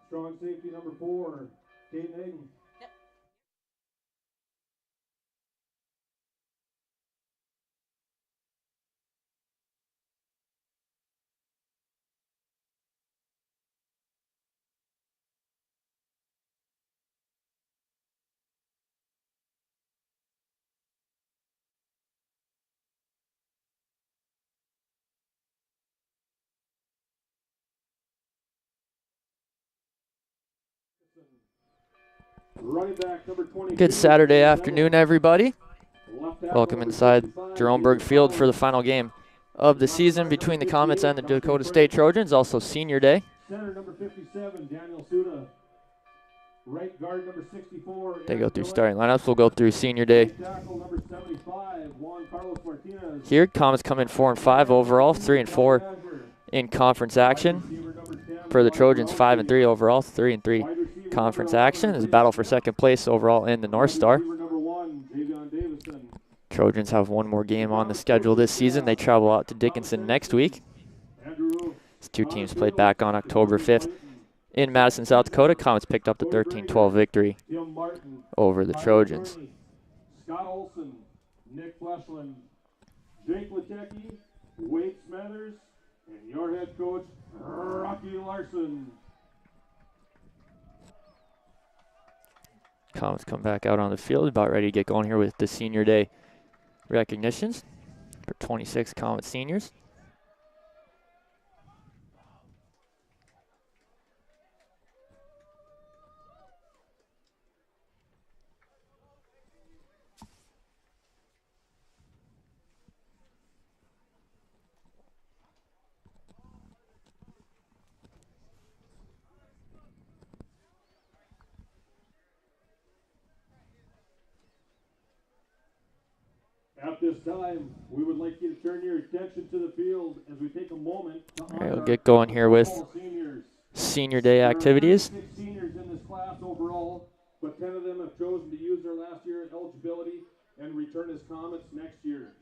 Strong safety number 4, Kate Hayden. Good Saturday afternoon, everybody. Welcome inside Jerome Berg Field for the final game of the season between the Comets and the Dakota State Trojans, also senior day. Center number 57, Daniel Suda. Right guard number 64. They go through starting lineups. We'll go through senior day. Tackle number 75, Juan Carlos Martinez. Here, Comets come in 4-5 overall, 3-4 in conference action. For the Trojans, 5-3 overall, 3-3 conference action. There's a battle for second place overall in the North Star. Trojans have one more game on the schedule this season. They travel out to Dickinson next week. These two teams played back on October 5th in Madison, South Dakota. Comets picked up the 13-12 victory over the Trojans. Scott Olson, Nick Fleshland, Jake Latecki, Wade Smethers, and your head coach, Rocky Larson. Comets come back out on the field, about ready to get going here with the senior day recognitions for 26 Comet seniors. At this time, we would like you to turn your attention to the field as we take a moment to honor. All right, we'll get going here with senior day activities. 6 seniors in this class overall, but 10 of them have chosen to use their last year eligibility and return as Comets next year.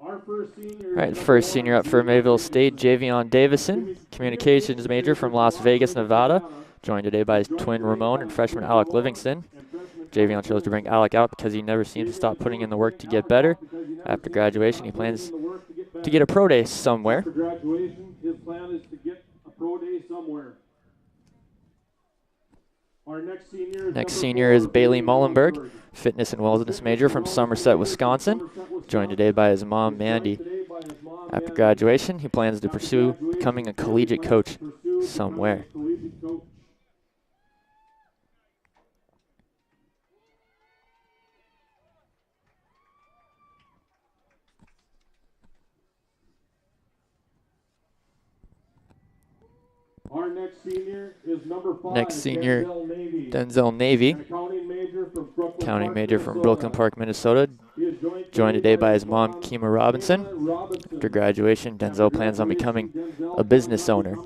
Our first senior. All right, first senior up for Mayville State, Javion Davison, communications major from Las Vegas, Nevada. Joined today by his twin Ramon and freshman Alec Livingston. Javion chose to bring Alec out because he never seems to stop putting in the work to get better. After graduation, he plans to get a pro day somewhere. After graduation, his plan is to get a pro day somewhere. Our next senior is Bailey Mullenberg, fitness and wellness major from Somerset, Wisconsin. Joined today by his mom, Mandy. After graduation, he plans to pursue becoming a collegiate coach somewhere. Our next senior is number 5. Next senior, Denzel Navy, accounting major from Brooklyn Park, Minnesota. Joined today by his mom, Kima Robinson. After graduation, Denzel plans on becoming a business owner.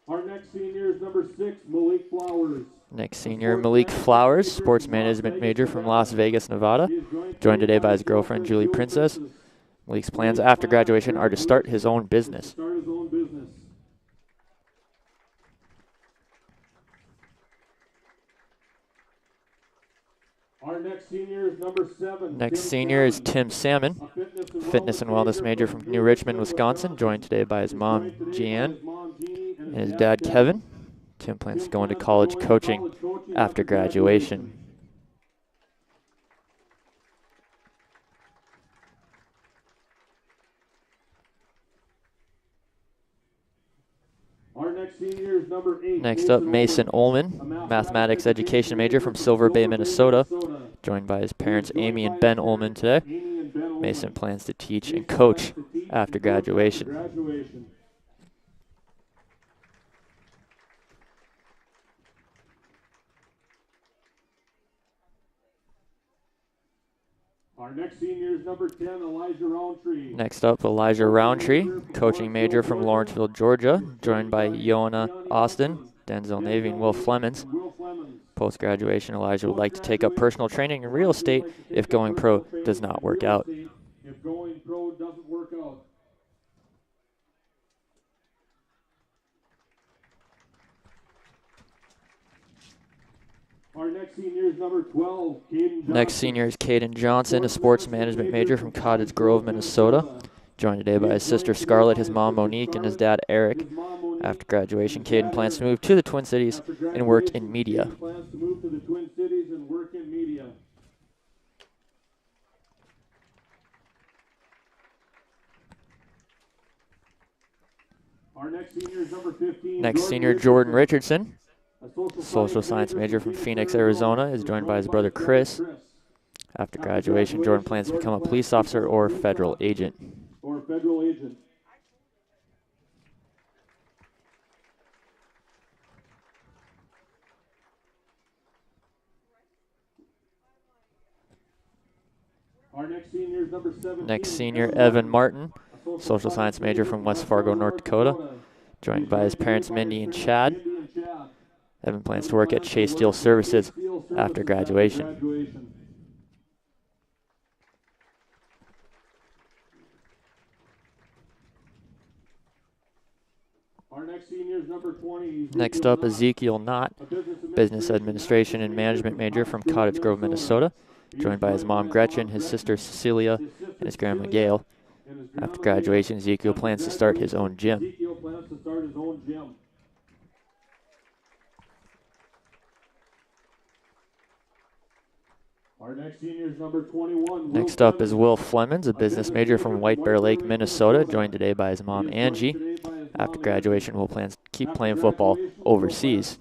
Our next senior is number 6, Malik Flowers. Next senior, Malik Flowers, sports management major from Las Vegas, Nevada. Joined today by his girlfriend, Julie Princess. Malik's plans after graduation are to start his own business. Our next senior is number 7. Next senior is Tim Salmon, fitness and wellness major from New Richmond, Wisconsin. Joined today by his mom, Jeanne, and his dad, Kevin. Tim plans to go into college coaching after graduation. Our next senior is number 8. Next up, Mason Ullman, mathematics education major from Silver Bay, Minnesota. Joined by his parents, Amy and Ben Ullman, today. Mason plans to teach and coach after graduation. Our next senior is number 10, Elijah Roundtree. Next up, Elijah Roundtree, coaching major from Lawrenceville, Georgia. Joined by Yona Austin, Denzel Navy, and Will Flemons. Post-graduation, Elijah would like to take up personal training in real estate if going pro does not work out. If going pro doesn't work out. Our next senior is number 12, Caden Johnson. Next senior is Caden Johnson, a sports management major from Cottage Grove, Minnesota. Joined today by his sister Scarlett, his mom Monique, and his dad Eric. After graduation, Caden plans to move to the Twin Cities and work in media. Our next senior is number 15. Next senior, Jordan Richardson, social science major from Phoenix, Arizona, is joined by his brother Chris. After graduation, Jordan plans to become a police officer or federal agent. Our next senior is number 17. Next senior, Evan Martin, social science major from West Fargo, North Dakota, joined by his parents Mindy and Chad. Evan plans to work at Chase Steel Services after graduation. Our next senior is number 20. Next up, Ezekiel Knott, business administration and management major from Cottage Grove, Minnesota, joined by his mom Gretchen, his sister Cecilia, and his grandma Gail. After graduation, Ezekiel plans to start his own gym. Our next senior is number 21. Next up is Will Flemons, a business major from White Bear Lake, Minnesota, joined today by his mom Angie. After graduation, Will plans to keep playing football overseas.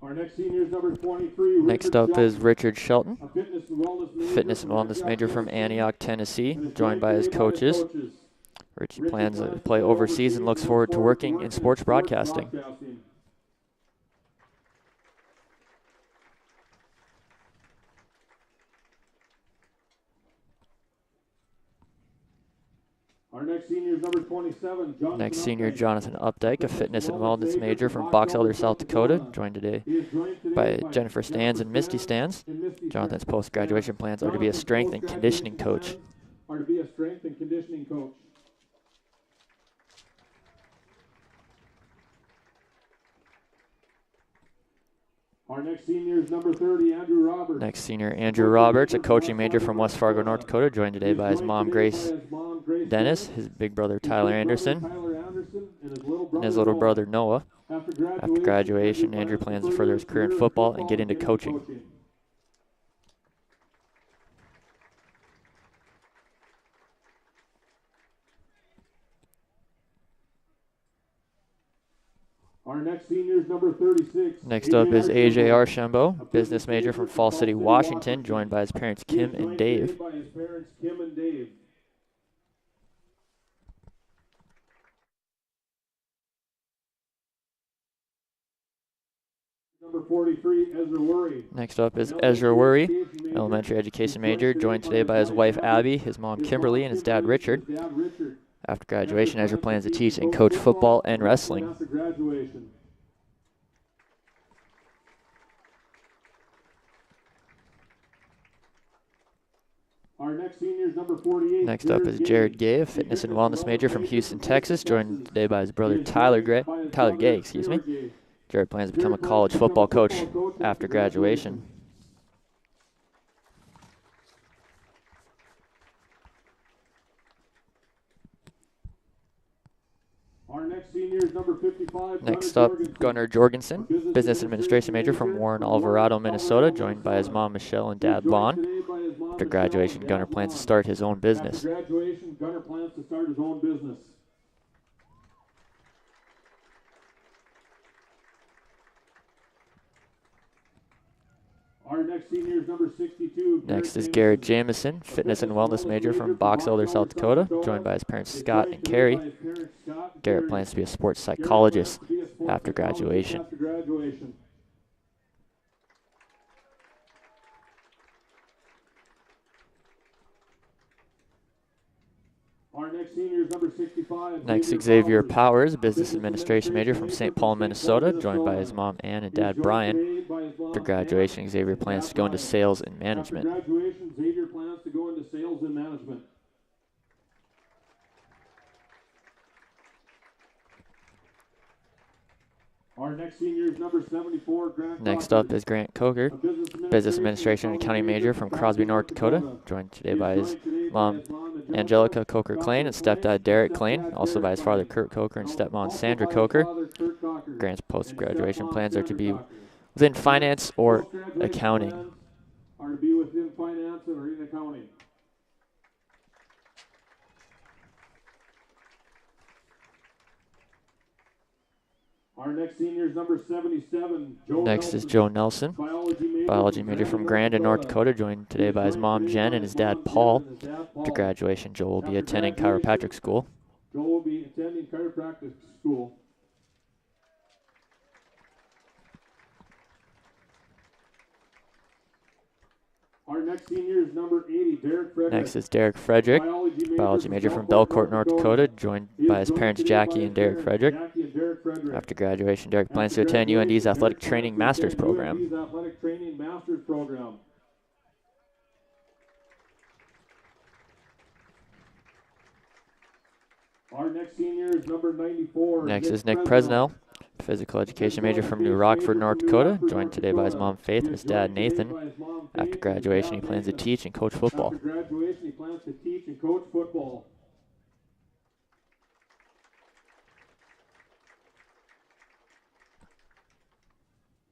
Our next senior is number 23. Next up is Richard Shelton, fitness and wellness major from Antioch, Tennessee, joined by his coaches. Richie plans to play overseas and looks forward to working in sports broadcasting. Our next senior is number 27. Next senior, Jonathan Updike, a fitness and wellness major from Box Elder, South Dakota, joined today by Jennifer Stans and Misty Stans. Jonathan's post-graduation plans are to be a strength and conditioning coach. Our next senior is number 30, Andrew Roberts. Next senior, Andrew Roberts, a coaching major from West Fargo, North Dakota, joined today by his mom, Grace Dennis, his big brother, Tyler Anderson, and his little brother, Noah. After graduation, Andrew plans to further his career in football and get into coaching. Our next senior is number 36. Next up is AJ Archambault, business major from Fall City, Washington, joined by his parents Kim and Dave. Number 43, Ezra Worry. Next up is Ezra Worry, elementary education major, joined today by his wife Abby, his mom Kimberly, and his dad Richard. After graduation, Ezra plans to teach and coach football and wrestling. Our next senior is number 48. Next up is Jared Gay, a fitness and wellness major from Houston, Texas, joined today by his brother Tyler Gay. Jared plans to become a college football coach after graduation. Our next senior is number 55. Next up, Gunnar Jorgensen, business administration major from Warren, Alvarado, Minnesota, joined by his mom Michelle and dad Lon. After graduation, Gunnar plans to start his own business. Our next senior is number 62. Next is Garrett Jamison, fitness and wellness major from Box Elder, South Dakota, joined by his parents Scott and Carrie. Garrett plans to be a sports psychologist after graduation. Our next senior is number 65. Next, Xavier Powers, business administration major from St. Paul, Minnesota, joined by his mom Ann and dad Brian. After graduation, Xavier plans to go into sales and management. After graduation, Xavier plans to go into sales and management. Our next senior is number 74, Grant. Next up is Grant Coker, business administration and accounting major from Crosby, North Dakota, joined today by his mom Angelica Coker Klein and stepdad Derek Klein, also by his father Kurt Coker and stepmom Sandra Coker. Grant's post-graduation plans are to be within finance or accounting. Are to be within finance or in accounting. Our next senior is number 77, Joe Next Nelson. is Joe Nelson, biology major from Grandin, North Dakota, joined today by his mom Jen and his dad Paul. After graduation, Joe will be attending chiropractic school. Joe will be attending chiropractic school. Our next senior is number 80, Derek Frederick. Next is Derek Frederick, biology major from Belcourt, North Dakota, joined by his parents Jackie and Derek Frederick. After graduation, Derek plans to attend UND's Athletic Training Masters program. Our next senior is number 94. Next is Nick Presnell, physical education major from New Rockford, North Dakota, joined today by his mom Faith and his dad Nathan. After graduation, he plans to teach and coach football. After graduation, he plans to teach and coach football.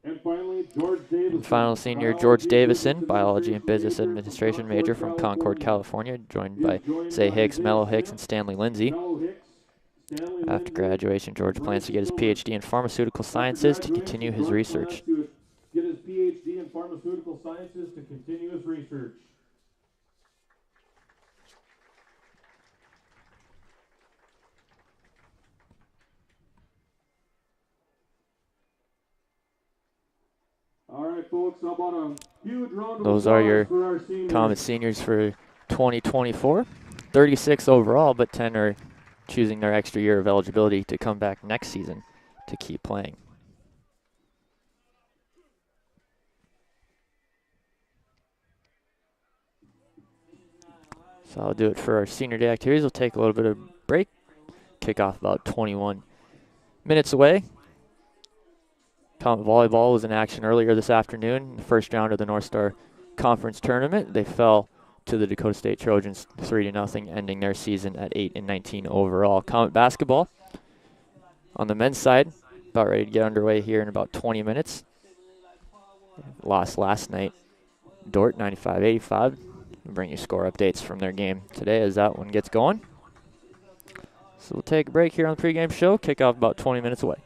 And finally, George Davison. Final senior George Davison, biology and business administration major from Concord, California, joined by Zay Hicks, Mello Hicks, and Stanley Lindsay. After graduation, George plans to get his PhD in pharmaceutical sciences to continue his research. Get his PhD in pharmaceutical sciences to continue his research. All right, folks, how about a huge round of Those are your applause for our seniors. Comet seniors for 2024. 36 overall, but 10 are choosing their extra year of eligibility to come back next season to keep playing. So I'll do it for our senior day activities. We'll take a little bit of break. Kickoff about 21 minutes away. Comet volleyball was in action earlier this afternoon in the first round of the North Star Conference Tournament. They fell to the Dakota State Trojans 3-0, ending their season at 8-19 overall. Comet basketball on the men's side, about ready to get underway here in about 20 minutes. Lost last night, Dort 95-85. We'll bring you score updates from their game today as that one gets going. So we'll take a break here on the pregame show. Kickoff about 20 minutes away.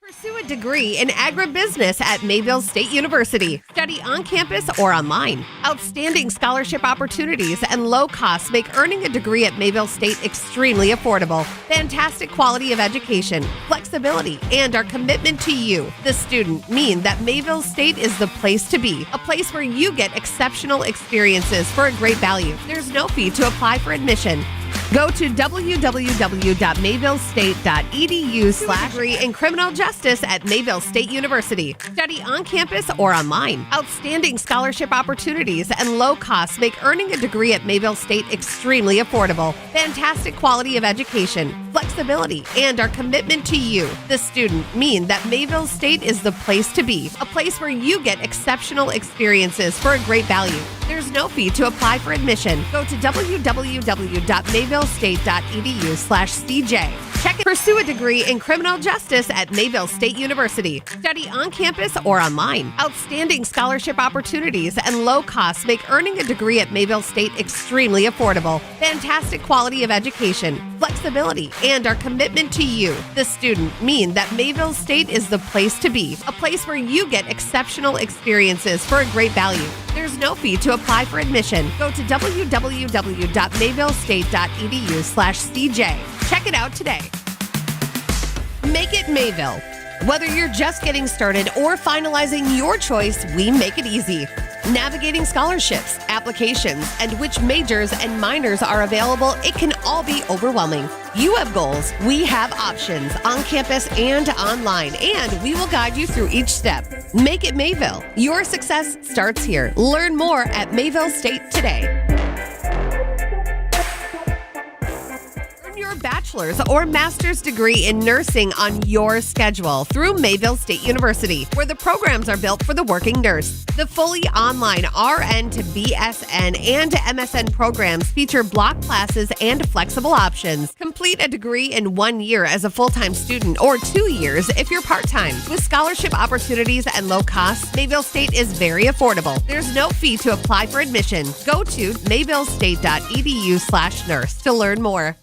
Pursue a degree in agribusiness at Mayville State University. Study on campus or online. Outstanding scholarship opportunities and low costs make earning a degree at Mayville State extremely affordable. Fantastic quality of education, flexibility, and our commitment to you, the student, mean that Mayville State is the place to be. A place where you get exceptional experiences for a great value. There's no fee to apply for admission. Go to www.mayvillestate.edu/degree in criminal justice at Mayville State University. Study on campus or online. Outstanding scholarship opportunities and low costs make earning a degree at Mayville State extremely affordable. Fantastic quality of education, flexibility, and our commitment to you, the student, mean that Mayville State is the place to be. A place where you get exceptional experiences for a great value. There's no fee to apply for admission. Go to www.mayvillestate.edu/CJ. Check it. Pursue a degree in criminal justice at Mayville State University. Study on campus or online. Outstanding scholarship opportunities and low costs make earning a degree at Mayville State extremely affordable. Fantastic quality of education, flexibility, and our commitment to you, the student, mean that Mayville State is the place to be. A place where you get exceptional experiences for a great value. There's no fee to apply for admission. Go to www.mayvillestate.edu/CJ. Check it out today. Make it Mayville. Whether you're just getting started or finalizing your choice, we make it easy. Navigating scholarships, applications, and which majors and minors are available, it can all be overwhelming. You have goals, we have options on campus and online, and we will guide you through each step. Make it Mayville. Your success starts here. Learn more at Mayville State today. Your bachelor's or master's degree in nursing on your schedule through Mayville State University, where the programs are built for the working nurse. The fully online RN to BSN and MSN programs feature block classes and flexible options. Complete a degree in 1 year as a full-time student or 2 years if you're part-time. With scholarship opportunities and low costs, Mayville State is very affordable. There's no fee to apply for admission. Go to mayvillestate.edu/nurse to learn more.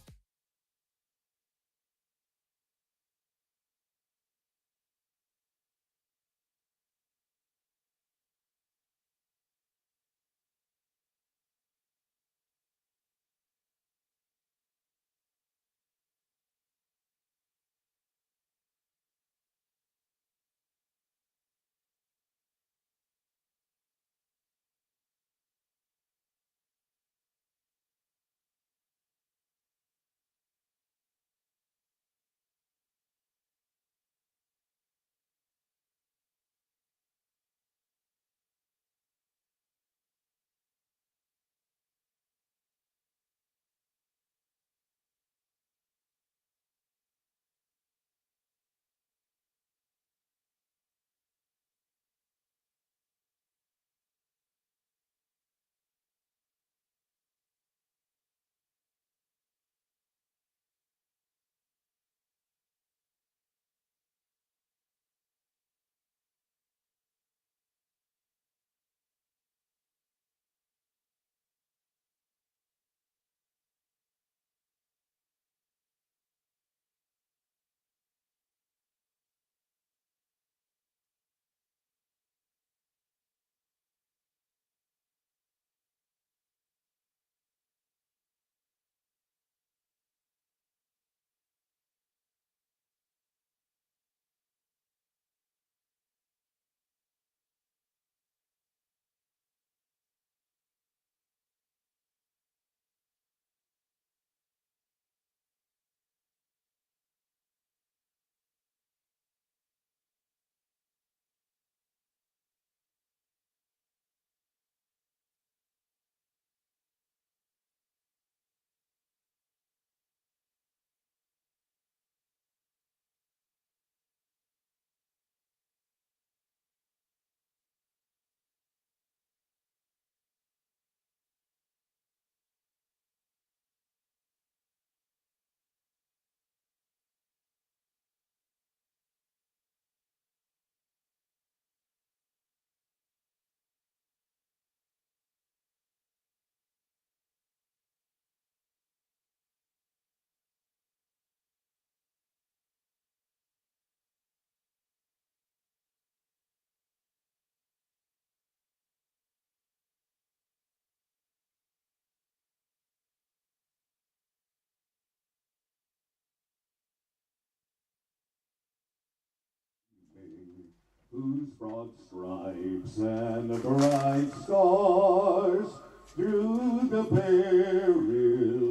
whose broad stripes and bright stars through the perilous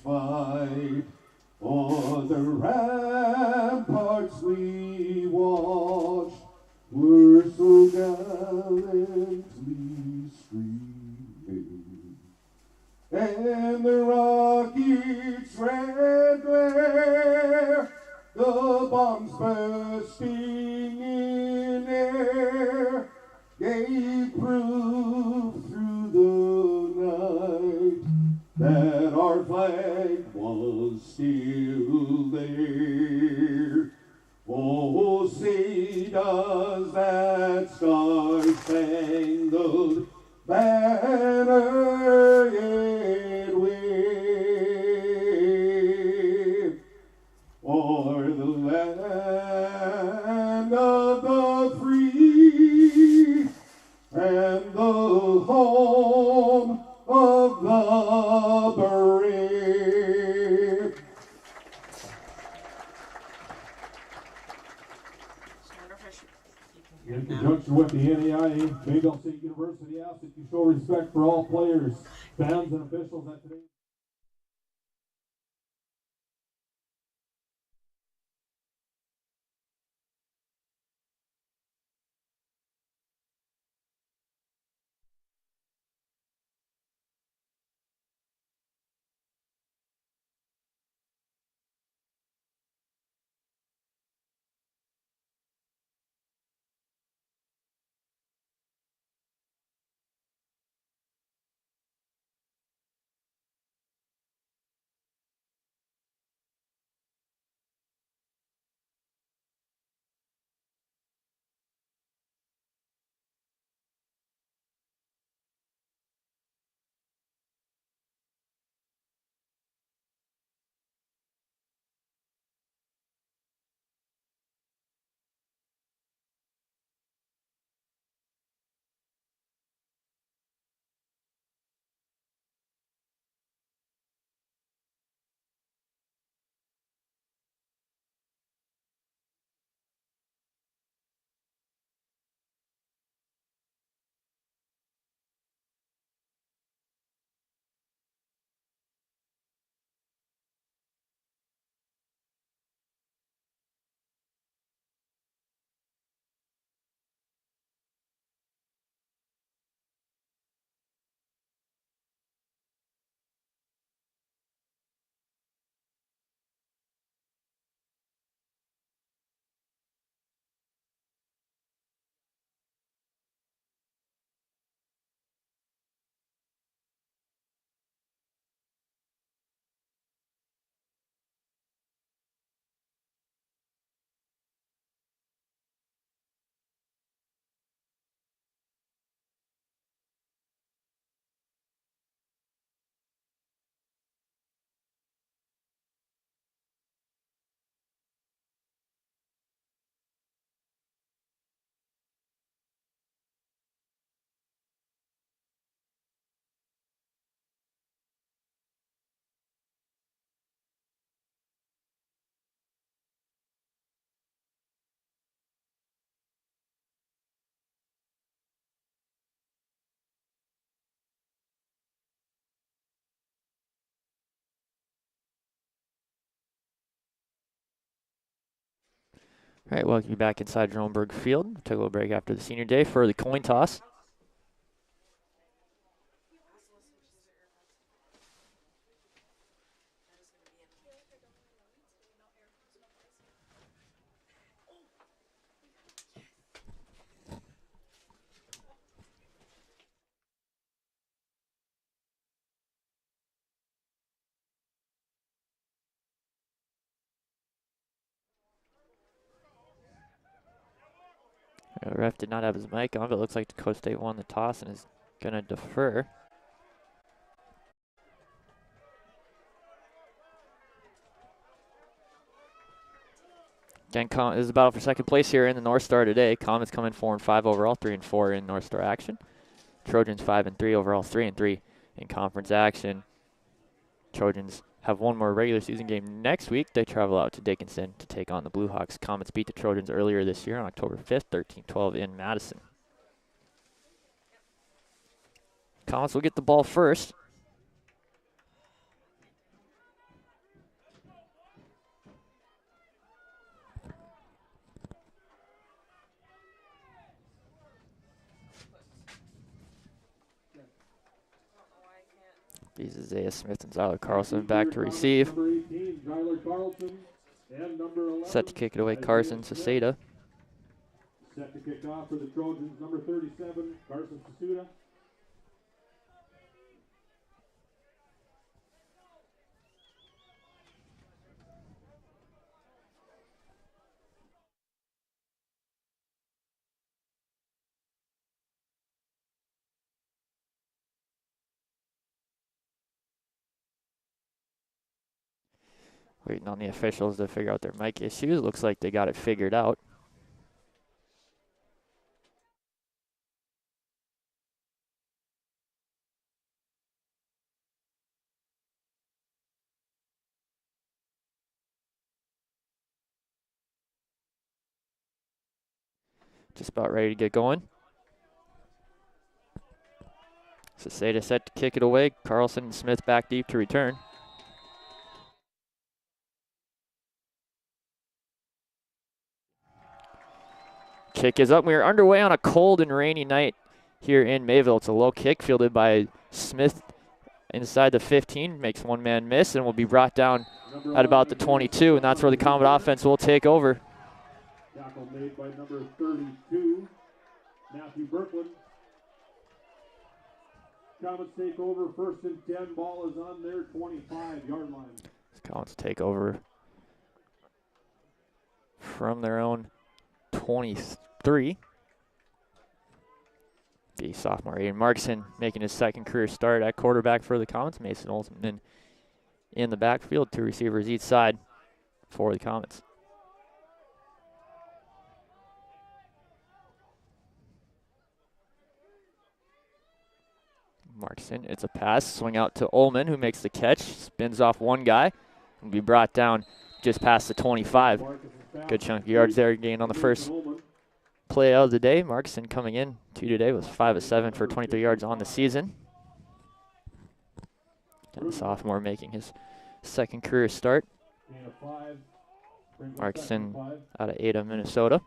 fight o'er the ramparts we watched were so gallantly streaming, and the rocket's red glare, the bombs bursting in air, gave proof through the night that our flag was still there. Oh, say does that star-spangled banner yet wave o'er the land of the free and the home of the brave. In conjunction with the NAIA, Mayville State University asks that you show respect for all players, fans, and officials at today's. All right, welcome you back inside Jerome Berg Field. Took a little break after the senior day for the coin toss. The ref did not have his mic on, but it looks like Dakota State won the toss and is going to defer. Again, this is a battle for second place here in the North Star today. Comets come in 4-5 overall, 3-4 in North Star action. Trojans 5-3 overall, 3-3 in conference action. Trojans have one more regular season game next week. They travel out to Dickinson to take on the Blue Hawks. Comets beat the Trojans earlier this year on October 5th, 13-12 in Madison. Comets will get the ball first. These is Isaiah Smith and Zyler Carlson back to receive. Set to kick it away, Carson Saseda. Set to kick off for the Trojans, number 37, Carson Saseda. Waiting on the officials to figure out their mic issues. Looks like they got it figured out. Just about ready to get going. Saseda set to kick it away. Carlson and Smith back deep to return. Kick is up. We are underway on a cold and rainy night here in Mayville. It's a low kick fielded by Smith inside the 15. Makes one man miss and will be brought down at about the 22. And that's where the Comet offense will take over. Tackle made by number 32, Matthew Berkland. Comets take over, 1st and 10. Ball is on their 25-yard line. Comets take over from their own 23. The sophomore Aiden Markson making his second career start at quarterback for the Comets. Mason Olsen in the backfield, 2 receivers each side for the Comets. Markson, it's a pass, swing out to Ullman, who makes the catch, spins off one guy, and be brought down just past the 25. Good chunk of yards there, gained on the first play of the day. Markson coming in today was 5 of 7 for 23 yards on the season. And the sophomore making his second career start. Markson out of Ada, Minnesota.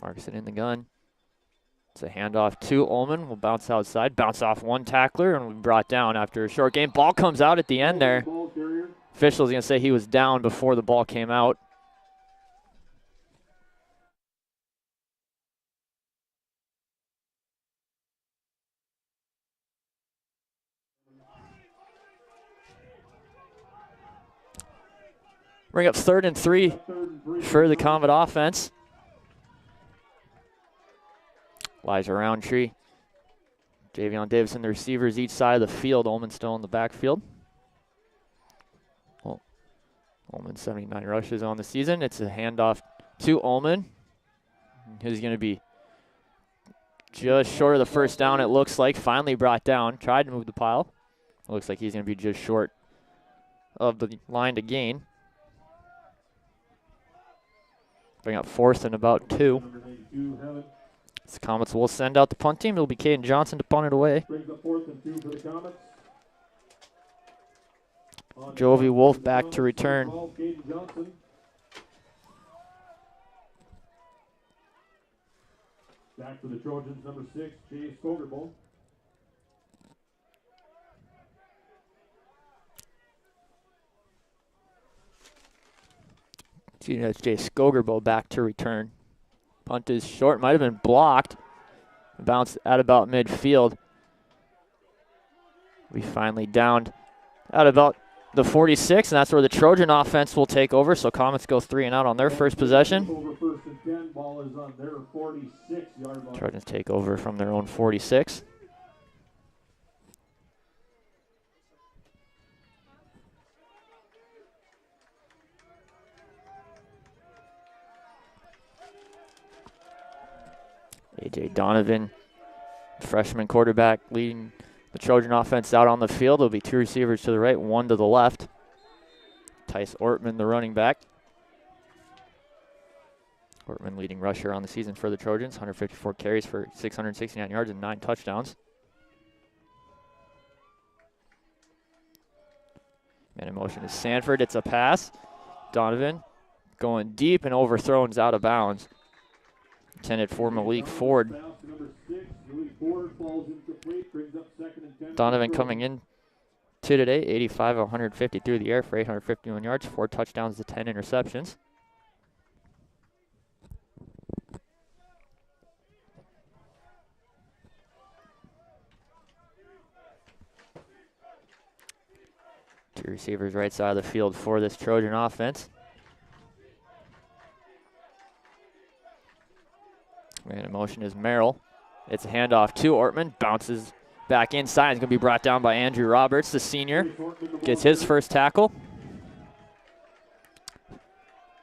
Markson in the gun. It's a handoff to Ullman. Will bounce outside, bounce off one tackler, and will be brought down after a short game. Ball comes out at the end there. Official's going to say he was down before the ball came out. Bring up 3rd and 3 for the Comet offense. Elijah Roundtree, Javion Davison, the receivers each side of the field. Ullman still in the backfield. Well, Ullman 79 rushes on the season. It's a handoff to Ullman. He's going to be just short of the first down, it looks like. Finally brought down. Tried to move the pile. It looks like he's going to be just short of the line to gain. Bring up 4th and about 2. The Comets will send out the punt team. It'll be Caden Johnson to punt it away. Brings up 4th and 2 for the Comets. Jovi Wolf back to return. Back for the Trojans, number 6, Jay Skogerbo. That's Jay Skogerbo back to return. Punt is short, might have been blocked. Bounced at about midfield. We finally downed at about the 46, and that's where the Trojan offense will take over. So Comets go 3 and out on their first possession. Over 1st and 10, ball is on their 46-yard line. Trojans take over from their own 46. A.J. Donovan, freshman quarterback, leading the Trojan offense out on the field. There'll be 2 receivers to the right, 1 to the left. Tice Ortman, the running back. Ortman leading rusher on the season for the Trojans, 154 carries for 669 yards and 9 touchdowns. Man in motion is Sanford. It's a pass. Donovan going deep and overthrown, is out of bounds. Intended for Malik Ford. Donovan coming in today, 85 150 through the air for 851 yards, 4 touchdowns to 10 interceptions. Two receivers right side of the field for this Trojan offense. Man in motion is Merrill. It's a handoff to Ortman. Bounces back inside. It's going to be brought down by Andrew Roberts, the senior. Gets his first tackle.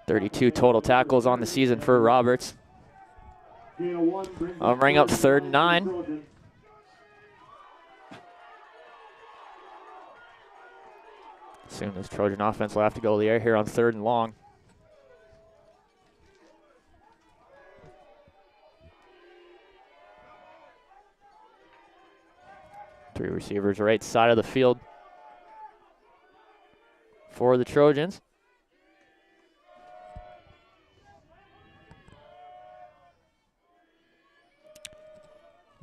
32 total tackles on the season for Roberts. I'll bring up 3rd and 9. Soon this Trojan offense will have to go to the air here on 3rd and long. Three receivers right side of the field for the Trojans.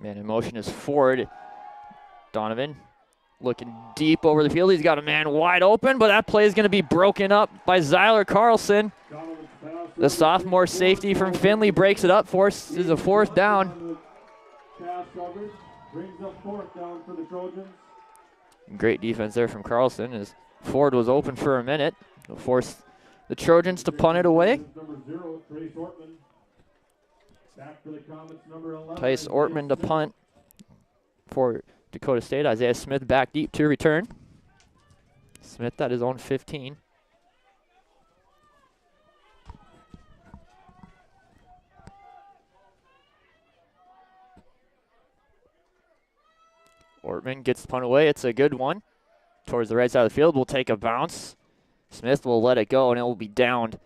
Man in motion is Ford. Donovan looking deep over the field. He's got a man wide open, but that play is going to be broken up by Zyler Carlson. The sophomore safety from Findlay breaks it up, forces a 4th down. Brings up 4th down for the Trojans. Great defense there from Carlson as Ford was open for a minute. He'll force the Trojans to punt it away. Tice Ortman to punt for Dakota State. Isaiah Smith back deep to return. Smith at his own 15. Ortman gets the punt away. It's a good one. Towards the right side of the field. Will take a bounce. Smith will let it go, and it will be downed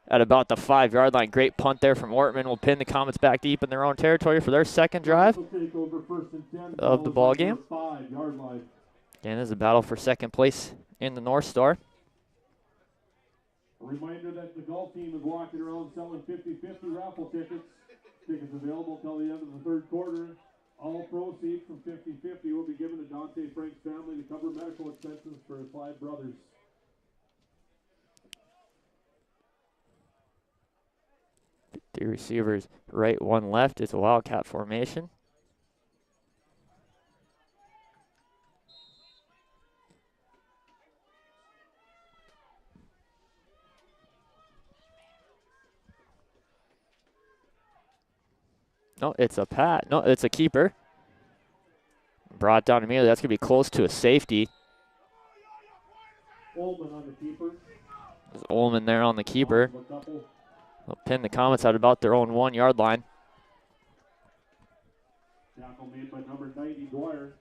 at about the 5-yard line. Great punt there from Ortman. Will pin the Comets back deep in their own territory for their 2nd drive of the ball game. Again, there's a battle for 2nd place in the North Star. A reminder that the golf team is walking around selling 50-50 raffle tickets. Tickets available until the end of the 3rd quarter. All proceeds from 50-50 will be given to Dante Frank's family to cover medical expenses for his 5 brothers. Two receivers right, 1 left. It's a wildcat formation. No, it's a pat. No, it's a keeper. Brought down immediately. That's going to be close to a safety. Ullman on the keeper. There's Ullman there on the keeper. They'll pin the Comets at about their own 1-yard line. Tackle made by number 90, Dwyer.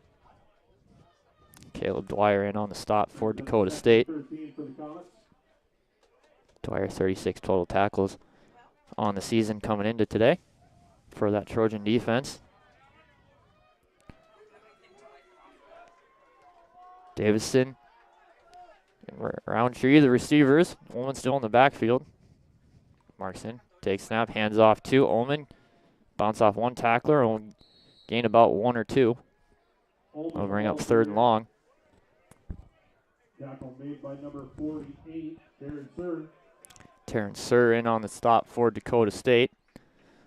Caleb Dwyer in on the stop for Dakota State. Dwyer 36 total tackles on the season coming into today for that Trojan defense. Davison and Roundtree, the receivers. Ullman still in the backfield. Markson takes snap, hands off to Ullman. Bounce off 1 tackler and will gain about 1 or 2. We'll bring up 3rd and long. Tackle made by number 48, Terrence Sir. Terrence Sir in on the stop for Dakota State.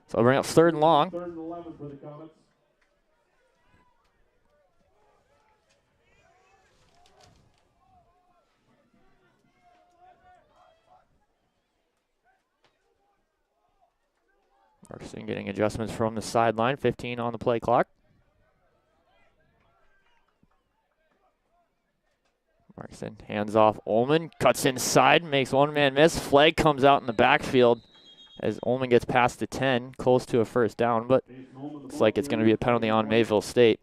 So I'll bring up 3rd and long. 3rd and 11 for the Comets. Markson getting adjustments from the sideline. 15 on the play clock. Markson hands off Ullman. Cuts inside. Makes 1 man miss. Flag comes out in the backfield. as Ullman gets past the 10, close to a first down, but looks like it's going to be a penalty on Mayville State.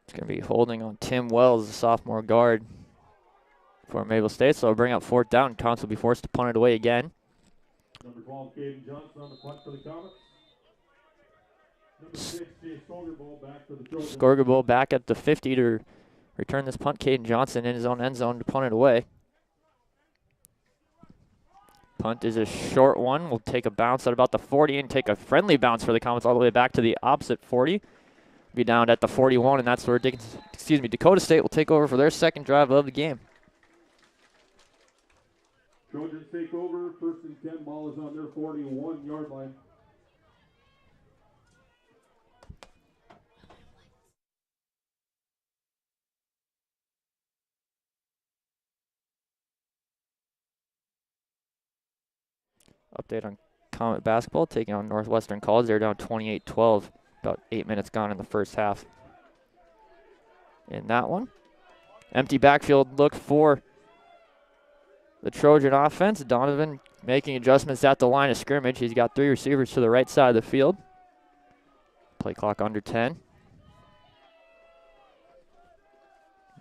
It's going to be holding on Tim Wells, the sophomore guard for Mayville State, so it'll bring up fourth down. Counts will be forced to punt it away again. Number 12, Caden Johnson on the punt for the Comets. Number 6, Jay Skorgerbowl back for the Trojans. Skorgerbowl back at the 50 to return this punt. Caden Johnson in his own end zone to punt it away. Punt is a short one. We'll take a bounce at about the 40 and take a friendly bounce for the Comets all the way back to the opposite 40. Be down at the 41, and that's where Dakota State will take over for their second drive of the game. Trojans take over. First and 10. Ball is on their 41-yard line. Update on Comet basketball, taking on Northwestern College. They're down 28-12, about 8 minutes gone in the first half. In that one, empty backfield look for the Trojan offense. Donovan making adjustments at the line of scrimmage. He's got 3 receivers to the right side of the field. Play clock under 10.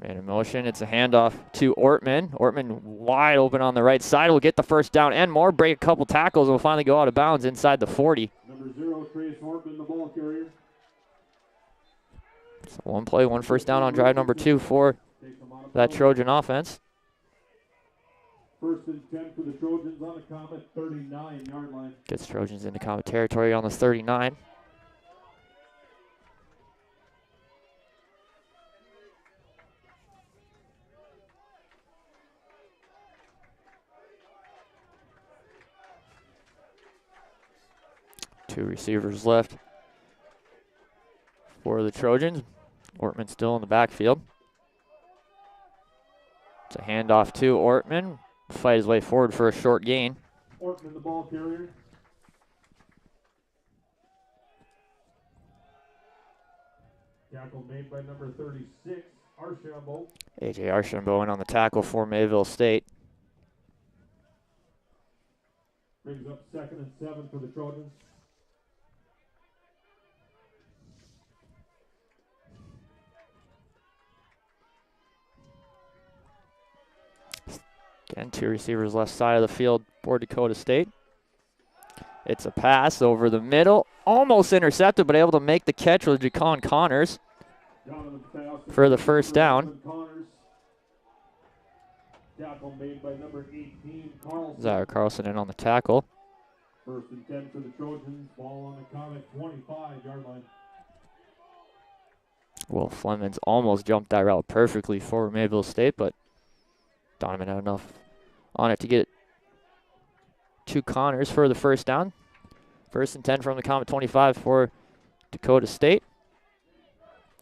Man in motion. It's a handoff to Ortman. Ortman wide open on the right side. Will get the first down and more. Break a couple tackles and will finally go out of bounds inside the 40. Number 0, Trace Ortman, the ball carrier. So one play, one first down on drive number 2 for that Trojan offense. First and 10 for the Trojans on the Comet 39-yard line. Gets Trojans into Comet territory on the 39. Two receivers left for the Trojans. Ortman still in the backfield. It's a handoff to Ortman. Fight his way forward for a short gain. Ortman, the ball carrier. Tackle made by number 36, Archambault. A.J. Archambault in on the tackle for Mayville State. Brings up 2nd and 7 for the Trojans. Again, two receivers left side of the field for Dakota State. It's a pass over the middle. Almost intercepted, but able to make the catch with Jacon Connors for the first down. Tackle made by number 18, Carlson. Zaire Carlson in on the tackle. First and 10 for the Trojans. Ball on the Comet 25-yard line. Will Flemings almost jumped that route perfectly for Mayville State, but Donovan had enough on it to get it to Connors for the first down. First and 10 from the Comet 25 for Dakota State.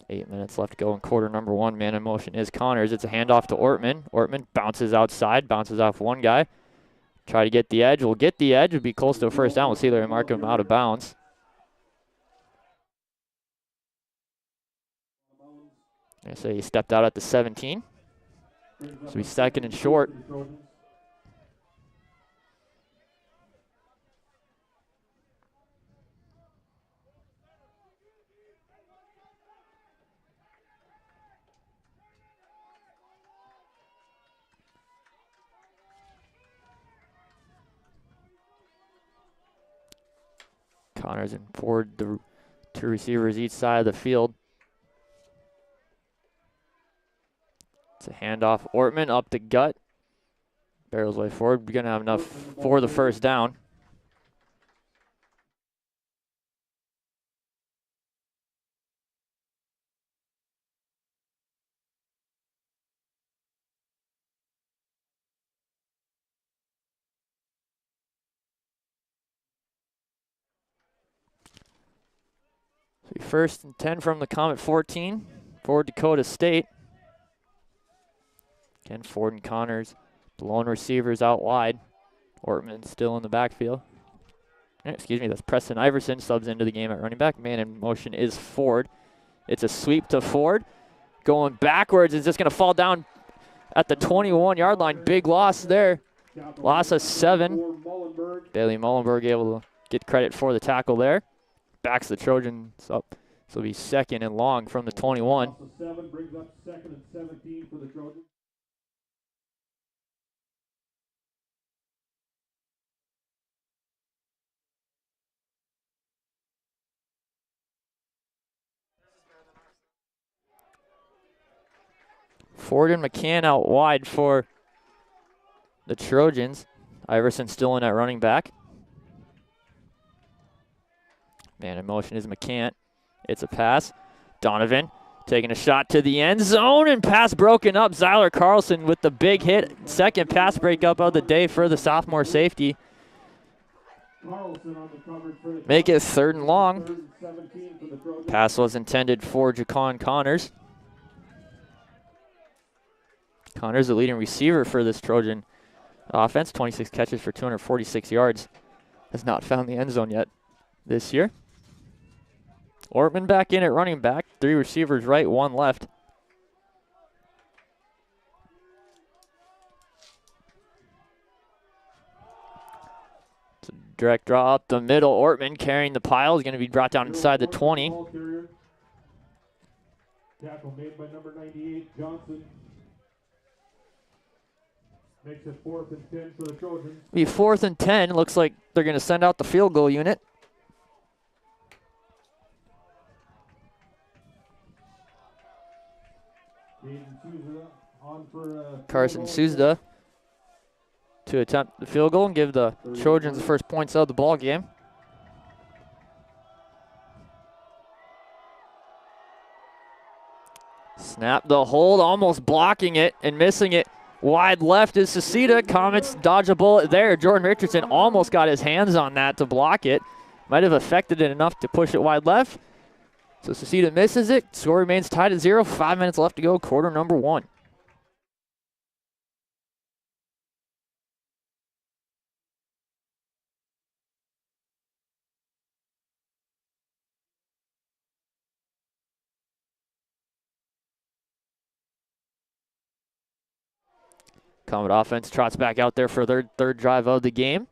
8 minutes left to go in quarter number 1. Man in motion is Connors. It's a handoff to Ortman. Ortman bounces outside, bounces off one guy. Try to get the edge. Will get the edge. Would be close to a first down. We'll see they mark him out of bounds. I say he stepped out at the 17. So he's second and short. Connors and Ford, the two receivers each side of the field. It's a handoff. Ortman up the gut. Barrels way forward. We're going to have enough for the first down. So first and 10 from the Comet 14 for Dakota State. Again, Ford and Connors, the lone receivers out wide. Ortman still in the backfield. Excuse me, that's Preston Iverson subs into the game at running back. Man in motion is Ford. It's a sweep to Ford. Going backwards, is just going to fall down at the 21-yard line. Big loss there. Loss of 7. Bailey Mullenberg able to get credit for the tackle there. Backs the Trojans up. So it'll be 2nd and long from the 21. 7 brings up 2nd and 17 for the Trojans. Ford and McCann out wide for the Trojans. Iverson still in at running back. Man in motion is McCann. It's a pass. Donovan taking a shot to the end zone, and pass broken up. Zyler Carlson with the big hit. 2nd pass breakup of the day for the sophomore safety. Make it 3rd and long. Pass was intended for Jacon Connors. Connors, the leading receiver for this Trojan offense. 26 catches for 246 yards. Has not found the end zone yet this year. Ortman back in at running back. 3 receivers right, 1 left. It's a direct draw up the middle. Ortman carrying the pile is going to be brought down inside the 20. Tackle made by number 98, Johnson. Makes it 4th and 10 for the Trojans. Be 4th and 10. Looks like they're going to send out the field goal unit. Carson Souza to attempt the field goal and give the Trojans the first points of the ball game. Snap the hold, almost blocking it and missing it. Wide left is Sasita. Comets dodge a bullet there. Jordan Richardson almost got his hands on that to block it. Might have affected it enough to push it wide left. So Sasita misses it. Score remains tied at 0. 5 minutes left to go, quarter number 1. Comet offense trots back out there for their third drive of the game.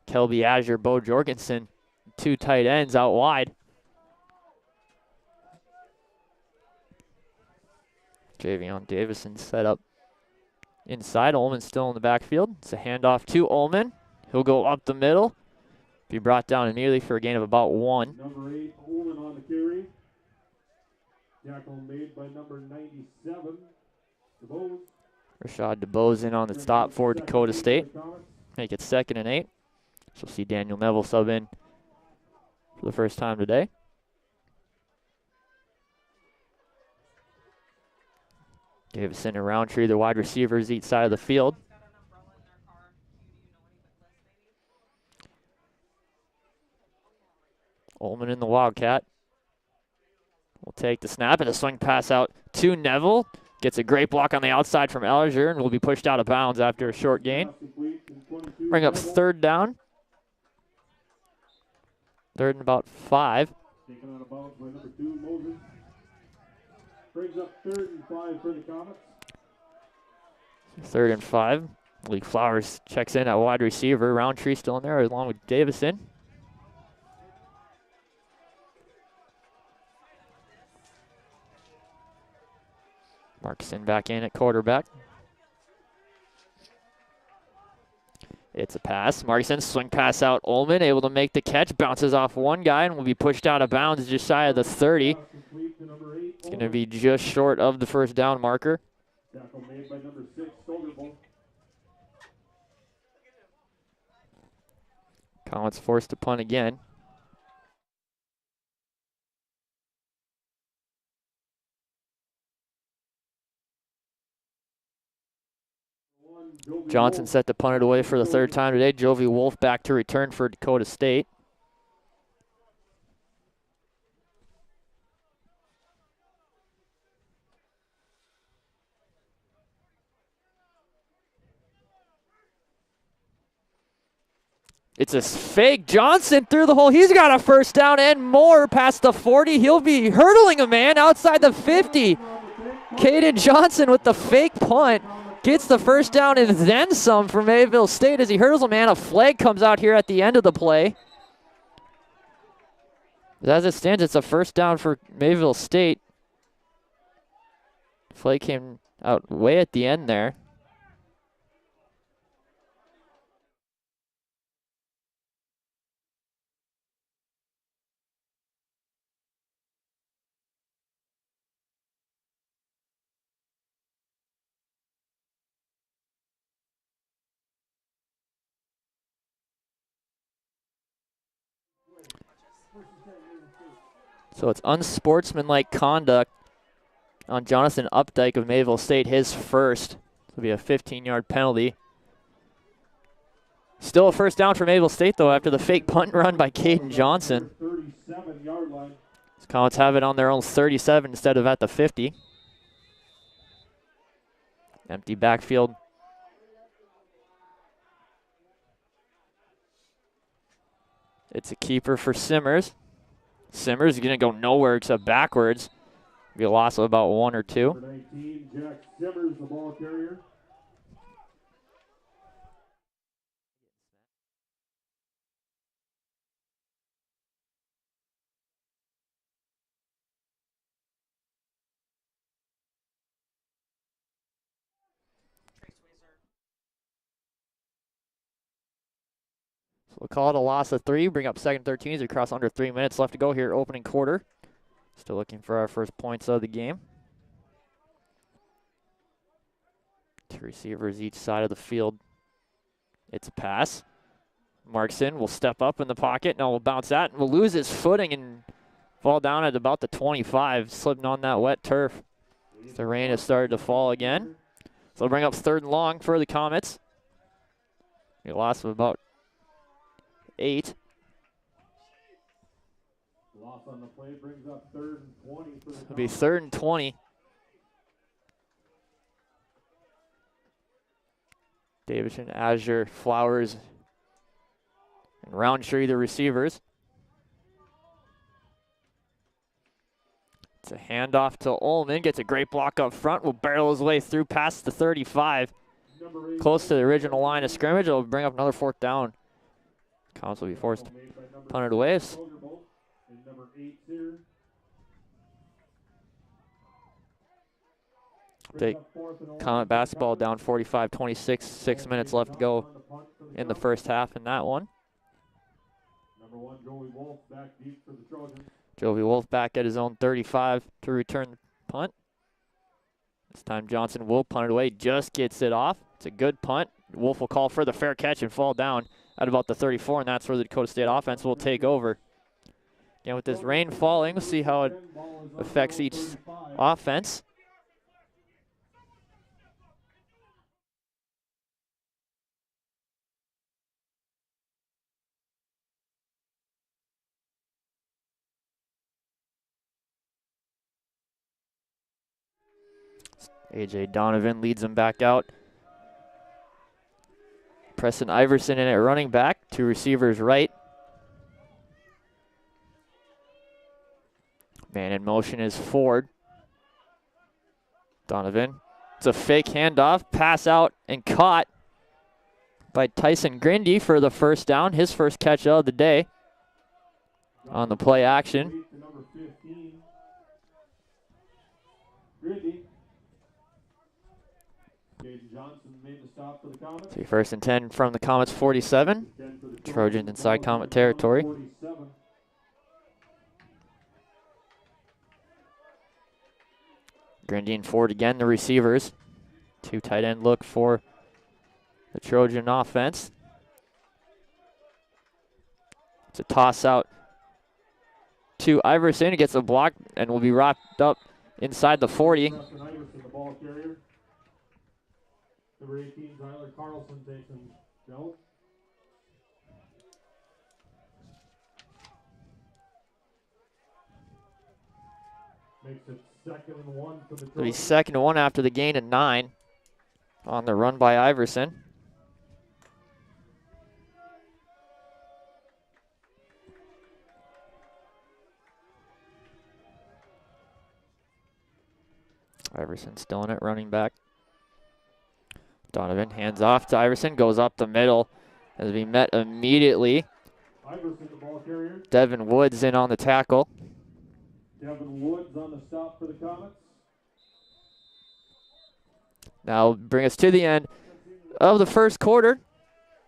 Kelby Azure, Bo Jorgensen, 2 tight ends out wide. Javion Davison set up inside. Ullman still in the backfield. It's a handoff to Ullman. He'll go up the middle. Be brought down immediately for a gain of about 1. Number 8, Ullman on the carry. Tackle made by number 97, DeBose. Rashad DeBose in on the stop for Dakota State. Make it 2nd and 8. So we'll see Daniel Neville sub in for the first time today. Davison and Roundtree, the wide receivers each side of the field. Ullman in the Wildcat. Will take the snap and a swing pass out to Neville. Gets a great block on the outside from Ellinger and will be pushed out of bounds after a short gain. Bring up 3rd down. 3rd and about 5. Taken out of bounds by number 2, Moses. Brings up 3rd and 5 for the Comets. 3rd and 5. Malik Flowers checks in at wide receiver. Roundtree still in there along with Davison. Markson back in at quarterback. It's a pass. Markson, swing pass out. Ullman able to make the catch. Bounces off one guy and will be pushed out of bounds just shy of the 30. It's going to be just short of the first down marker. Tackle made by number 6, Stolgerbolt. Collins forced to punt again. Johnson set to punt it away for the 3rd time today. Jovi Wolf back to return for Dakota State. It's a fake. Johnson through the hole. He's got a first down and more past the 40. He'll be hurdling a man outside the 50. Caden Johnson with the fake punt gets the first down and then some for Mayville State as he hurdles a man. A flag comes out here at the end of the play. As it stands, it's a first down for Mayville State. Flag came out way at the end there. So it's unsportsmanlike conduct on Jonathan Updike of Mayville State, his first. It'll be a 15-yard penalty. Still a first down for Mayville State, though, after the fake punt run by Caden Johnson. The Comets have it on their own 37 instead of at the 50. Empty backfield. It's a keeper for Simmers. Simmers is going to go nowhere except backwards. Be a loss of about 1 or 2. Number 19, Jack Simmers, the ball carrier. So we'll call it a loss of 3. Bring up second 13 as we cross under 3 minutes left to go here, opening quarter. Still looking for our first points of the game. 2 receivers each side of the field. It's a pass. Markson will step up in the pocket. Now we'll bounce that, and we'll lose his footing and fall down at about the 25, slipping on that wet turf. The rain has started to fall again. So we'll bring up 3rd and long for the Comets. A loss of about 8. Loss on the play brings up 3rd and 20 for the It'll be 3rd and 20. Davison, Azure, Flowers, and Roundtree, the receivers. It's a handoff to Ullman. Gets a great block up front. Will barrel his way through past the 35. Close to the original line of scrimmage. It'll bring up another 4th down. Comets will be forced to punt it away. Take Comet basketball down 45-26. 6 minutes left to go in the first half in that one. Number 1, Joey Wolf back deep for the Trojans. Joey Wolf back at his own 35 to return the punt. This time Johnson will punt it away. Just gets it off. It's a good punt. Wolf will call for the fair catch and fall down at about the 34, and that's where the Dakota State offense will take over. Again, with this rain falling, we'll see how it affects each offense. A.J. Donovan leads them back out. Preston Iverson in at running back. 2 receivers right. Man in motion is Ford. Donovan. It's a fake handoff. Pass out and caught by Tyson Grindy for the first down. His first catch of the day on the play action. Number 15, Grindy. Caden Johnson made the stop for the Comets. So 1st and 10 from the Comets 47. Trojans inside Comet territory. Grindy and Ford again, the receivers. 2 tight end look for the Trojan offense. It's a toss out to Iverson. He gets a block and will be wrapped up inside the 40. Number 18, Tyler Carlson takes him down. Makes it 2nd and 1 for the It'll be 2nd and 1 after the gain of 9 on the run by Iverson. Iverson still in it, running back. Donovan hands off to Iverson, goes up the middle as we met immediately. Iverson, the ball carrier. Devin Woods in on the tackle. Devin Woods on the stop for the Comets. Now bring us to the end of the first quarter.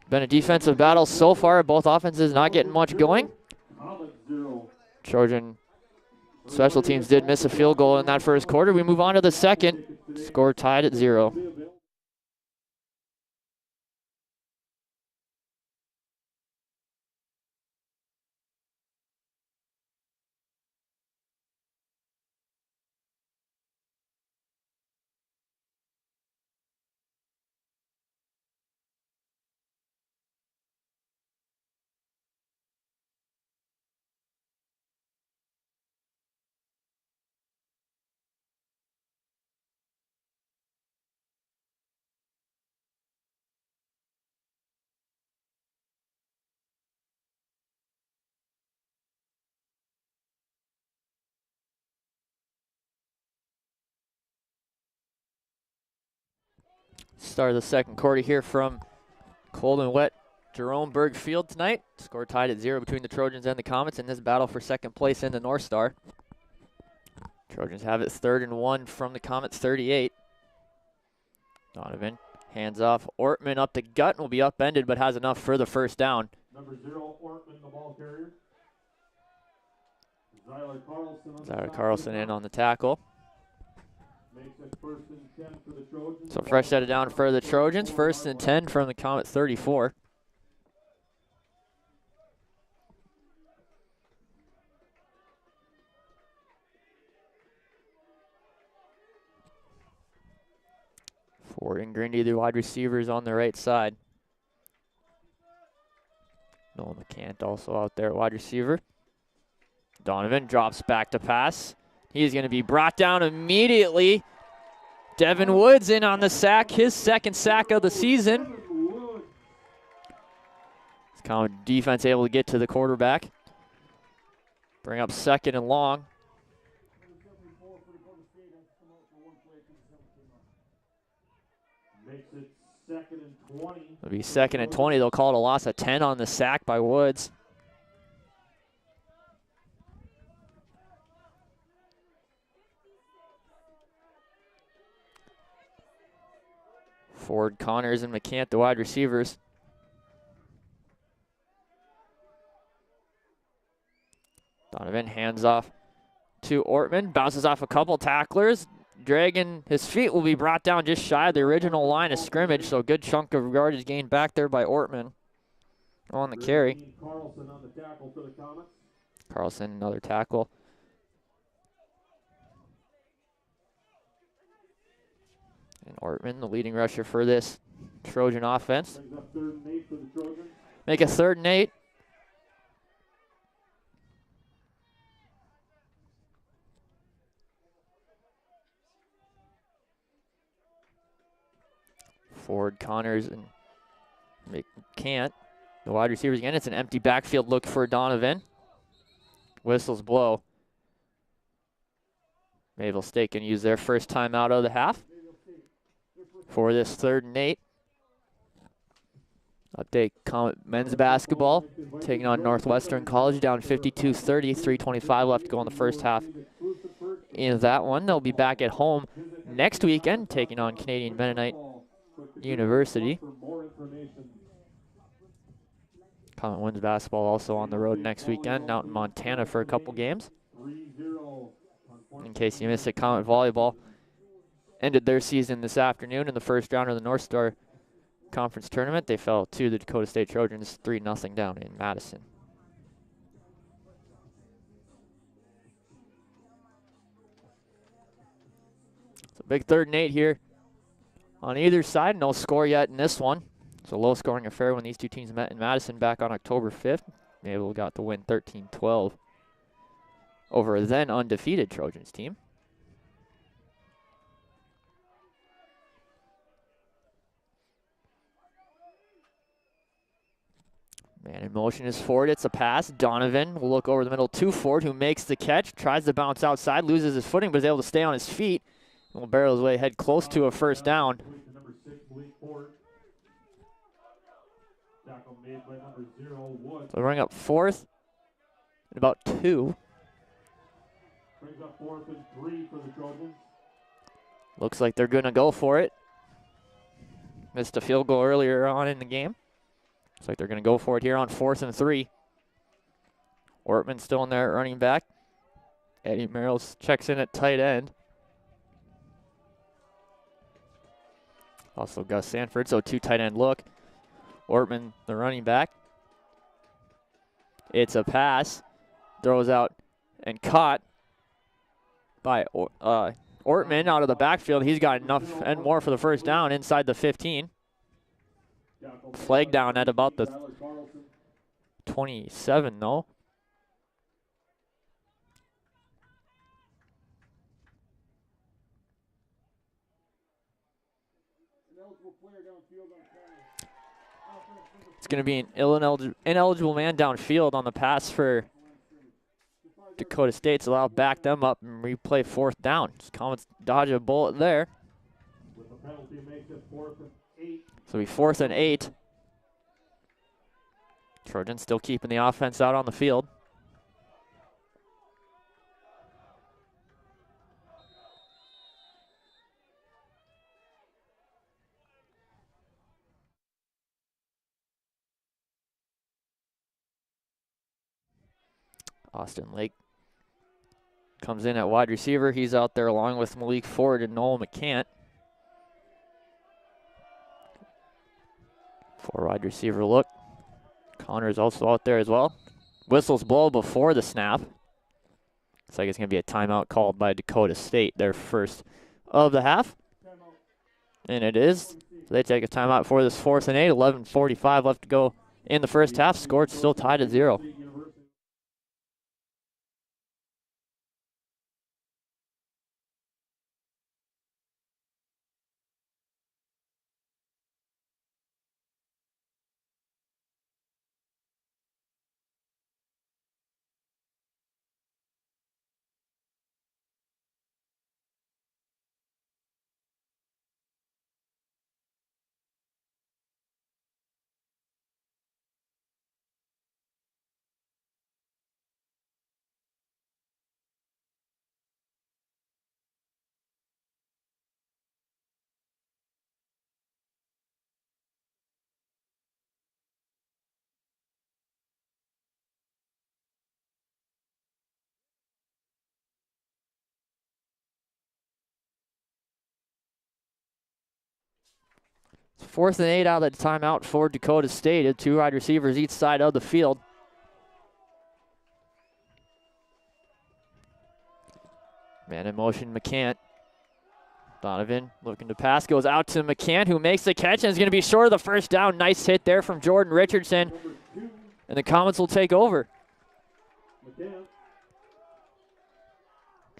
Been a defensive battle so far. Both offenses not getting much going. Trojan special teams did miss a field goal in that first quarter. We move on to the second. Score tied at 0. Start of the second quarter here from cold and wet Jerome Berg Field tonight. Score tied at 0 between the Trojans and the Comets in this battle for second place in the North Star. Trojans have it 3rd and 1 from the Comets 38. Donovan hands off. Ortman up the gut and will be upended, but has enough for the first down. Number 0, Ortman, the ball carrier. Zyler Carlson in on the tackle. Makes it 1st and 10 for the Trojans. So fresh set it down for the Trojans. 1st and 10 from the Comet 34. Ford and Grindy, the wide receivers on the right side. Nolan McCant also out there at wide receiver. Donovan drops back to pass. He's going to be brought down immediately. Devin Woods in on the sack, his second sack of the season. Comet defense able to get to the quarterback. Bring up 2nd and long. Makes it 2nd and 20. It'll be 2nd and 20. They'll call it a loss of 10 on the sack by Woods. Ford, Connors, and McCant, the wide receivers. Donovan hands off to Ortman, bounces off a couple tacklers. Dragging his feet, will be brought down just shy of the original line of scrimmage, so a good chunk of yardage gained back there by Ortman on the carry. Carlson on the tackle for the Comets. Carlson, another tackle. And Ortman, the leading rusher for this Trojan offense. Brings up 3rd and 8 for the Trojans. Make a 3rd and 8. Ford, Connors, and McCant, the wide receivers again. It's an empty backfield look for Donovan. Whistles blow. Mayville State can use their first time out of the half for this 3rd and 8. Update Comet men's basketball taking on Northwestern College down 52-30, 3:25 left to go in the first half. In that one, they'll be back at home next weekend taking on Canadian Mennonite University. Comet women's basketball also on the road next weekend out in Montana for a couple games. In case you missed it, Comet volleyball ended their season this afternoon in the first round of the North Star Conference Tournament. They fell to the Dakota State Trojans 3-0 down in Madison. So big 3rd and 8 here on either side. No score yet in this one. It's a low-scoring affair when these two teams met in Madison back on October 5th. Mayville got the win 13-12 over a then undefeated Trojans team. Man in motion is Ford. It's a pass. Donovan will look over the middle to Ford, who makes the catch, tries to bounce outside, loses his footing, but is able to stay on his feet Will barrel his way, head close to a first down. So we're running up 4th and about 2. Brings up 4th and 3 for the Trojans. Looks like they're going to go for it. Missed a field goal earlier on in the game. Looks like they're going to go for it here on 4th and 3. Ortman still in there at running back. Eddie Merrills checks in at tight end. Also Gus Sanford, so 2 tight end look. Ortman, the running back. It's a pass. Throws out and caught by Ortman out of the backfield. He's got enough and more for the first down inside the 15. Flag down at about the 27, though. It's going to be an ineligible man downfield on the pass for Dakota State. So I'll back them up and replay 4th down. Just Comets dodge a bullet there. So it'll be 4th and 8. Trojans still keeping the offense out on the field. Austin Lake comes in at wide receiver. He's out there along with Malik Ford and Noel McCant. 4 wide receiver look. Connor's also out there as well. Whistles blow before the snap. Looks like it's going to be a timeout called by Dakota State, their first of the half. And it is. So they take a timeout for this 4th and 8. 11:45 left to go in the first half. Score still tied at 0. It's 4th and 8 out of the timeout for Dakota State. 2 wide receivers each side of the field. Man in motion, McCant. Donovan looking to pass, goes out to McCant, who makes the catch and is going to be short of the first down. Nice hit there from Jordan Richardson. And the Comets will take over.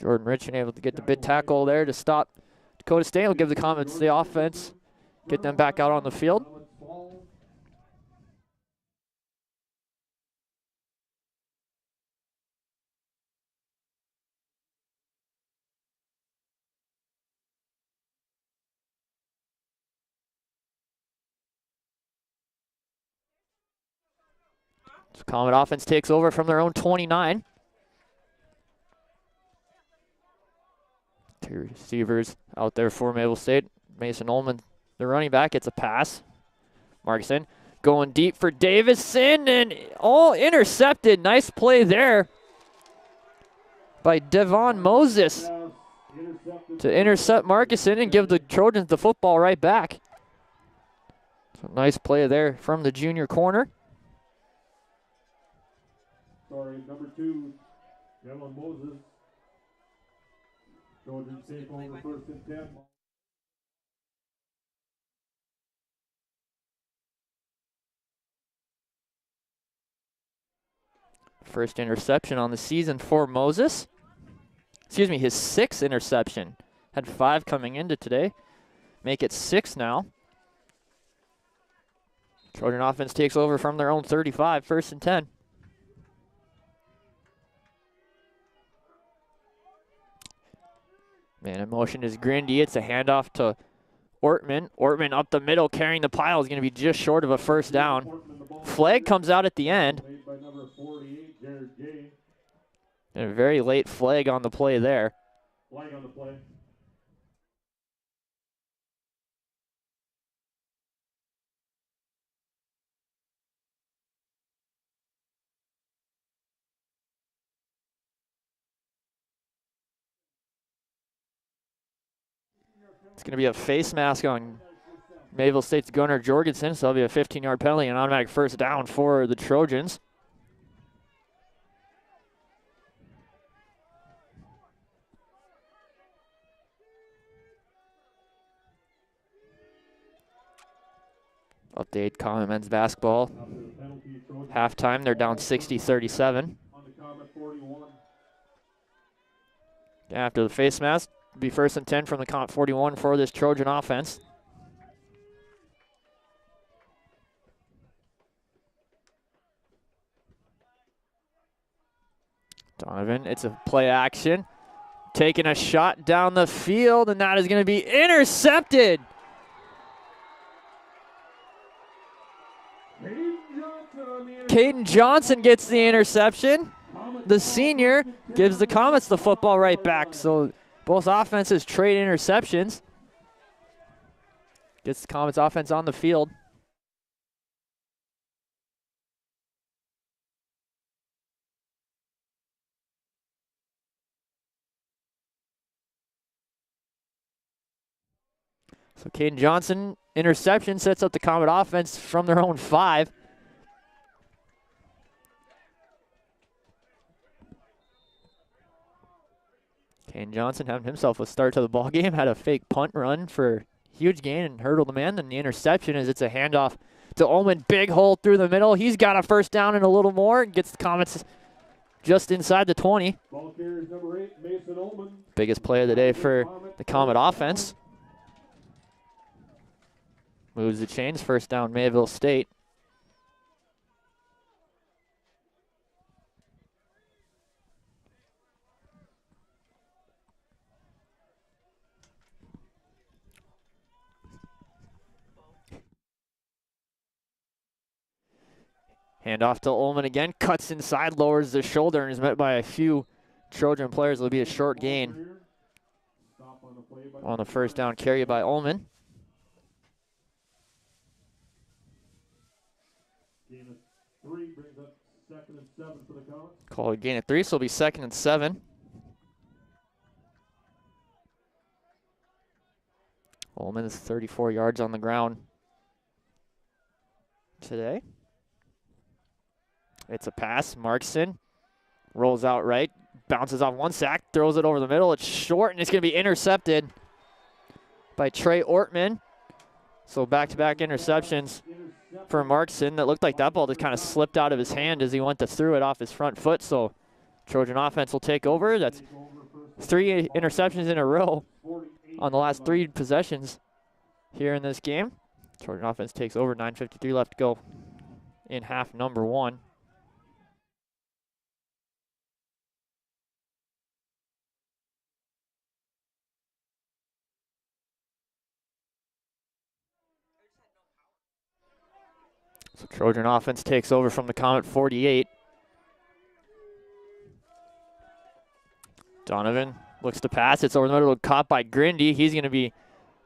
Jordan Richardson able to get the big tackle there to stop Dakota State. Will give the Comets the offense. Get them back out on the field. So Comet offense takes over from their own 29. 2 receivers out there for Mayville State. Mason Ullman, the running back, gets a pass. Markson going deep for Davison, and all intercepted. Nice play there by Devon Moses to intercept Markison and give the Trojans the football right back. So nice play there from the junior corner. Sorry, number 2, Devon Moses. Trojans take over 1st and 10. First interception on the season for Moses. Excuse me, his 6th interception. Had 5 coming into today. Make it 6 now. Trojan offense takes over from their own 35, 1st and 10. Man in motion is Grindy. It's a handoff to Ortman. Ortman up the middle carrying the pile is going to be just short of a first down. Flag comes out at the end. And a very late flag on the play there. Flag on the play. It's going to be a face mask on Mayville State's Gunnar Jorgensen, so that'll be a 15-yard penalty and automatic first down for the Trojans. Update Common men's basketball. Halftime, they're down 60-37. After the face mask, be 1st and 10 from the Comp 41 for this Trojan offense. Donovan, it's a play action. Taking a shot down the field, and that is going to be intercepted. Caden Johnson gets the interception. The senior gives the Comets the football right back. So both offenses trade interceptions. Gets the Comets offense on the field. So Caden Johnson, interception, sets up the Comet offense from their own 5. Caden Johnson having himself a start to the ball game, had a fake punt run for huge gain and hurdled the man. Then the interception is it's a handoff to Ullman, big hole through the middle. He's got a first down and a little more, gets the Comets just inside the 20. Ball carriers number 8, Mason Ullman. Biggest play of the day for the Comet offense. Moves the chains, first down Mayville State. Handoff to Ullman again, cuts inside, lowers the shoulder, and is met by a few Trojan players. It'll be a short gain on the first down carry by Ullman. Call a gain of 3, so it'll be 2nd and 7. Ullman is 34 yards on the ground today. It's a pass. Markson rolls out right, bounces off one sack, throws it over the middle. It's short, and it's going to be intercepted by Trey Ortman. So back-to-back interceptions for Markson. That looked like that ball just kind of slipped out of his hand as he went to throw it off his front foot. So Trojan offense will take over. That's 3 interceptions in a row on the last 3 possessions here in this game. Trojan offense takes over. 9:53 left to go in half number 1. So Trojan offense takes over from the Comet 48. Donovan looks to pass. It's over the middle, caught by Grindy. He's going to be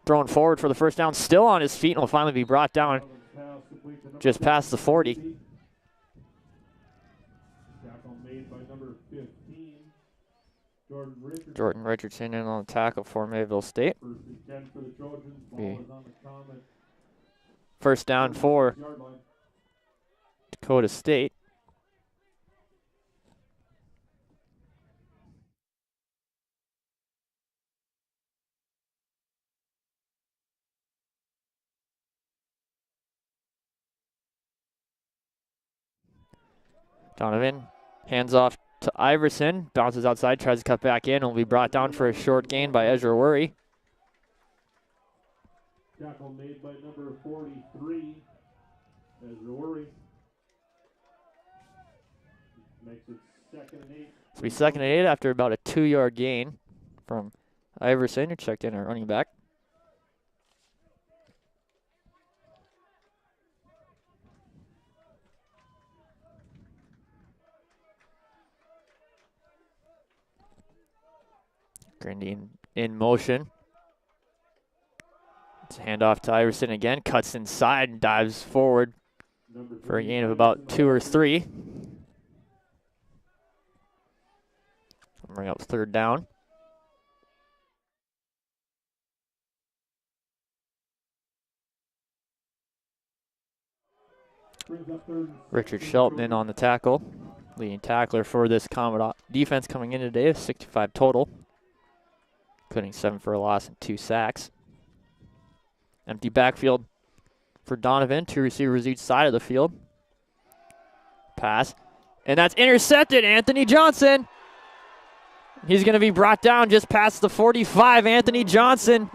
thrown forward for the first down, still on his feet, and will finally be brought down just past the 40. Jordan Richardson in on the tackle for Mayville State. First down for Dakota State. Donovan hands off to Iverson, bounces outside, tries to cut back in, and will be brought down for a short gain by Ezra Worry. Tackle made by number 43, Ezra Worry. Makes it 2nd and 8. So we 2nd and 8 after about a 2-yard gain from Iverson, who checked in at running back. Grindy in motion. It's a handoff to Iverson again. Cuts inside and dives forward for a gain of about 2 or 3. Bring up 3rd down. Richard Shelton in on the tackle. Leading tackler for this Comet defense coming in today is 65 total. Including 7 for a loss and 2 sacks. Empty backfield for Donovan. 2 receivers each side of the field. Pass. And that's intercepted. Anthony Johnson. He's going to be brought down just past the 45. Anthony Johnson.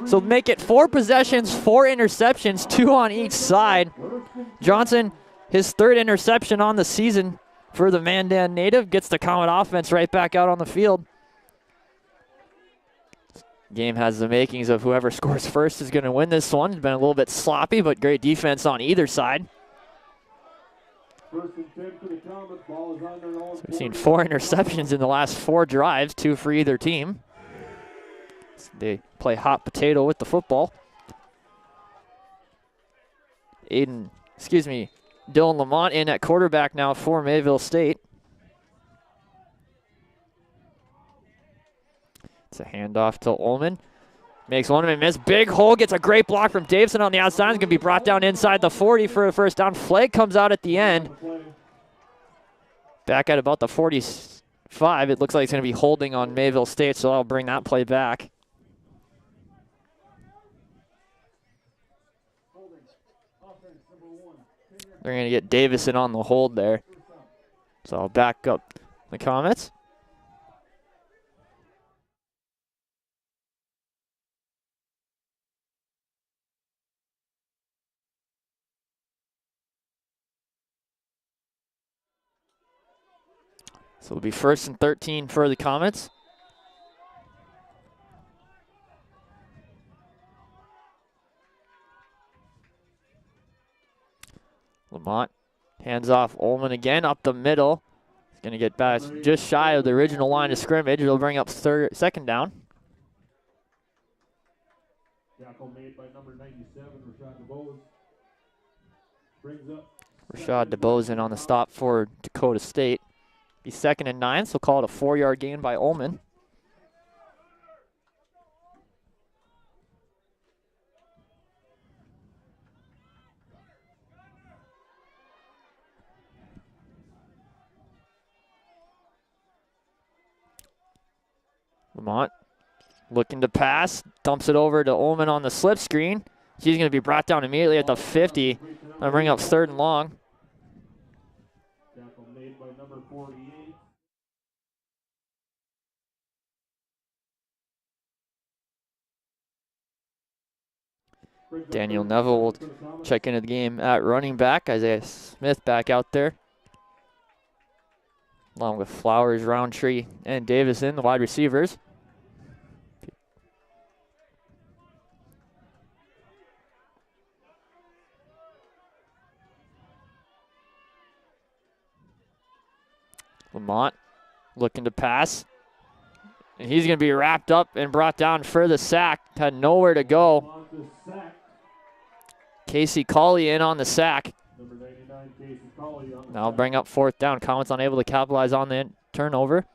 So make it 4 possessions, 4 interceptions, 2 on each side. Johnson, his 3rd interception on the season for the Mandan native, gets the Comet offense right back out on the field. Game has the makings of whoever scores first is going to win this one. It's been a little bit sloppy, but great defense on either side. First and 10 for the Comets. Ball is on their own. So we've seen 4 interceptions in the last 4 drives, 2 for either team. They play hot potato with the football. Dylan Lamont in at quarterback now for Mayville State. It's a handoff to Ullman. Makes one of them miss. Big hole, gets a great block from Davison on the outside. It's going to be brought down inside the 40 for a first down. Flag comes out at the end. Back at about the 45. It looks like it's going to be holding on Mayville State, so I'll bring that play back. They're going to get Davison on the hold there. So I'll back up the Comets. So it'll be 1st and 13 for the Comets. Lamont hands off Ullman again up the middle. He's going to get back just shy of the original line of scrimmage. It'll bring up 2nd down. Tackle made by number 97, Rashad DeBose. Brings up Rashad DeBose in on the stop for Dakota State. Be 2nd and 9, so call it a 4-yard gain by Ullman. Lamont looking to pass, dumps it over to Ullman on the slip screen. She's going to be brought down immediately at the 50. I'll bring up 3rd and long. tackle made by number 48. Daniel Neville will check into the game at running back. Isaiah Smith back out there, along with Flowers, Roundtree, and Davison, the wide receivers. Lamont looking to pass. And he's going to be wrapped up and brought down for the sack. Had nowhere to go. Casey Colley in on the sack. Number 99, Casey Colley on the Now sack. bring up 4th down. Comets unable to capitalize on the turnover.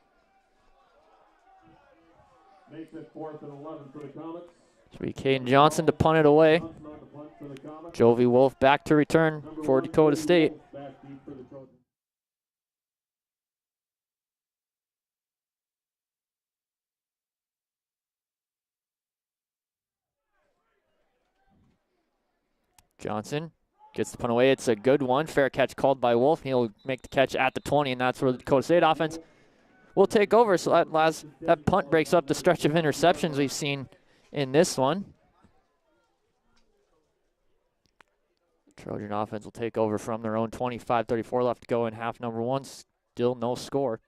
Makes it 4th and 11 for the Comets. Should be Caden Johnson to punt it away. Johnson on the punt for the Comets. Jovi Wolf back to return Number for 1, Dakota Jovi State. Wolf back deep for the Trojans. Johnson gets the punt away. It's a good one. Fair catch called by Wolf. He'll make the catch at the 20, and that's where the Dakota State offense will take over. So that punt breaks up the stretch of interceptions we've seen in this one. Trojan offense will take over from their own 25-34 left to go in half number 1. Still no score.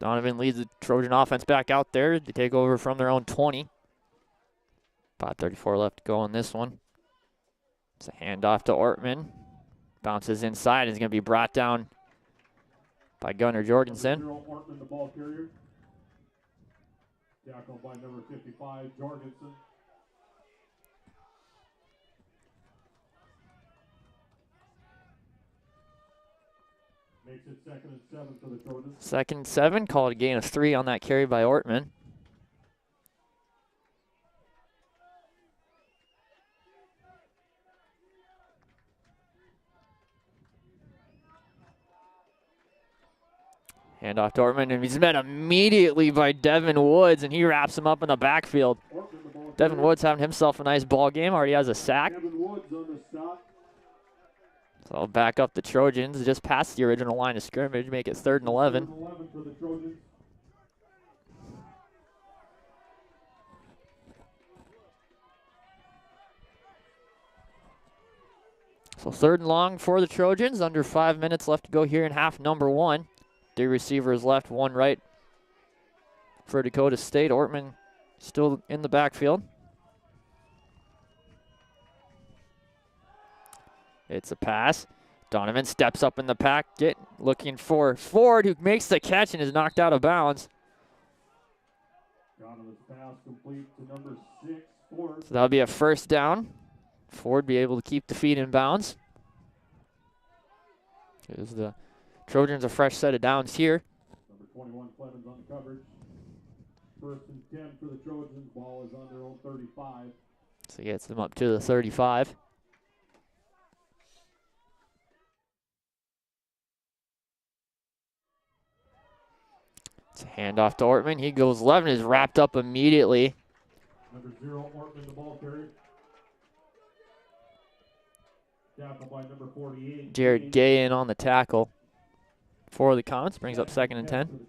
Donovan leads the Trojan offense back out there. They take over from their own 20. 5:34 left to go on this one. It's a handoff to Ortman. Bounces inside. Is going to be brought down by Gunnar Jorgensen. Ortman, the ball carrier. Tackled by number 55, Jorgensen. Makes it 2nd and 7 for the Trojans. 2nd and 7. Called a gain of 3 on that carry by Ortman. Handoff to Ortman, and he's met immediately by Devin Woods, and he wraps him up in the backfield. Devin Woods having himself a nice ball game. Already has a sack. Devin Woods on the stop. So I'll back up the Trojans just past the original line of scrimmage, make it 3rd and 11. 3rd and 11 for the Trojans. So 3rd and long for the Trojans. Under 5 minutes left to go here in half number 1. 3 receivers left, 1 right for Dakota State. Ortman still in the backfield. It's a pass. Donovan steps up in the packet, looking for Ford, who makes the catch and is knocked out of bounds. Donovan's pass complete to number 6, Ford. So that'll be a 1st down. Ford be able to keep the feet in bounds. Gives the Trojans a fresh set of downs here. Number 21, Clemens on the coverage. 1st and 10 for the Trojans. Ball is on their own 35. So he gets them up to the 35. It's a handoff to Ortman. He goes left and is wrapped up immediately. Number 0, Ortman, the ball carrier. Tackled by number 48. Jared Gay in on the tackle for the Comets. Brings up 2nd and 10.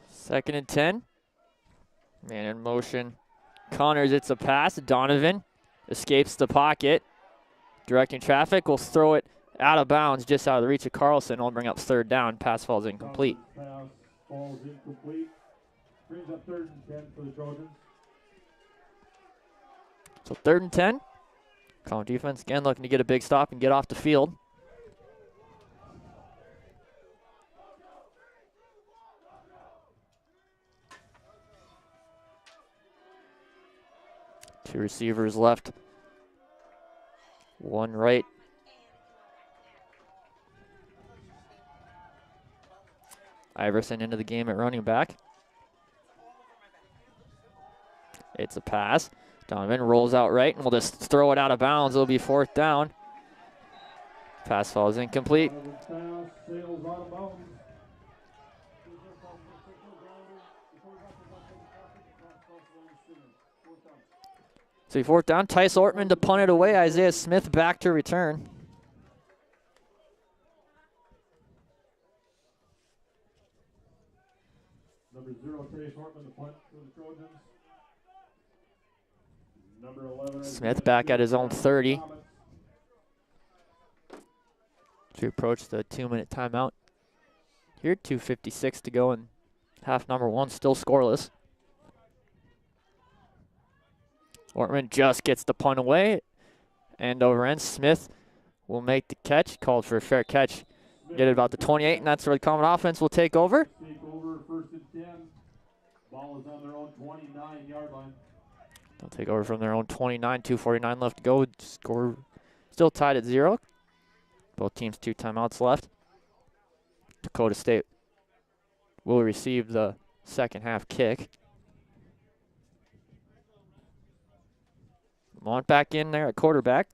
Second and 10. Man in motion. Connors, it's a pass. Donovan escapes the pocket. Directing traffic, will throw it out of bounds, just out of the reach of Carlson. Will bring up 3rd down. Pass falls incomplete. Pass falls incomplete. Brings up 3rd and 10 for the Trojans. So 3rd and 10. Comet defense again looking to get a big stop and get off the field. Two receivers left. 1 right. Iverson into the game at running back. It's a pass. Donovan rolls out right, and we'll just throw it out of bounds. It'll be 4th down. Pass falls incomplete. Sails out of bounds. So 4th down. Tice Ortman to punt it away. Isaiah Smith back to return. Number 0, Trace Ortman, the punt for the Trojans. Number 11. Smith back at his own 30. To approach the 2-minute timeout. Here, 2:56 to go in half number 1, still scoreless. Ortman just gets the punt away. End over end. Smith will make the catch. Called for a fair catch. Get it about the 28, and that's where the Comet offense will take over. Take over, 1st and 10. Ball is on their own 29-yard line. They'll take over from their own 29. 2:49 left to go. Score still tied at 0. Both teams 2 timeouts left. Dakota State will receive the second half kick. Lamont back in there at quarterback.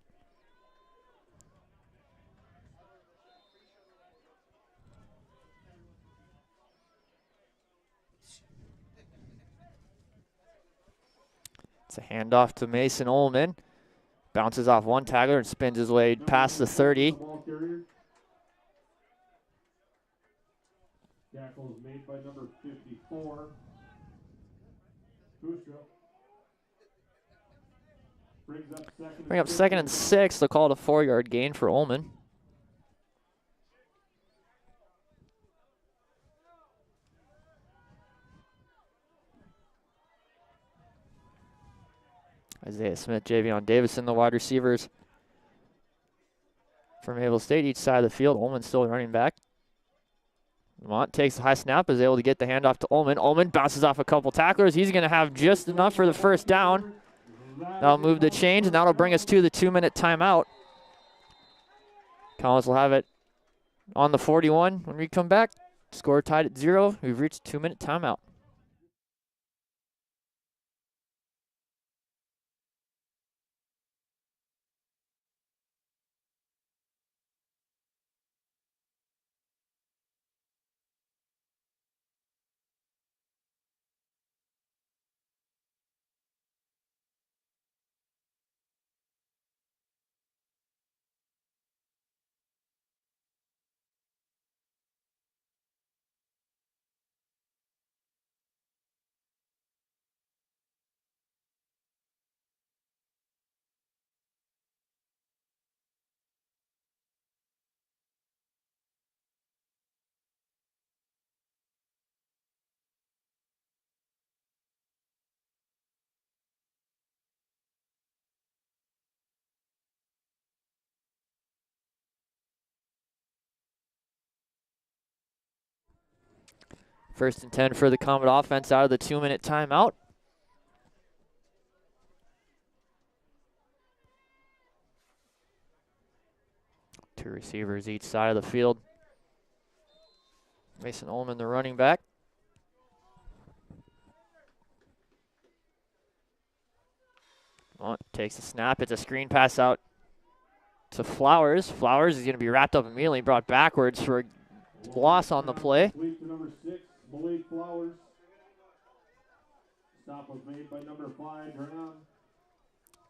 It's a handoff to Mason Ullman. Bounces off one tackler and spins his way past the 30. Tackle is made by number 54. Bring up second and 6. They'll call it a 4-yard gain for Ullman. Isaiah Smith, Javion Davison, the wide receivers for Mayville State, each side of the field. Ullman still running back. Lamont takes the high snap, is able to get the handoff to Ullman. Ullman bounces off a couple tacklers. He's going to have just enough for the first down. That'll move the chains, and that'll bring us to the 2-minute timeout. Collins will have it on the 41 when we come back. Score tied at 0. We've reached 2-minute timeout. First and 10 for the Comet offense out of the 2-minute timeout. Two receivers each side of the field. Mason Ullman, the running back. Takes a snap. It's a screen pass out to Flowers. Flowers is going to be wrapped up immediately, brought backwards for a loss on the play. Number 6, Malik Flowers. Stop was made by number 5, Jerome.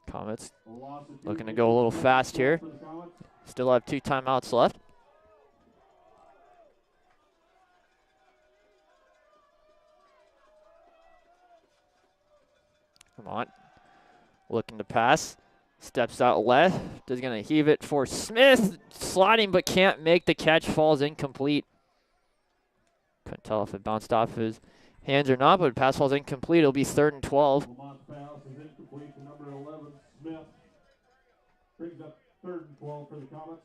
Comets looking to go a little fast here. Still have 2 timeouts left. Come on. Looking to pass. Steps out left. Is going to heave it for Smith. Sliding but can't make the catch. Falls incomplete. Couldn't tell if it bounced off his hands or not, but pass falls incomplete. It'll be 3rd and 12. Lamont's pass is incomplete to number 11, Smith. Brings up 3rd and 12 for the Comets.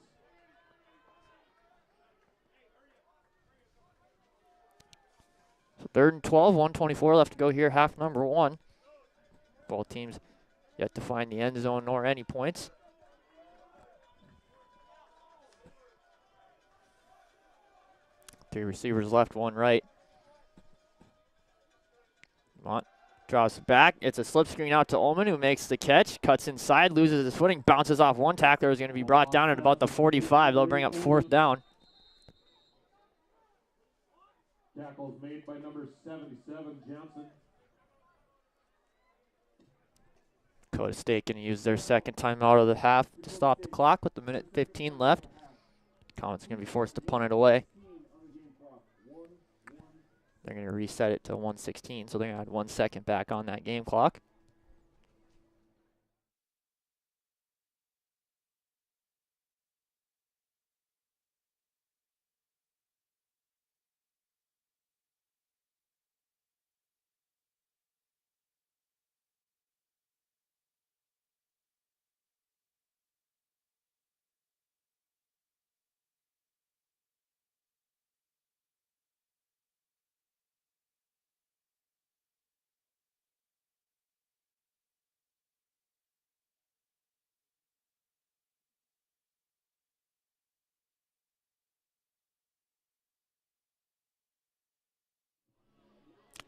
So 3rd and 12, 1:24 left to go here, half number 1. Both teams yet to find the end zone nor any points. Three receivers left, one right. Lamont drops back. It's a slip screen out to Ullman, who makes the catch. Cuts inside, loses his footing, bounces off one tackler. Is going to be brought down at about the 45. They'll bring up 4th down. Tackles made by number 77, Johnson. Dakota State going to use their 2nd timeout of the half to stop the clock with 1:15 left. Comets going to be forced to punt it away. They're going to reset it to 1:16, so they're going to add 1 second back on that game clock.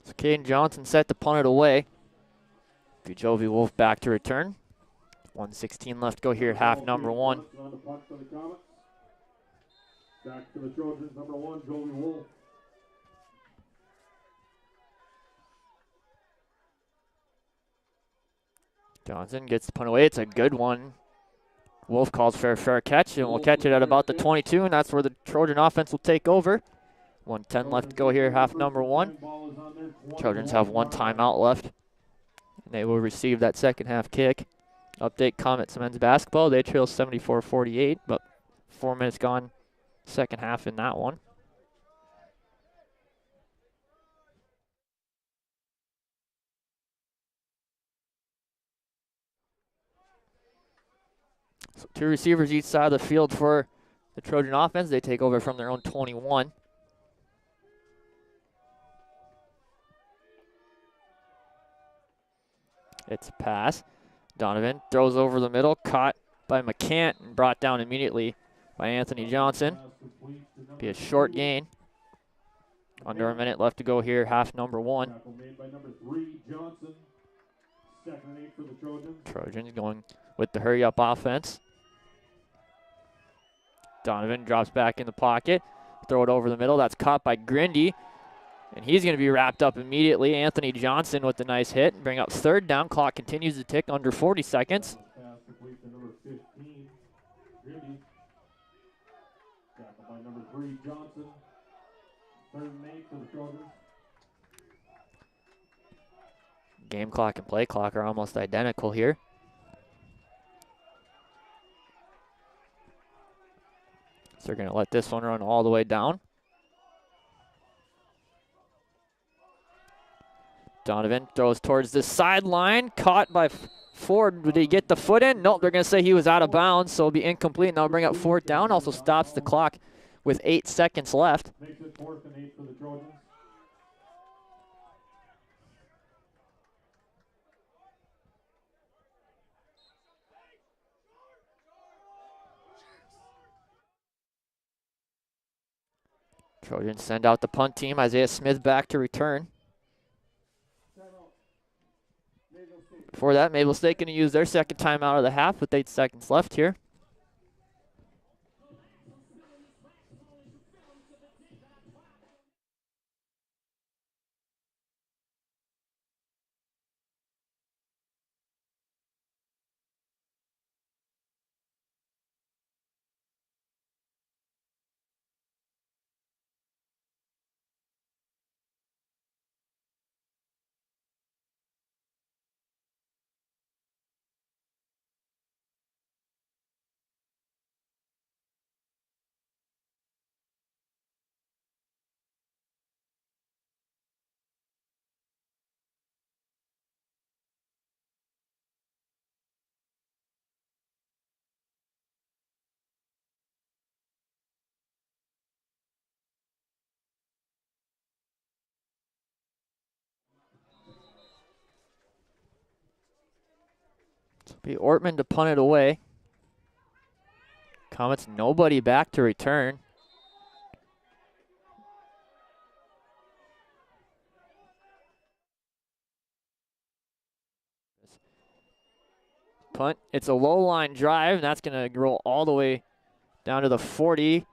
So Caden Johnson set to punt it away. Bujovi Wolf back to return. 1:16 left to go here, half number 1. Back to the Trojans, number 1, Jovi Wolf. Johnson gets the punt away. It's a good one. Wolf calls for a fair catch, and we'll catch it at about the 22, and that's where the Trojan offense will take over. 1:10 left to go here, half number one. Trojans have one timeout left, and they will receive that second half kick. Update Comets men's basketball. They trail 74-48, but 4 minutes gone second half in that one. So 2 receivers each side of the field for the Trojan offense. They take over from their own 21. It's a pass. Donovan throws over the middle, caught by McCant and brought down immediately by Anthony Johnson. Be a short gain. Under a minute left to go here, half number one. Trojans going with the hurry-up offense. Donovan drops back in the pocket. Throw it over the middle. That's caught by Grindy. And he's going to be wrapped up immediately. Anthony Johnson with the nice hit. Bring up third down. Clock continues to tick under 40 seconds. Game clock and play clock are almost identical here. So they're going to let this one run all the way down. Donovan throws towards the sideline, caught by Ford. Did he get the foot in? Nope, they're going to say he was out of bounds, so it'll be incomplete. Now bring up fourth down. Also stops the clock with 8 seconds left. Makes it 4th and 8 for the Trojans. Trojans send out the punt team. Isaiah Smith back to return. Before that, Mayville State going to use their second timeout of the half with 8 seconds left here. Be Ortman to punt it away. Comets, nobody back to return. Punt, it's a low line drive, and that's going to roll all the way down to the 40.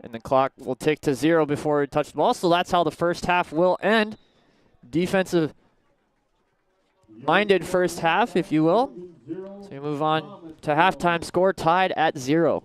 And the clock will tick to 0 before it touched the ball. So that's how the first half will end. Defensive minded first half, if you will. So we move on to halftime score tied at 0.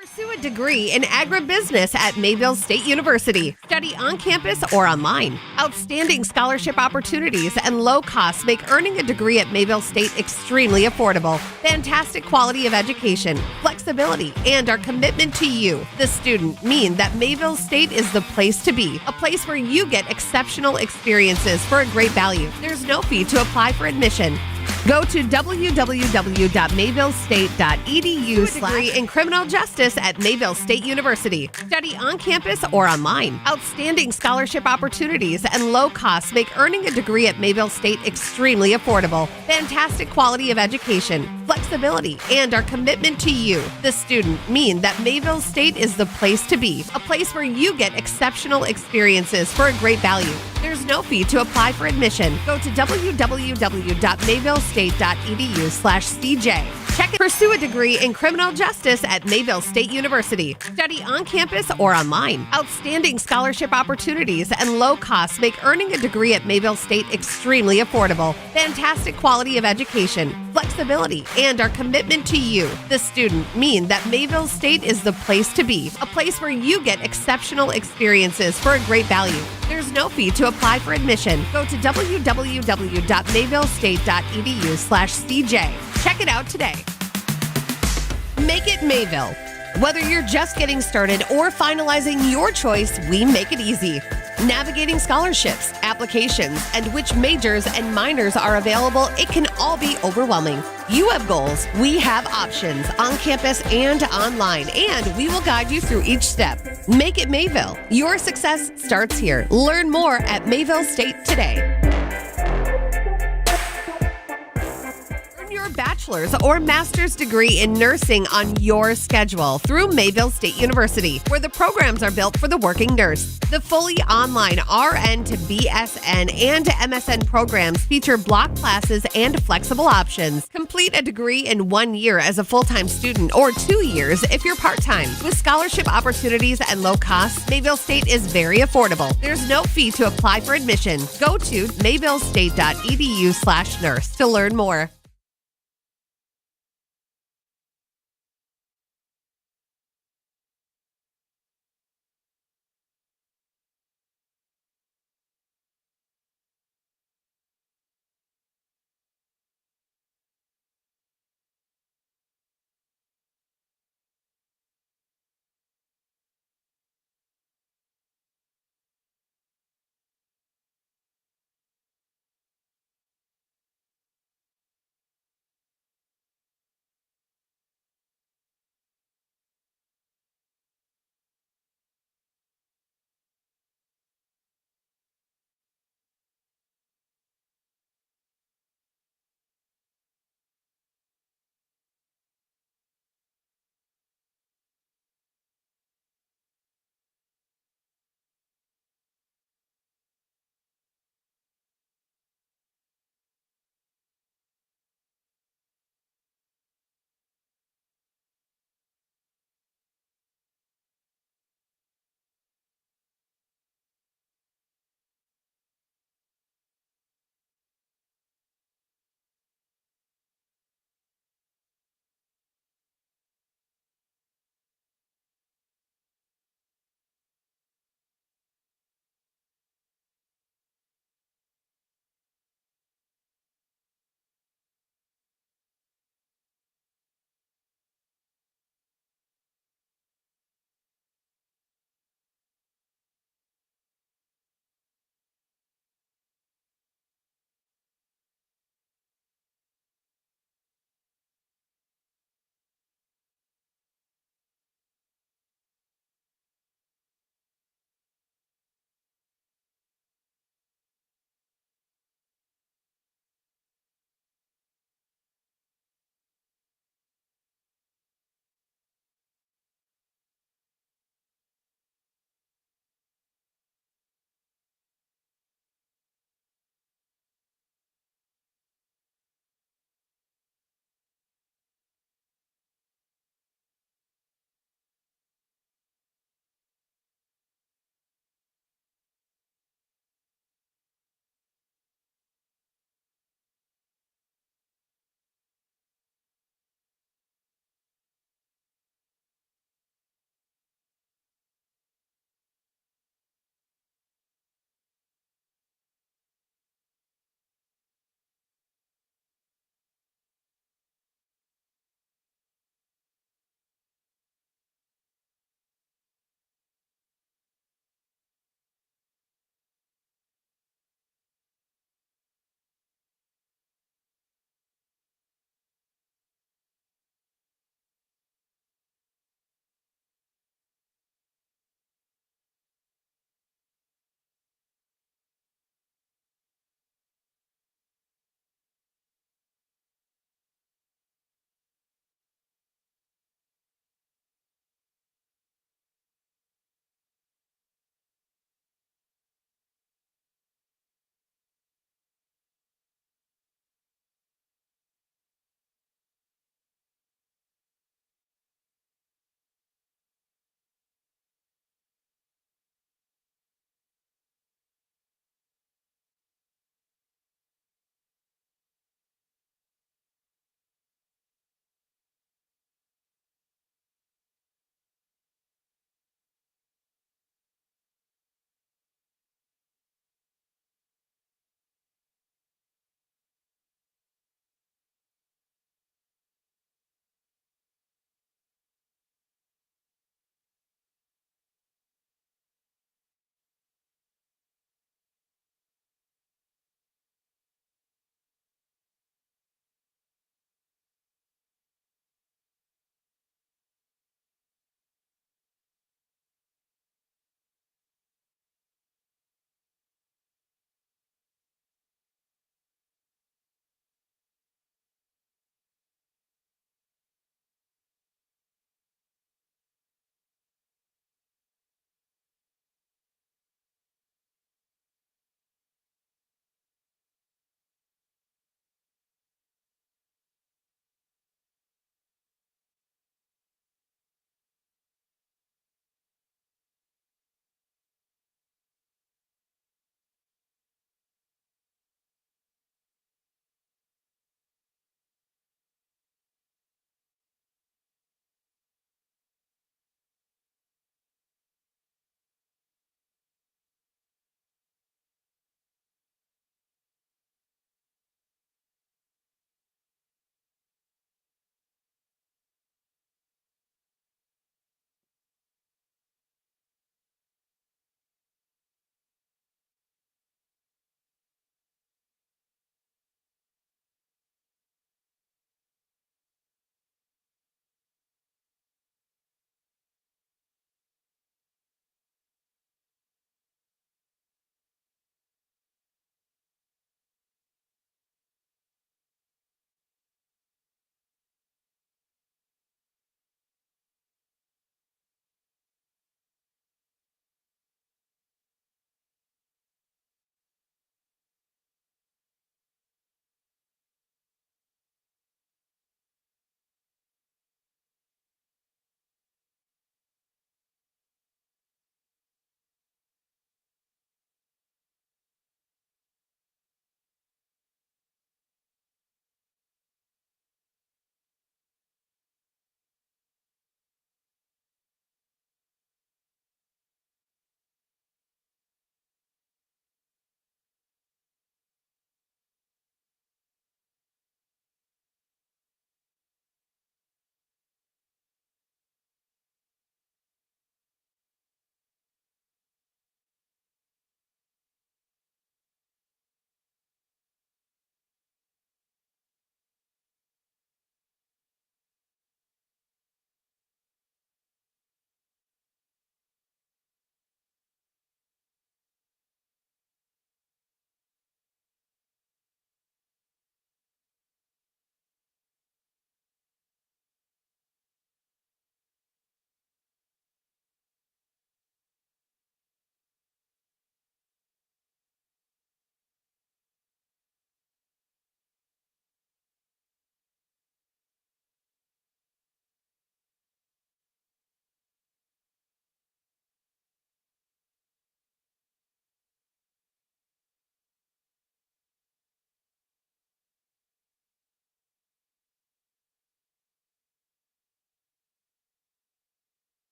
Pursue a degree in agribusiness at Mayville State University. Study on campus or online. Outstanding scholarship opportunities and low costs make earning a degree at Mayville State extremely affordable. Fantastic quality of education, flexibility, and our commitment to you, the student, mean that Mayville State is the place to be. A place where you get exceptional experiences for a great value. There's no fee to apply for admission. Go to www.mayvillestate.edu. Degree in criminal justice at Mayville State University. Study on campus or online. Outstanding scholarship opportunities and low costs make earning a degree at Mayville State extremely affordable. Fantastic quality of education, flexibility, and our commitment to you, the student, mean that Mayville State is the place to be. A place where you get exceptional experiences for a great value. There's no fee to apply for admission. Go to www.mayvillestate.edu/CJ. Check it. Pursue a degree in criminal justice at Mayville State University. Study on campus or online. Outstanding scholarship opportunities and low costs make earning a degree at Mayville State extremely affordable. Fantastic quality of education, flexibility, and our commitment to you, the student, mean that Mayville State is the place to be. A place where you get exceptional experiences for a great value. There's no fee to apply for admission. Go to www.mayvillestate.edu/CJ. Check it out today. Make it Mayville. Whether you're just getting started or finalizing your choice, we make it easy. Navigating scholarships, applications, and which majors and minors are available, it can all be overwhelming. You have goals, we have options on campus and online, and we will guide you through each step. Make it Mayville. Your success starts here. Learn more at Mayville State today. Your bachelor's or master's degree in nursing on your schedule through Mayville State University, where the programs are built for the working nurse. The fully online RN to BSN and MSN programs feature block classes and flexible options. Complete a degree in 1 year as a full-time student or 2 years if you're part-time. With scholarship opportunities and low costs, Mayville State is very affordable. There's no fee to apply for admission. Go to mayvillestate.edu/nurse to learn more.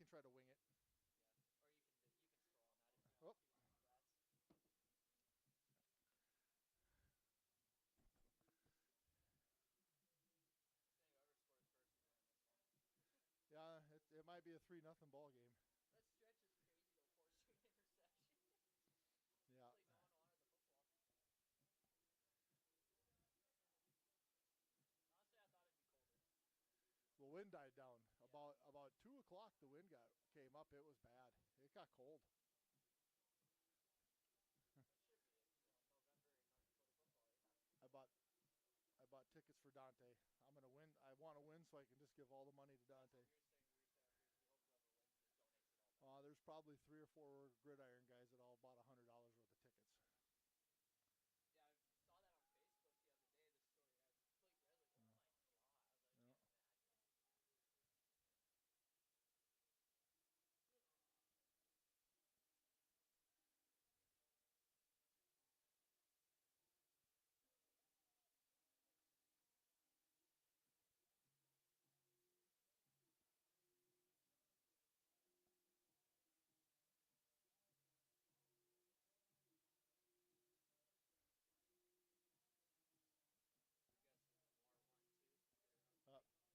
can try to wing it. Oh. Yeah, it might be a 3-0 ball game. Yeah. The wind died down. About 2 o'clock the wind came up. It was bad. It got cold. I bought tickets for Dante. I'm gonna win. I want to win so I can just give all the money to Dante. There's probably 3 or 4 gridiron guys that all bought $100 worth of tickets.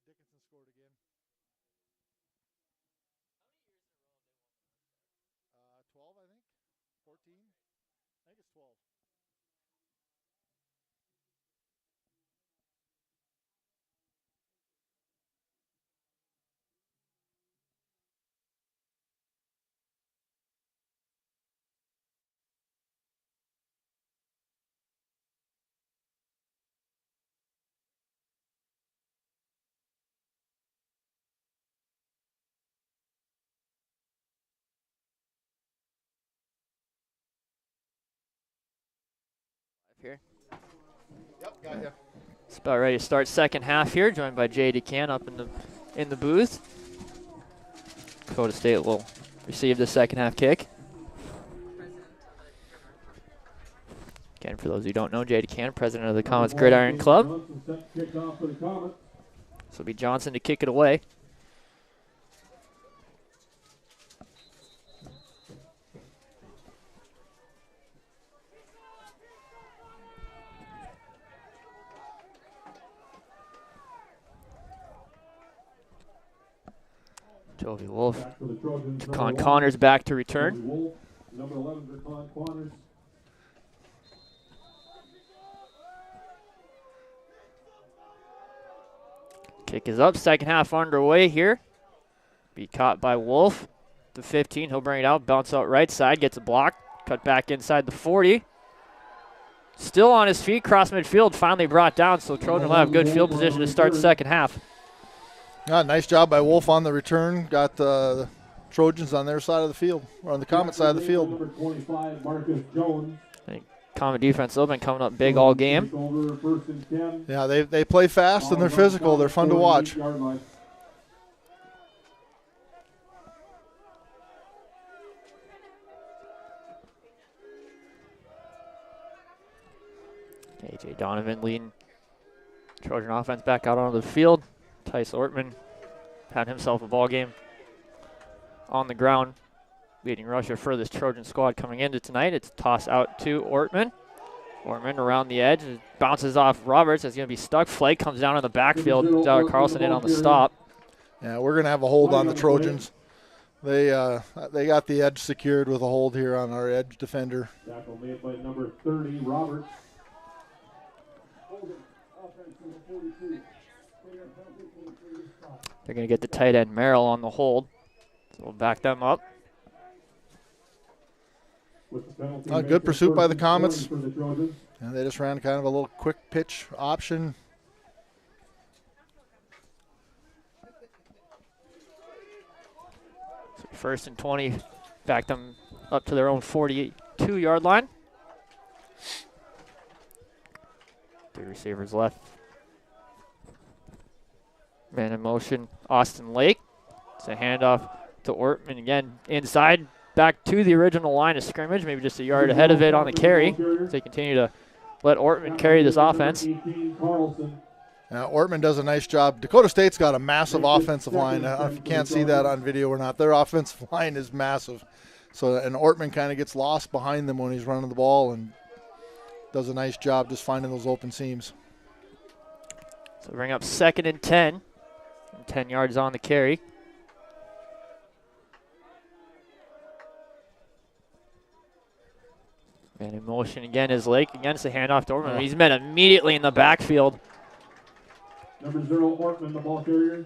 Dickinson scored again. 12, I think. 14. I think it's 12. Here. Yep, got you. It's about ready to start second half here, joined by Jay DeCan up in the booth. Dakota State will receive the second half kick. Again, for those who don't know, Jay DeCan, president of the Comets Gridiron Club. So it'll be Johnson to kick it away. Jovi Wolf. Connors back to return. Number 11 for Connors. Kick is up. Second half underway here. Be caught by Wolf. The 15. He'll bring it out. Bounce out right side. Gets a block. Cut back inside the 40. Still on his feet. Cross midfield. Finally brought down. So Trojan will have good field position to start second half. Yeah, nice job by Wolf on the return. Got the Trojans on their side of the field, or on the Comet side of the field. Number 25, Marcus Jones. Comet defense has been coming up big all game. Yeah, they play fast and they're physical. They're fun to watch. AJ Donovan leading Trojan offense back out onto the field. Tice Ortman had himself a ball game on the ground, leading rusher for this Trojan squad coming into tonight. It's a toss out to Ortman. Ortman around the edge, bounces off Roberts. It's going to be stuck. Flake comes down in the backfield. Carlson in on the stop. Yeah, we're going to have a hold on the Trojans. They got the edge secured with a hold here on our edge defender. Tackle made by number 30, Roberts. They're going to get the tight end Merrill on the hold. So we'll back them up. Good pursuit by the Comets. And they just ran kind of a little quick pitch option. So first and 20, back them up to their own 42-yard line. 3 receivers left. Man in motion, Austin Lake. It's a handoff to Ortman again inside, back to the original line of scrimmage, maybe just a yard ahead of it on the carry. So they continue to let Ortman carry this offense. Ortman does a nice job. Dakota State's got a massive offensive line. I don't know if you can't see that on video or not. Their offensive line is massive. So, and Ortman kind of gets lost behind them when he's running the ball and does a nice job just finding those open seams. So bring up 2nd and 10. 10 yards on the carry. And in motion again is Lake. Again, it's a handoff to Ortman. He's met immediately in the backfield. Number 0, Ortman, the ball carrier.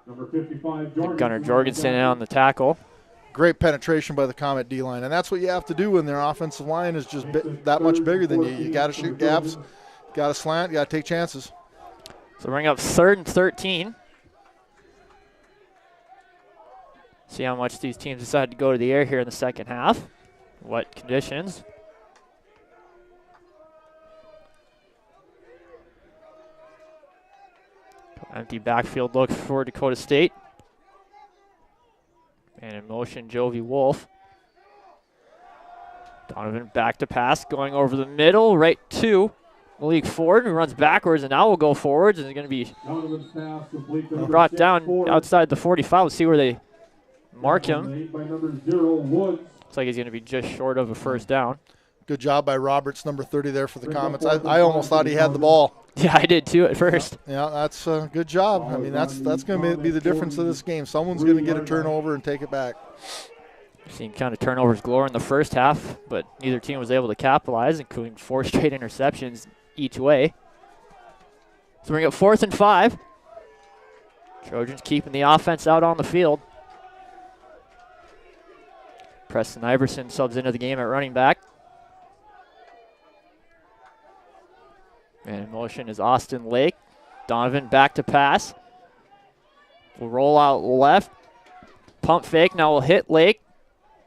Number 55, Jorgensen. Gunnar Jorgensen on the tackle. Great penetration by the Comet D-line, and that's what you have to do when their offensive line is just that much bigger than you. You got to shoot gaps, got to slant, you got to take chances. So bring up 3rd and 13. See how much these teams decide to go to the air here in the second half. What conditions. Empty backfield look for Dakota State. And in motion, Jovi Wolf. Donovan back to pass, going over the middle, right to Malik Ford, who runs backwards, and now will go forwards, and is going to be brought down outside the 45. Let's see where they mark him. Looks like he's going to be just short of a first down. Good job by Roberts, number 30 there for the Comets. I almost thought he had the ball. Yeah, I did too at first. Yeah, that's a good job. I mean, that's going to be the difference of this game. Someone's going to get a turnover and take it back. Seen kind of turnovers galore in the first half, but neither team was able to capitalize, including 4 straight interceptions each way. So bring up 4th and 5. Trojans keeping the offense out on the field. Preston Iverson subs into the game at running back. And in motion is Austin Lake. Donovan back to pass. Will roll out left. Pump fake. Now will hit Lake.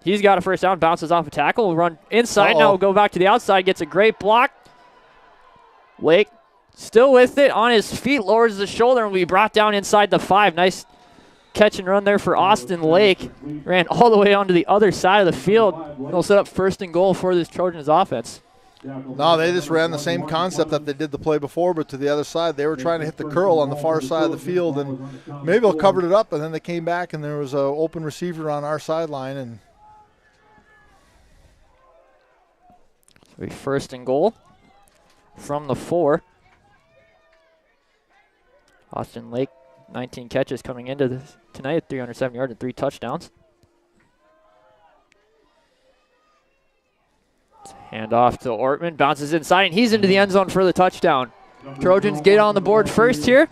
He's got a first down. Bounces off a tackle. Will run inside. Now will go back to the outside. Gets a great block. Lake still with it on his feet. Lowers the shoulder and will be brought down inside the 5. Nice catch and run there for Austin Lake. Ran all the way onto the other side of the field. He'll set up 1st and goal for this Trojans offense. No, they just ran the same concept that they did the play before, but to the other side. They were trying to hit the curl on the far side of the field, and Mayville covered it up, and then they came back, and there was an open receiver on our sideline. And so 1st and goal from the 4. Austin Lake, 19 catches coming into this tonight, 307 yards and 3 touchdowns. Hand off to Ortman, bounces inside, and he's into the end zone for the touchdown. Trojans get on the board first here.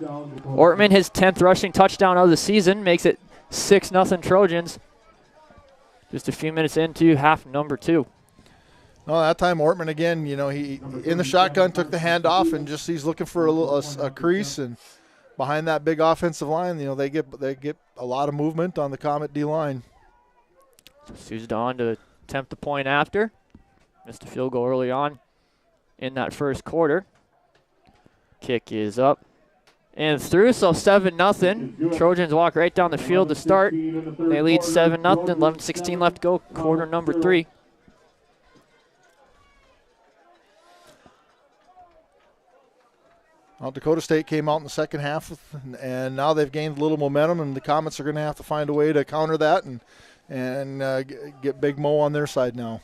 Ortman, his 10th rushing touchdown of the season, makes it 6-0 Trojans. Just a few minutes into half number 2. No, that time Ortman again, you know, he in the shotgun took the handoff and just he's looking for a crease, and behind that big offensive line, you know, they get a lot of movement on the Comet D line. Sue's on to attempt the point after. Missed a field goal early on in that first quarter. Kick is up and through, so 7-0. Trojans walk right down the field to start. They lead 7-0, 11:16 left to go, quarter number 3. Well, Dakota State came out in the second half, and now they've gained a little momentum, and the Comets are going to have to find a way to counter that and get Big Mo on their side now.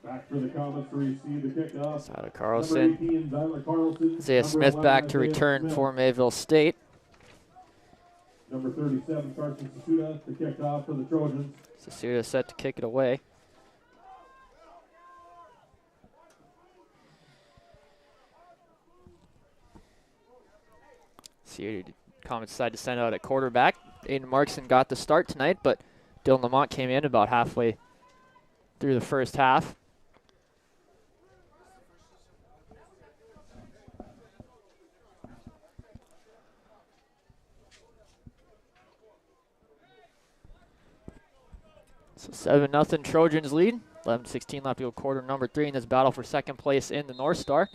Back for the Comets to receive the kickoff. Side of Carlson. Isaiah Smith back to return for Mayville State. Number 37, Carson Sasuda, the kickoff for the Trojans. Sasuda set to kick it away. See, Comets decided to send out at quarterback. Aiden Markson got the start tonight, but Dylan Lamont came in about halfway through the first half. So 7-0 Trojans lead. 11:16 left to go, quarter number 3 in this battle for second place in the North Star.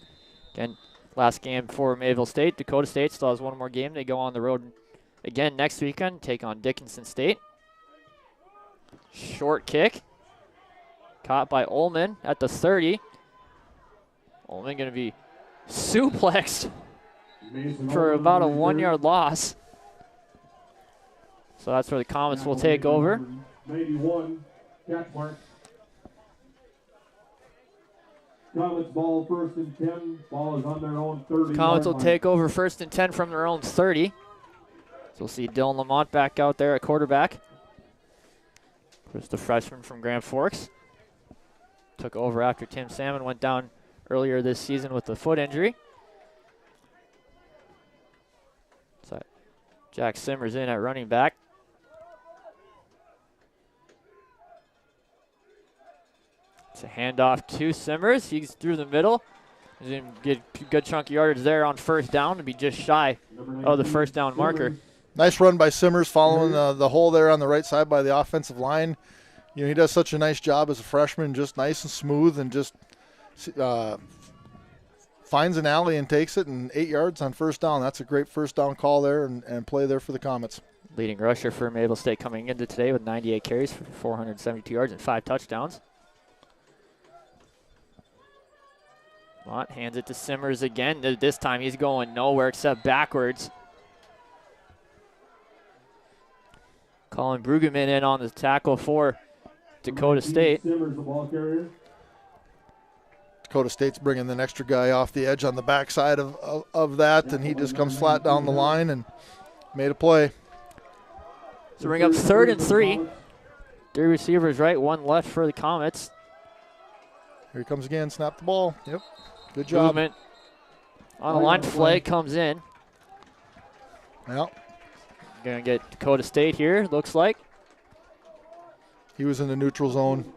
Again, last game for Mayville State. Dakota State still has one more game. They go on the road again next weekend, take on Dickinson State. Short kick. Caught by Ullman at the 30. Ullman going to be suplexed for about a 1-yard loss. So that's where the Comets will take over. Maybe one catch mark. Comets ball 1st and 10. Ball is on their own 30. Comets will take over 1st and 10 from their own 30. So we'll see Dylan Lamont back out there at quarterback. Chris, the freshman from Grand Forks. Took over after Tim Salmon went down earlier this season with a foot injury. So Jack Simmers in at running back. It's a handoff to Simmers. He's through the middle. He's going to get a good chunk of yardage there on 1st down to be just shy of the 1st down marker. Nice run by Simmers following the hole there on the right side by the offensive line. You know, he does such a nice job as a freshman, just nice and smooth, and just finds an alley and takes it, and 8 yards on 1st down. That's a great 1st down call there and play there for the Comets. Leading rusher for Mayville State coming into today with 98 carries for 472 yards and 5 touchdowns. Mott hands it to Simmers again. This time he's going nowhere except backwards. Colin Brueggemann in on the tackle for Dakota State. Simmers, the ball carrier. Dakota State's bringing an extra guy off the edge on the backside of that, and he just comes flat down the line and made a play. So bring up 3rd and 3. 3 receivers right, 1 left for the Comets. Here he comes again, snap the ball. Yep, good job. Movement on the line, flag comes in. Well, Gonna get Dakota State here, looks like. he was in the neutral zone.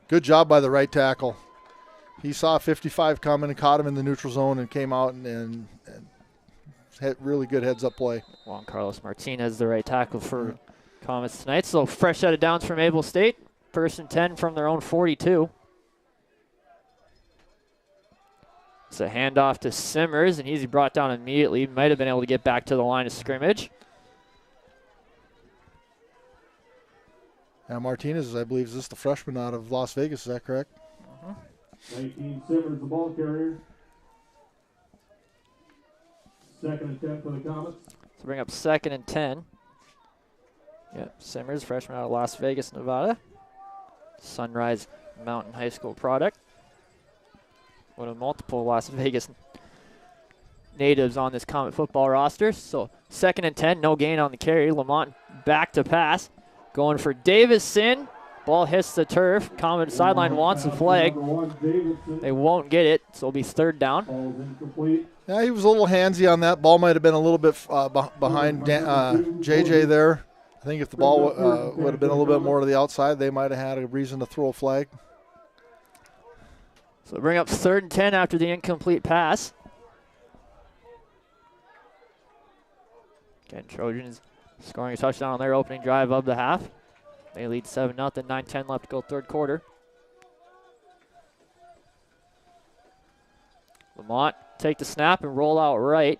Good job by the right tackle. He saw 55 coming and caught him in the neutral zone and came out and had really good heads-up play. Juan Carlos Martinez, the right tackle for Comets tonight. So fresh set of downs from Mayville State. 1st and 10 from their own 42. It's a handoff to Simmers, and he's brought down immediately. Might have been able to get back to the line of scrimmage. Now Martinez, I believe, is this the freshman out of Las Vegas? Is that correct? 19 Simmers, the ball carrier. 2nd and 10 for the Comets. So bring up 2nd and 10. Yep, Simmers, freshman out of Las Vegas, Nevada. Sunrise Mountain High School product. One of multiple Las Vegas natives on this Comet football roster. So 2nd and 10, no gain on the carry. Lamont back to pass. Going for Davison. Ball hits the turf. Comet sideline wants a flag. They won't get it, so it'll be 3rd down. Yeah, he was a little handsy on that. Ball might have been a little bit behind JJ there. I think if the ball would have been a little bit more to the outside, they might have had a reason to throw a flag. So bring up 3rd and 10 after the incomplete pass. Again, Trojans scoring a touchdown on their opening drive of the half. They lead 7-0, 9-10 left to go 3rd quarter. Lamont take the snap and roll out right.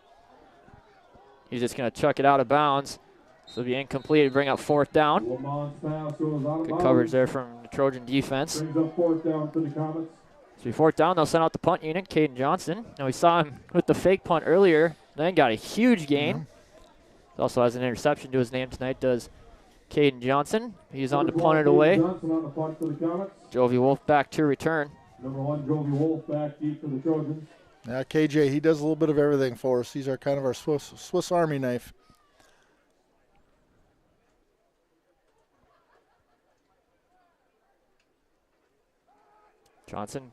He's just going to chuck it out of bounds. So it'll be incomplete, bring up 4th down. Good coverage there from the Trojan defense. Brings up 4th down for the Comets. So 4th down, they'll send out the punt unit, Caden Johnson. Now we saw him with the fake punt earlier, then got a huge gain. He also has an interception to his name tonight, does Caden Johnson. He's on to punt it away. Jovi Wolf back to return. Number 1, Jovi Wolf back deep for the Trojans. Yeah, KJ, he does a little bit of everything for us. He's kind of our Swiss Army knife. Johnson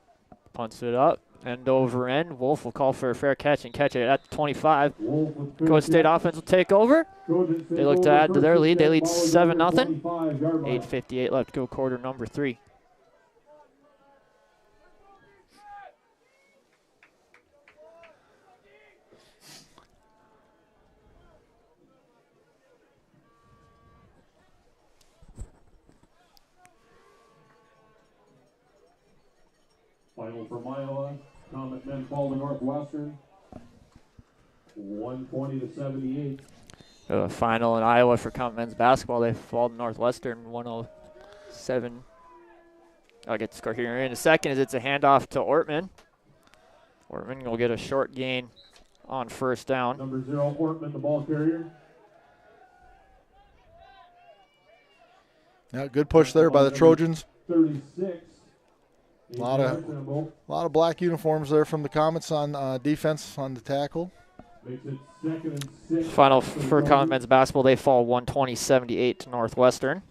punts it up, end over end. Wolf will call for a fair catch and catch it at the 25. Dakota State offense will take over. They look to add to their lead. They lead 7-0. 8:58 left to go quarter number 3. Final from Iowa. Comet men fall to Northwestern. 120 to 78. Final in Iowa for Common men's basketball. They fall to Northwestern 107. I'll get the score here in a second as it's a handoff to Ortman. Ortman will get a short gain on first down. Number 0, Ortman, the ball carrier. Yeah, good push there by the Trojans. 36. A lot of black uniforms there from the Comets on defense on the tackle. Makes it 2nd and 6. Final for Common men's basketball, they fall 120-78 to Northwestern.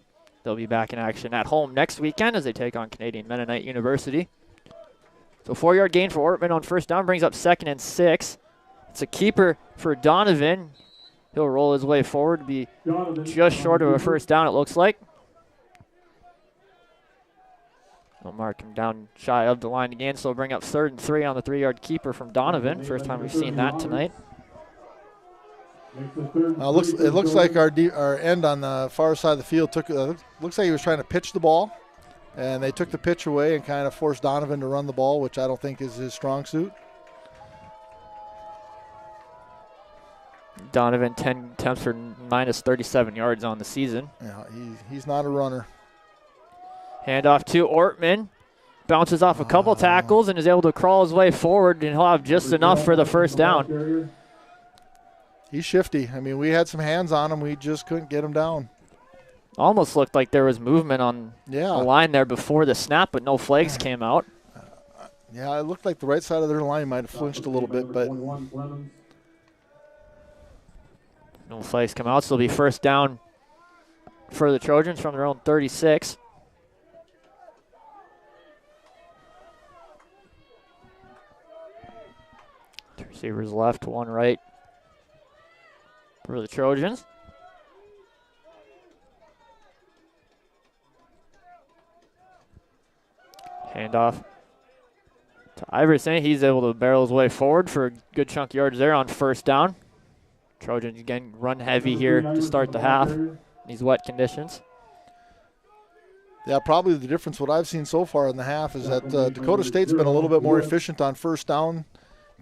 They'll be back in action at home next weekend as they take on Canadian Mennonite University. So 4-yard gain for Ortman on first down brings up 2nd and 6. It's a keeper for Donovan. He'll roll his way forward to be just short of a first down, it looks like. They'll mark him down shy of the line again, so we'll bring up 3rd and 3 on the 3-yard keeper from Donovan. First time we've seen that tonight. It looks like our end on the far side of the field looks like he was trying to pitch the ball, and they took the pitch away and kind of forced Donovan to run the ball, which I don't think is his strong suit. Donovan 10 attempts for minus 37 yards on the season. Yeah, he's not a runner. Handoff to Ortman. Bounces off a couple tackles and is able to crawl his way forward, and he'll have just enough for the first down. He's shifty. I mean, we had some hands on him. We just couldn't get him down. Almost looked like there was movement on the line there before the snap, but no flags came out. Yeah, it looked like the right side of their line might have flinched a little bit, but no flags come out, so it'll be first down for the Trojans from their own 36. Two receivers left, one right for the Trojans. Handoff to Iverson. He's able to barrel his way forward for a good chunk of yards there on first down. Trojans again run heavy here to start the half in these wet conditions. Yeah, probably the difference what I've seen so far in the half is that Dakota State's been a little bit more efficient on first down,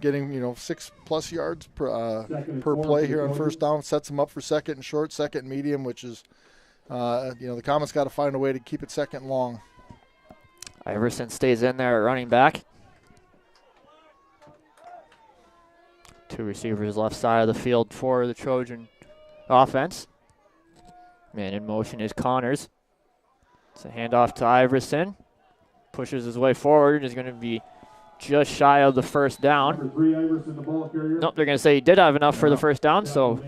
getting 6+ yards per play here on first down. Sets them up for 2nd and short, 2nd and medium, which is the Comets got to find a way to keep it 2nd and long. Iverson stays in there at running back. Two receivers left side of the field for the Trojan offense. Man in motion is Connors. It's a handoff to Iverson. Pushes his way forward and is going to be just shy of the first down. Nope, they're going to say he did have enough for the first down, so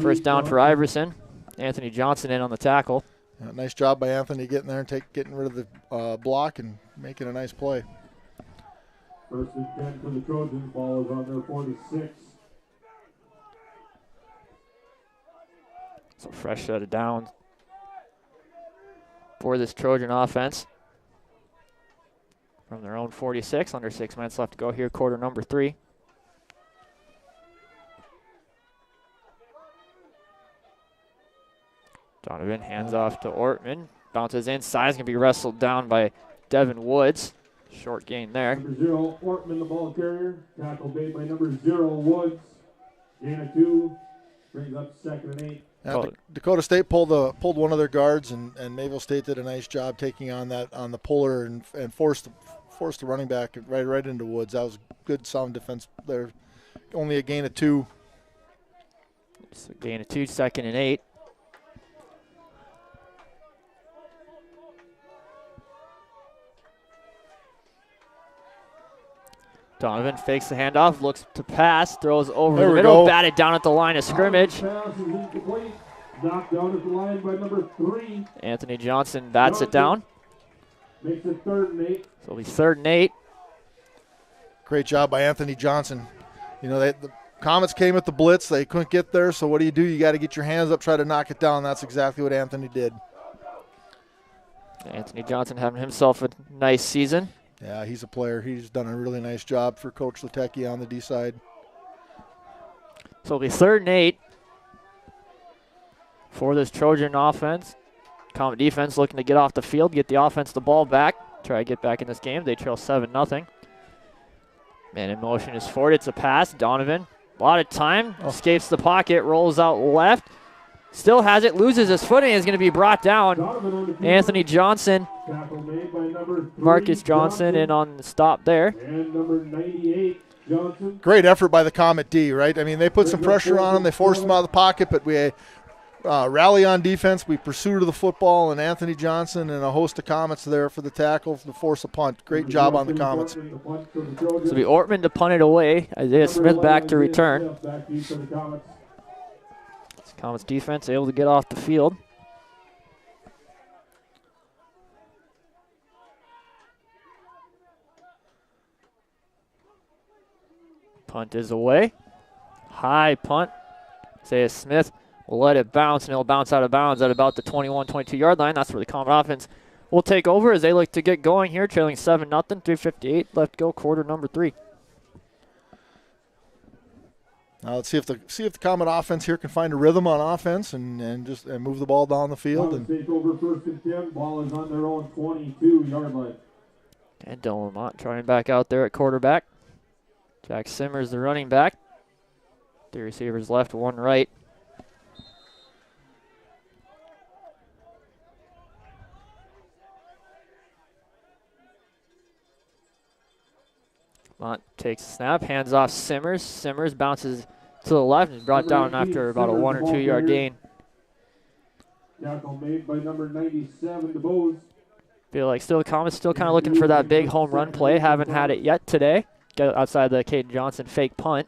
first down for Iverson. Anthony Johnson in on the tackle. Yeah, nice job by Anthony getting there and getting rid of the block and making a nice play. 1st and 10 for the Trojans. Ball is on their 46. So fresh set of downs for this Trojan offense. From their own 46, under 6 minutes left to go here, quarter number 3. Donovan hands off to Ortman. Bounces inside. Is going to be wrestled down by Devin Woods. Short gain there. Number 0, Ortman, the ball carrier. Tackle made by number 0, Woods. Gain of 2. Brings up 2nd and 8. Yeah, Dakota State pulled one of their guards, and Mayville State did a nice job taking on the puller and forced the running back right into Woods. That was good, sound defense there. Only a gain of 2. It's a gain of 2, 2nd and 8. Donovan fakes the handoff, looks to pass, throws over the middle, batted down at the line of scrimmage. Pass is incomplete. Knocked down at the line by number 3. Anthony Johnson bats it down. Makes it 3rd and 8. So it'll be 3rd and 8. Great job by Anthony Johnson. The Comets came at the blitz. They couldn't get there, so what do? You got to get your hands up, try to knock it down. That's exactly what Anthony did. Anthony Johnson having himself a nice season. Yeah, he's a player. He's done a really nice job for Coach Latecki on the D side. So it'll be 3rd and 8 for this Trojan offense. Comet defense looking to get off the field, get the offense the ball back, try to get back in this game. They trail 7-0. Man in motion is Ford. It's a pass. Donovan A lot of time, escapes the pocket, rolls out left. Still has it, loses his footing, is going to be brought down. Anthony Johnson, Marcus Johnson in on the stop there. And number 98, Johnson. Great effort by the Comet D, right? I mean, they put some pressure on him. They forced him out of the pocket, but we rally on defense. We pursue to the football, and Anthony Johnson and a host of Comets there for the tackle to force a punt. Great job on the Comets. So it'll be Ortman to punt it away. Isaiah Smith back to return. Comets defense able to get off the field. Punt is away. High punt. Isaiah Smith will let it bounce, and it'll bounce out of bounds at about the 21, 22-yard line. That's where the Comet offense will take over as they look to get going here, trailing 7-0, 3:58 left to go, quarter number 3. Now let's see if the Comet offense here can find a rhythm on offense and move the ball down the field. And take over 1st and 10. Ball is on their own 22-yard line. And Dylan Lamont trying back out there at quarterback. Jack Simmers, the running back. 3 receivers left, 1 right. Lamont takes a snap, hands off Simmers. Simmers bounces to the left and is brought down after about a 1 or 2 yard gain. Tackle made by number 97, DeBose. Feel like Comets still kind of looking for that big home run play. Haven't had it yet today. Got outside the Caden Johnson fake punt.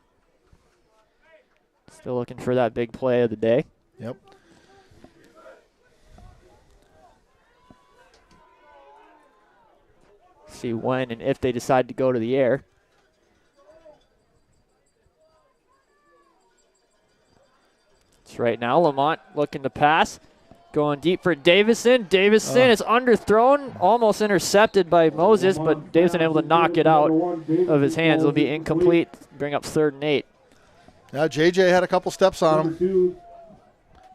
Still looking for that big play of the day. Yep. See when and if they decide to go to the air. It's right now Lamont looking to pass. Going deep for Davison. Davison is underthrown, almost intercepted by Moses, but Davison able to knock it out of his hands. It'll be incomplete. Bring up 3rd and 8. Now JJ had a couple steps on him.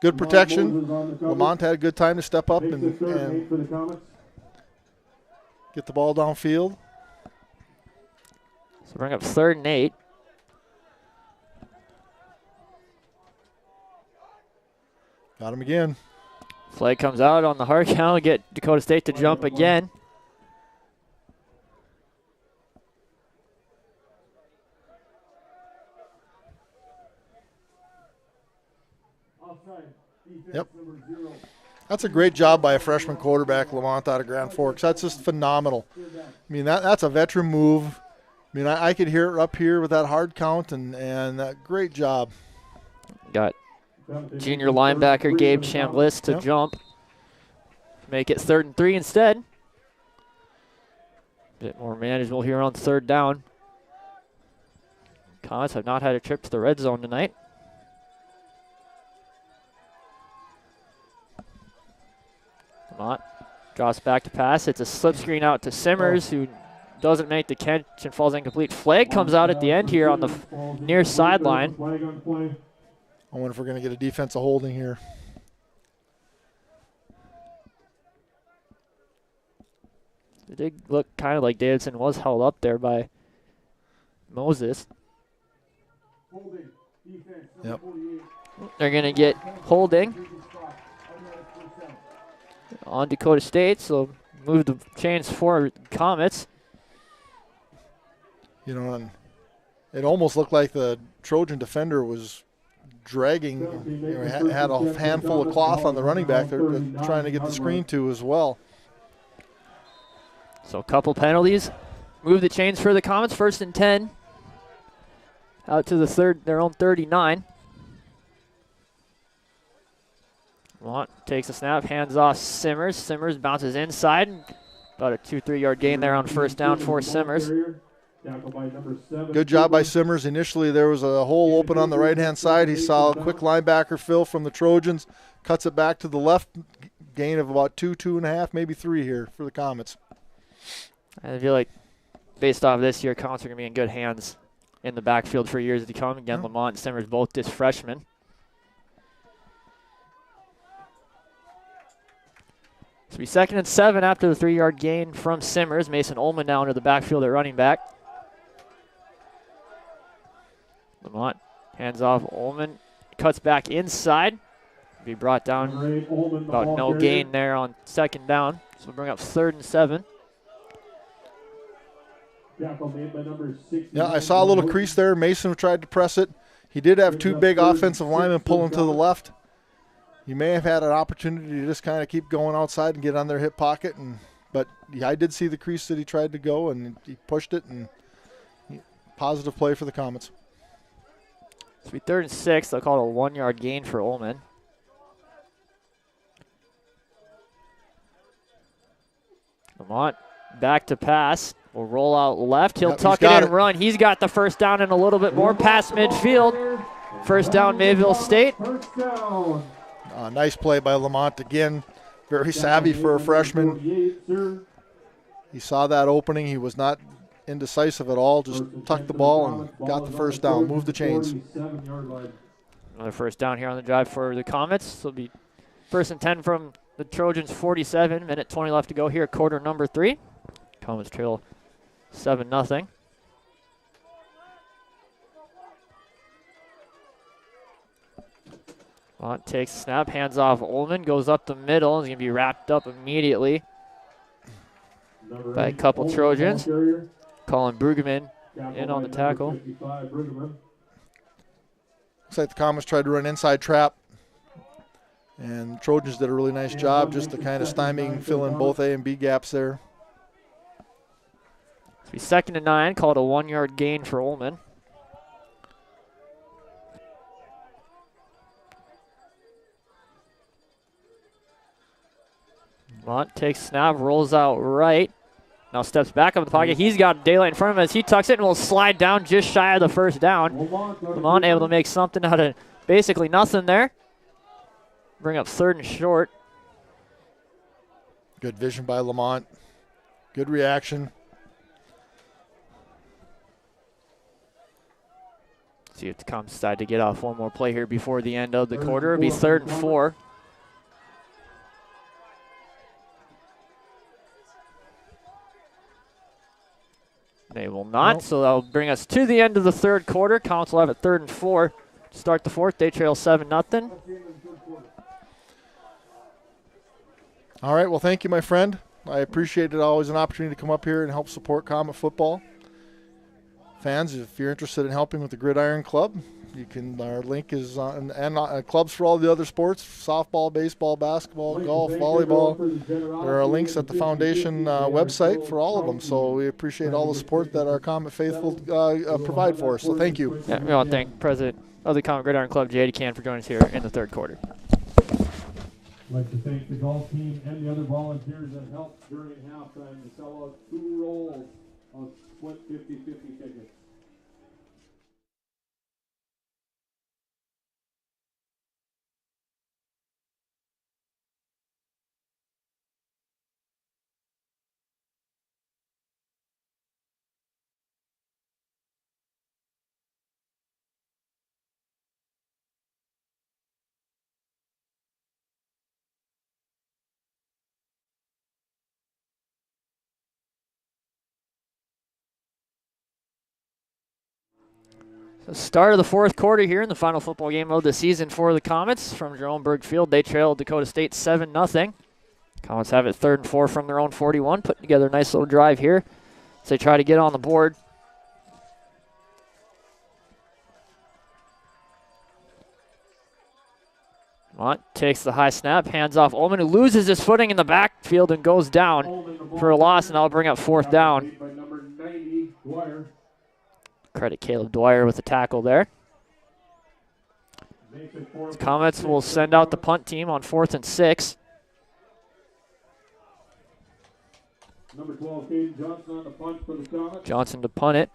Good protection. Lamont had a good time to step up and get the ball downfield. So bring up 3rd and 8. Got him again. Flag comes out on the hard count. Get Dakota State to jump again. Yep. That's a great job by a freshman quarterback, Lamont, out of Grand Forks. That's just phenomenal. I mean, that's a veteran move. I mean, I could hear it up here with that hard count, and that great job. Got junior linebacker Gabe Chambliss to jump. Make it 3rd and 3 instead. Bit more manageable here on 3rd down. Comets have not had a trip to the red zone tonight. Lamont drops back to pass. It's a slip screen out to Simmers, who doesn't make the catch and falls incomplete. Flag comes out at the end here on the near sideline. I wonder if we're going to get a defensive holding here. It did look kind of like Davidson was held up there by Moses. Yep. They're going to get holding on Dakota State, so move the chains for Comets. You know, and it almost looked like the Trojan defender was dragging, had a handful of cloth on the running back they're trying to get the screen to as well. So a couple penalties. Move the chains for the Comets, 1st and 10. Out to their own 39. Lamont takes a snap, hands off Simmers. Simmers bounces inside. About a 2-3 yard gain there on 1st down for Simmers. Good job by Simmers. Initially there was a hole open on the right-hand side. He saw a quick linebacker fill from the Trojans. Cuts it back to the left. Gain of about 2.5, maybe 3 here for the Comets. I feel like based off this year, Comets are going to be in good hands in the backfield for years to come. Again, Lamont and Simmers both just freshmen. So it'll be 2nd and 7 after the 3 yard gain from Simmers. Mason Ullman now into the backfield at running back. Lamont Hands off. Ullman cuts back inside. Be brought down. Number 8, Ullman, the About ball no carrier. gain there on 2nd down. So we'll bring up 3rd and 7. Tackle made by number 69. Yeah, I saw a little crease there. Mason tried to press it. He did have 2 big offensive linemen pulling to the left. He may have had an opportunity to just kind of keep going outside and get on their hip pocket, but yeah, I did see the crease that he tried to go, and he pushed it, and positive play for the Comets. It'll be 3rd and 6. They'll call it a 1-yard gain for Ullman. Lamont back to pass. Will roll out left. He'll Yep, tuck he's it got in and run. He's got the 1st down and a little bit more past midfield. 1st down, Mayville State. First down. Nice play by Lamont again. Very savvy for a freshman. 48, sir. He saw that opening. He was not indecisive at all. Just tucked the ball and got the 1st down. Moved the chains. 47-yard line. Another 1st down here on the drive for the Comets. This will be 1st and 10 from the Trojans, 47. Minute 20 left to go here, quarter number 3. Comets trail 7-0. Lamont takes the snap, hands off Ullman, goes up the middle. He's going to be wrapped up immediately Number by a 8, couple Ullman, Trojans. ball carrier. Colin Brueggemann Tackle in on by the number tackle. 55, Bruggeman. Looks like the Comets tried to run inside trap. And Trojans did a really nice job just to kind of stymie and fill in both A and B gaps there. It'll be 2nd and 9, called a 1-yard gain for Ullman. Lamont takes snap, rolls out right. Now steps back up in the pocket. He's got daylight in front of him as he tucks it and will slide down just shy of the 1st down. Lamont able to make something out of basically nothing there. Bring up 3rd and short. Good vision by Lamont. Good reaction. See if the Comets decide to get off one more play here before the end of the quarter. It'll be 3rd and 4. They will not, Nope. so that'll bring us to the end of the 3rd quarter. Comets will have it 3rd and 4 to start the 4th. They trail 7-0. All right, well, thank you, my friend. I appreciate it. Always an opportunity to come up here and help support Comet football. Fans, if you're interested in helping with the Gridiron Club, you can. Our link is on, and clubs for all the other sports: softball, baseball, basketball, golf, volleyball. There are links at the foundation website for all of them. So we appreciate all the support that our Comet faithful provide for us. So thank you. Yeah, we want to thank President of the Comet Gridiron Club, J.D. Can, for joining us here in the 3rd quarter. I'd like to thank the golf team and the other volunteers that helped during halftime to sell out 2 rolls of split 50-50 tickets. So start of the 4th quarter here in the final football game of the season for the Comets from Jerome Berg Field. They trail Dakota State 7-0. Comets have it 3rd and 4 from their own 41, putting together a nice little drive here as they try to get on the board. Lamont takes the high snap, hands off Ullman, who loses his footing in the backfield and goes down for a loss, and that'll bring up 4th down. By number 90, Dwyer. Credit Caleb Dwyer with the tackle there. Makes it 4th and Comets 6. will send out the punt team on 4th and 6. Number 12, Caden Johnson on the punt for the Comets. Johnson to punt it.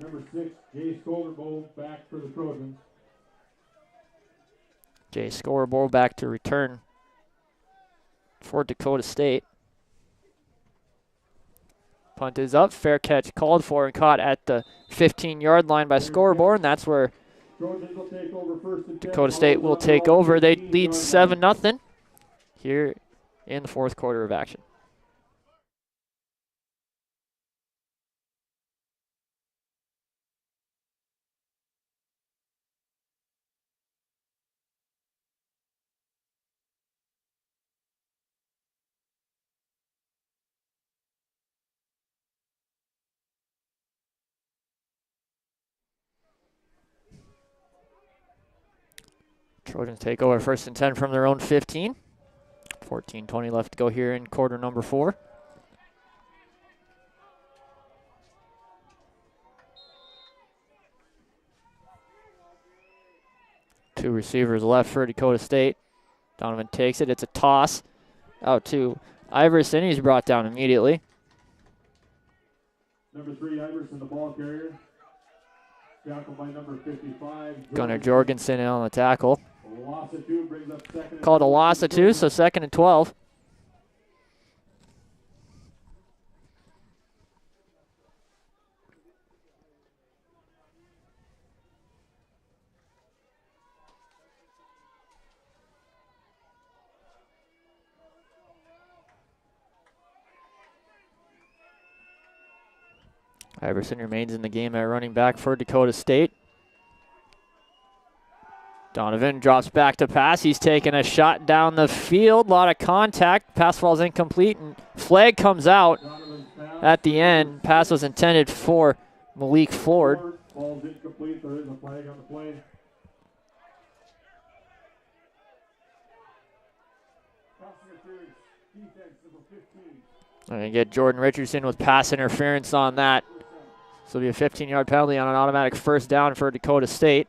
Number 6, Jay Skolderbo back for the Trojans. Jay Scorebowl back to return for Dakota State. Punt is up. Fair catch called for and caught at the 15-yard line by Scorebowl, and that's where Trojans will take over 1st and 10. Dakota State will take over. They lead 7-0 here in the 4th quarter of action. Trojans take over 1st and 10 from their own 15. 14:20 left to go here in quarter number 4. Two receivers left for Dakota State. Donovan takes it. It's a toss out to Iverson. He's brought down immediately. Number 3, Iverson, the ball carrier. Tackled by number 55. Gunnar Jorgensen in on the tackle. Loss of 2 brings up 2nd. Called a loss of 2, so 2nd and 12. Iverson remains in the game at running back for Dakota State. Donovan drops back to pass. He's taking a shot down the field. A lot of contact. Pass falls incomplete, and flag comes out at the end. Pass was intended for Malik Ford. Falls incomplete. There is a flag on the play. I'm going to get Jordan Richardson with pass interference on that. So it'll be a 15-yard penalty on an automatic 1st down for Dakota State.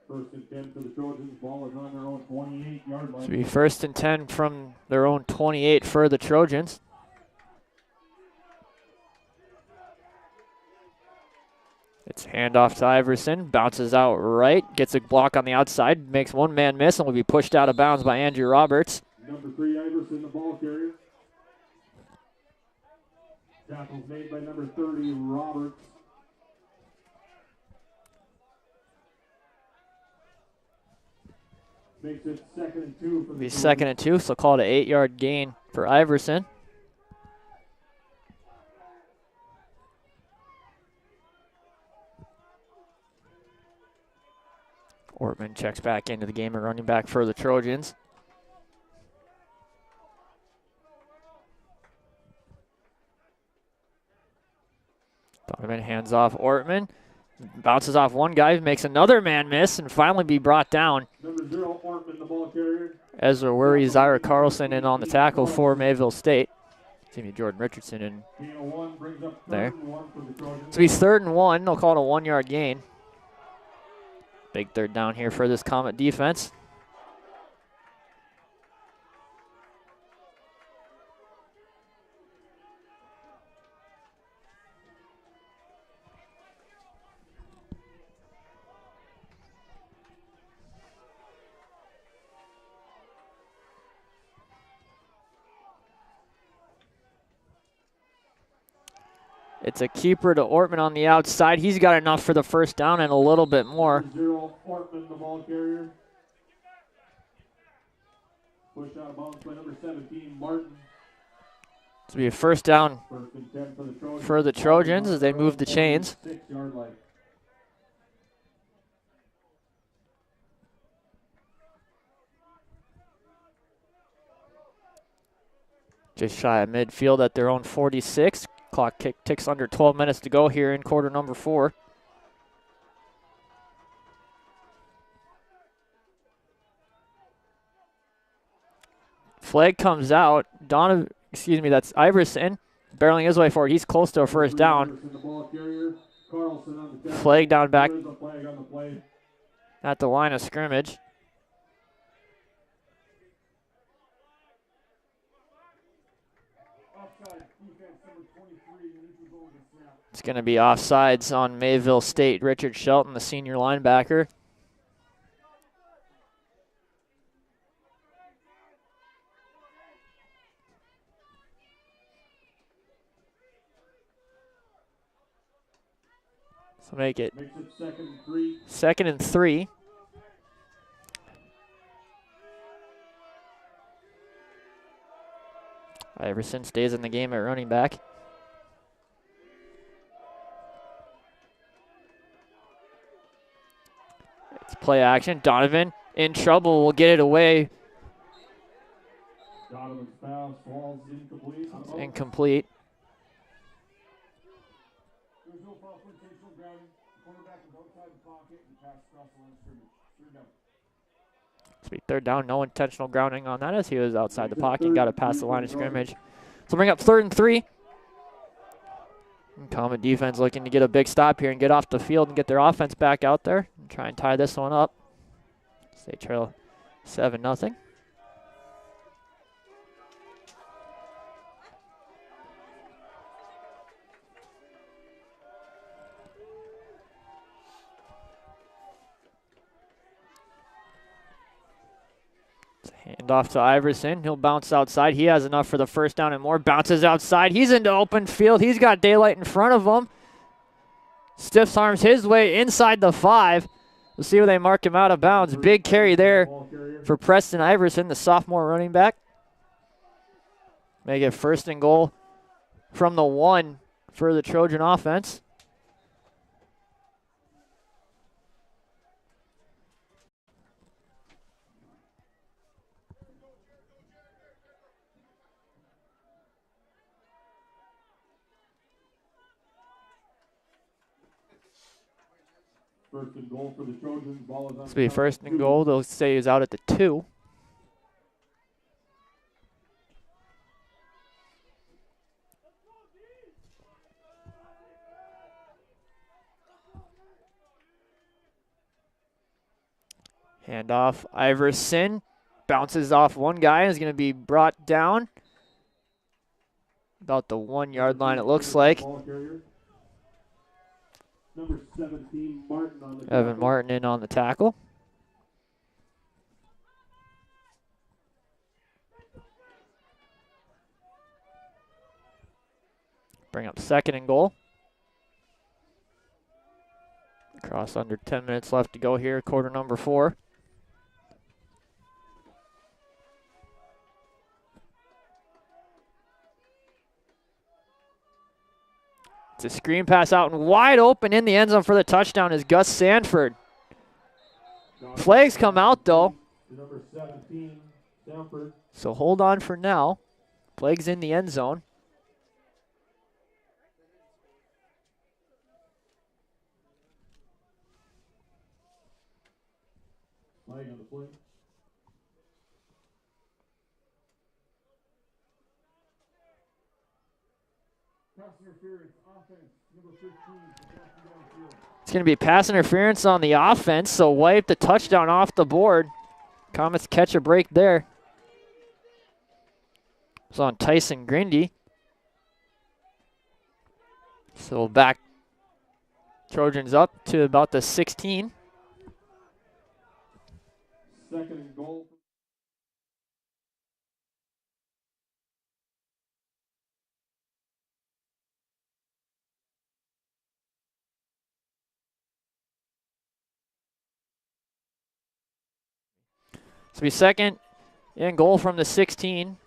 First and 10 for the Trojans. Ball is on their own 28-yard line. So it'll be 1st and 10 from their own 28 for the Trojans. It's handoff to Iverson. Bounces out right. Gets a block on the outside. Makes one man miss and will be pushed out of bounds by Andrew Roberts. Number 3, Iverson, the ball carrier. Tackles made by number 30, Roberts. Makes it 2nd and 2 for It'll be 2nd and 2, so call it an 8-yard gain for Iverson. Ortman checks back into the game and running back for the Trojans. Donovan hands off Ortman. Bounces off one guy, makes another man miss, and finally be brought down. Number 0, Ortman, the ball carrier. Ezra Worry, Zyra Carlson in on the tackle for Mayville State. See Jordan Richardson in there. So he's 3rd and 1. They'll call it a 1-yard gain. Big 3rd down here for this Comet defense. It's a keeper to Ortman on the outside. He's got enough for the 1st down and a little bit more. 0, Ortman, the ball carrier. Pushed out of bounds by number 17, Martin. This will be a 1st down 1st and 10 for the Trojans as they move the chains. 6-yard line. Just shy of midfield at their own 46. Clock ticks under 12 minutes to go here in quarter number 4. Flag comes out. That's Iverson barreling his way forward. He's close to a 1st down. Flag down back at the line of scrimmage. It's going to be offsides on Mayville State. Richard Shelton, the senior linebacker. So make it 2nd and 3. Iverson stays in the game at running back. It's play action. Donovan in trouble. Will get it away. Donovan's pass falls incomplete. It's incomplete. There's no foul for intentional grounding. The quarterback is outside the pocket and pass across the line of scrimmage. Third down. It's be third down. No intentional grounding on that as he was outside the pocket and got it past the line of scrimmage. So bring up 3rd and 3. And Common defense looking to get a big stop here and get off the field and get their offense back out there and try and tie this one up. They trail 7-0. Hand off to Iverson. He'll bounce outside. He has enough for the first down and more. Bounces outside. He's into open field. He's got daylight in front of him. Stiffs arms his way inside the 5. We'll see where they mark him out of bounds. Big carry there for Preston Iverson, the sophomore running back. Make it 1st and goal from the 1 for the Trojan offense. First and goal for the Trojans. Ball is on. This will be 1st and goal. They'll say he's out at the 2. Hand off Iverson. Bounces off one guy. Is going to be brought down about the 1-yard line, it looks like. Number 17, Martin on the Evan Martin in on the tackle. Bring up 2nd and goal. Across under 10 minutes left to go here, quarter number 4. It's a screen pass out and wide open in the end zone for the touchdown is Gus Sanford. Flags come out though. Number 17, Sanford. So hold on for now. Flags in the end zone. Flag on the play. Pass interference, offense, number 15. It's going to be pass interference on the offense, so wipe the touchdown off the board. Comets catch a break there. It's on Tyson Grindy. So back Trojans up to about the 16. 2nd and goal. So be 2nd and goal from the 16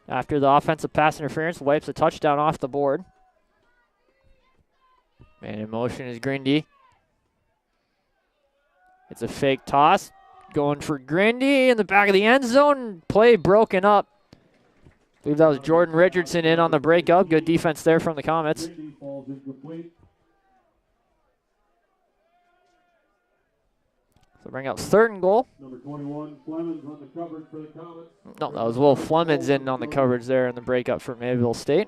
after the offensive pass interference wipes a touchdown off the board. Man in motion is Grindy. It's a fake toss. Going for Grindy in the back of the end zone. Play broken up. I believe that was Jordan Richardson in on the breakup. Good defense there from the Comets. So bring out 3rd and goal. Number 21, Flemings on the coverage for the Comets. No, that was Will Flemings in on the coverage there in the breakup for Mayville State.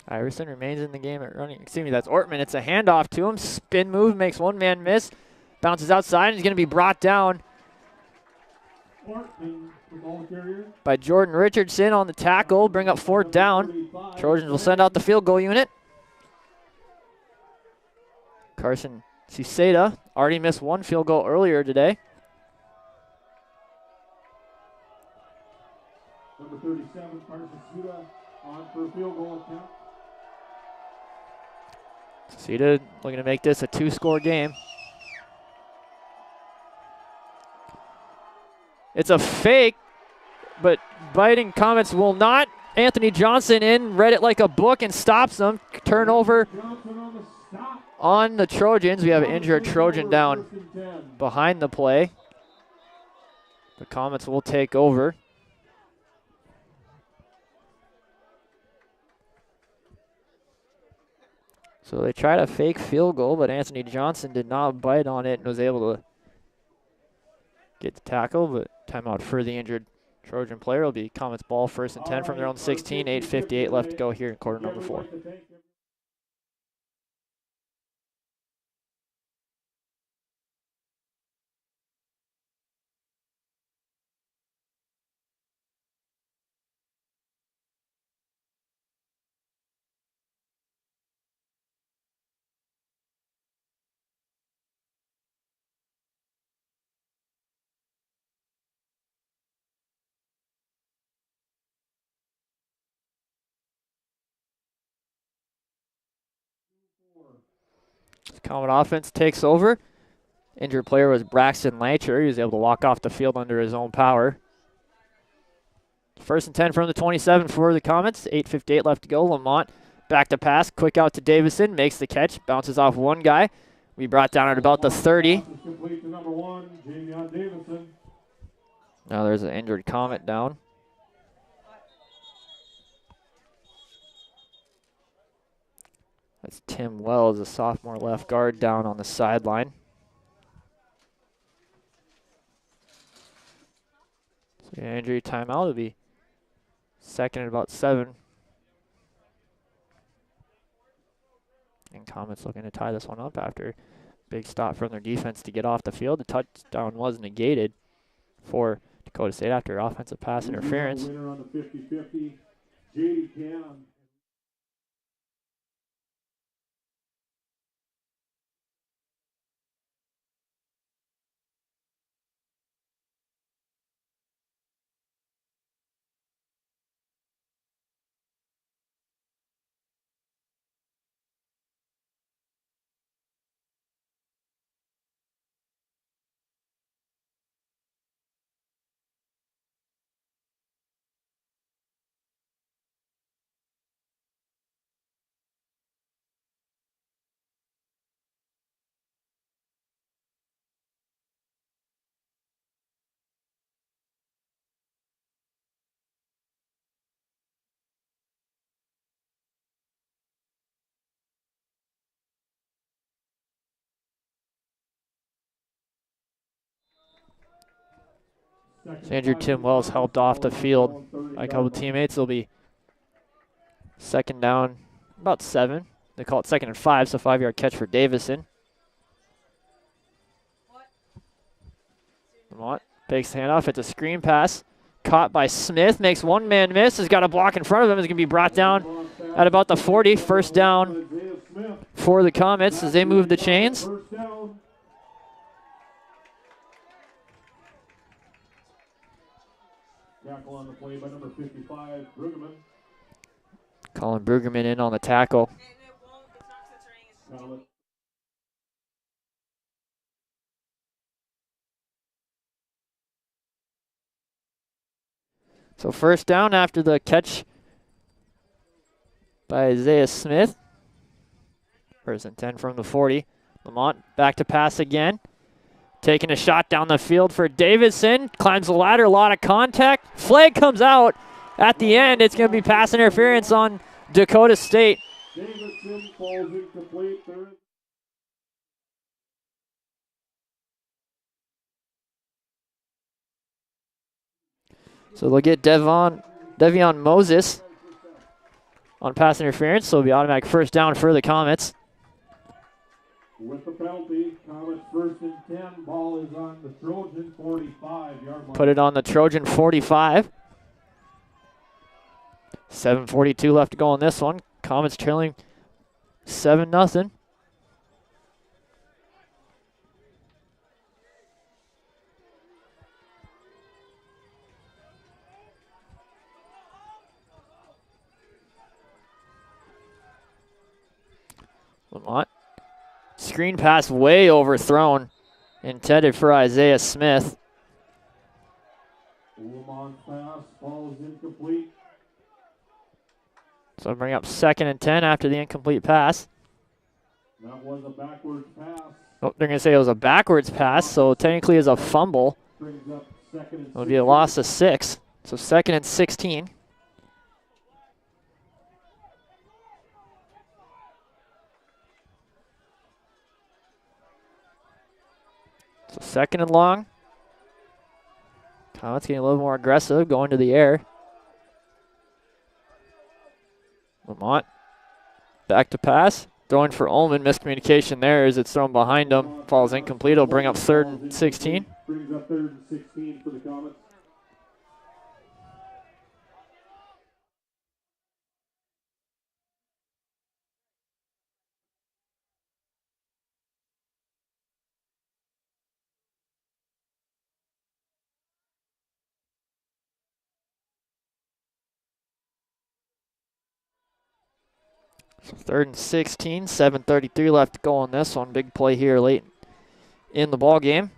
Iverson remains in the game at running. Excuse me, that's Ortman. It's a handoff to him. Spin move, makes one man miss. Bounces outside and is going to be brought down by Jordan Richardson on the tackle. Bring up 4th down. Trojans will send out the field goal unit. Carson Ciceda already missed 1 field goal earlier today. Number 37, Carson Suda, on for a field goal attempt. Suda looking to make this a 2-score game. It's a fake, but biting Comets will not. Anthony Johnson read it like a book and stops them. Turnover on the Trojans. We have an injured Trojan down behind the play. The Comets will take over. So they tried a fake field goal, but Anthony Johnson did not bite on it and was able to get the tackle, but timeout for the injured Trojan player. Will be Comets ball, 1st and 10 from their own 16, 8:58 left to go here in quarter number 4. Comet offense takes over. Injured player was Braxton Lancher. He was able to walk off the field under his own power. 1st and 10 from the 27 for the Comets. 8:58 left to go. Lamont back to pass. Quick out to Davison. Makes the catch. Bounces off one guy. We brought down at about the 30. Now there's an injured Comet down. That's Tim Wells, a sophomore left guard, down on the sideline. So the injury timeout will be 2nd and about 7. And Comets looking to tie this one up after a big stop from their defense to get off the field. The touchdown was negated for Dakota State after offensive pass interference. Winner on the 50-50, J.D. Cannon. Injured Tim Wells helped off the field by a couple teammates. It'll be 2nd down, about 7. They call it 2nd and 5, so 5-yard catch for Davison. Lamont takes the handoff. It's a screen pass. Caught by Smith. Makes one man miss. Has got a block in front of him. Is going to be brought down at about the 40. 1st down for the Comets as they move the chains. Tackle on the play by number 55, Brueggemann. Colin Brueggemann in on the tackle. So 1st down after the catch by Isaiah Smith. 1st and 10 from the 40. Lamont back to pass again. Taking a shot down the field for Davison. Climbs the ladder, a lot of contact. Flag comes out at the end. It's going to be pass interference on Dakota State. Davison falls incomplete. So they'll get Devion Moses on pass interference. So it'll be automatic 1st down for the Comets. With the penalty, Comets 1st and 10. Ball is on the Trojan 45-yard line. Put it on the Trojan 45. 7:42 left to go on this one. Comets trailing 7-0. Lamont. Screen pass way overthrown. Intended for Isaiah Smith. Lamont's pass, ball is incomplete. So bring up 2nd and 10 after the incomplete pass. That was a backwards pass. Oh, they're going to say it was a backwards pass, so technically it's a fumble. Brings up 2nd and It'll be a loss of 6. So 2nd and 16. So 2nd and long. Comets getting a little more aggressive, going to the air. Lamont back to pass. Throwing for Ullman. Miscommunication there as it's thrown behind him. Falls incomplete. It'll bring up 3rd and 16. Brings up 3rd and 16 for the Comets. So 3rd and 16, 7:33 left to go on this one. Big play here late in the ball game.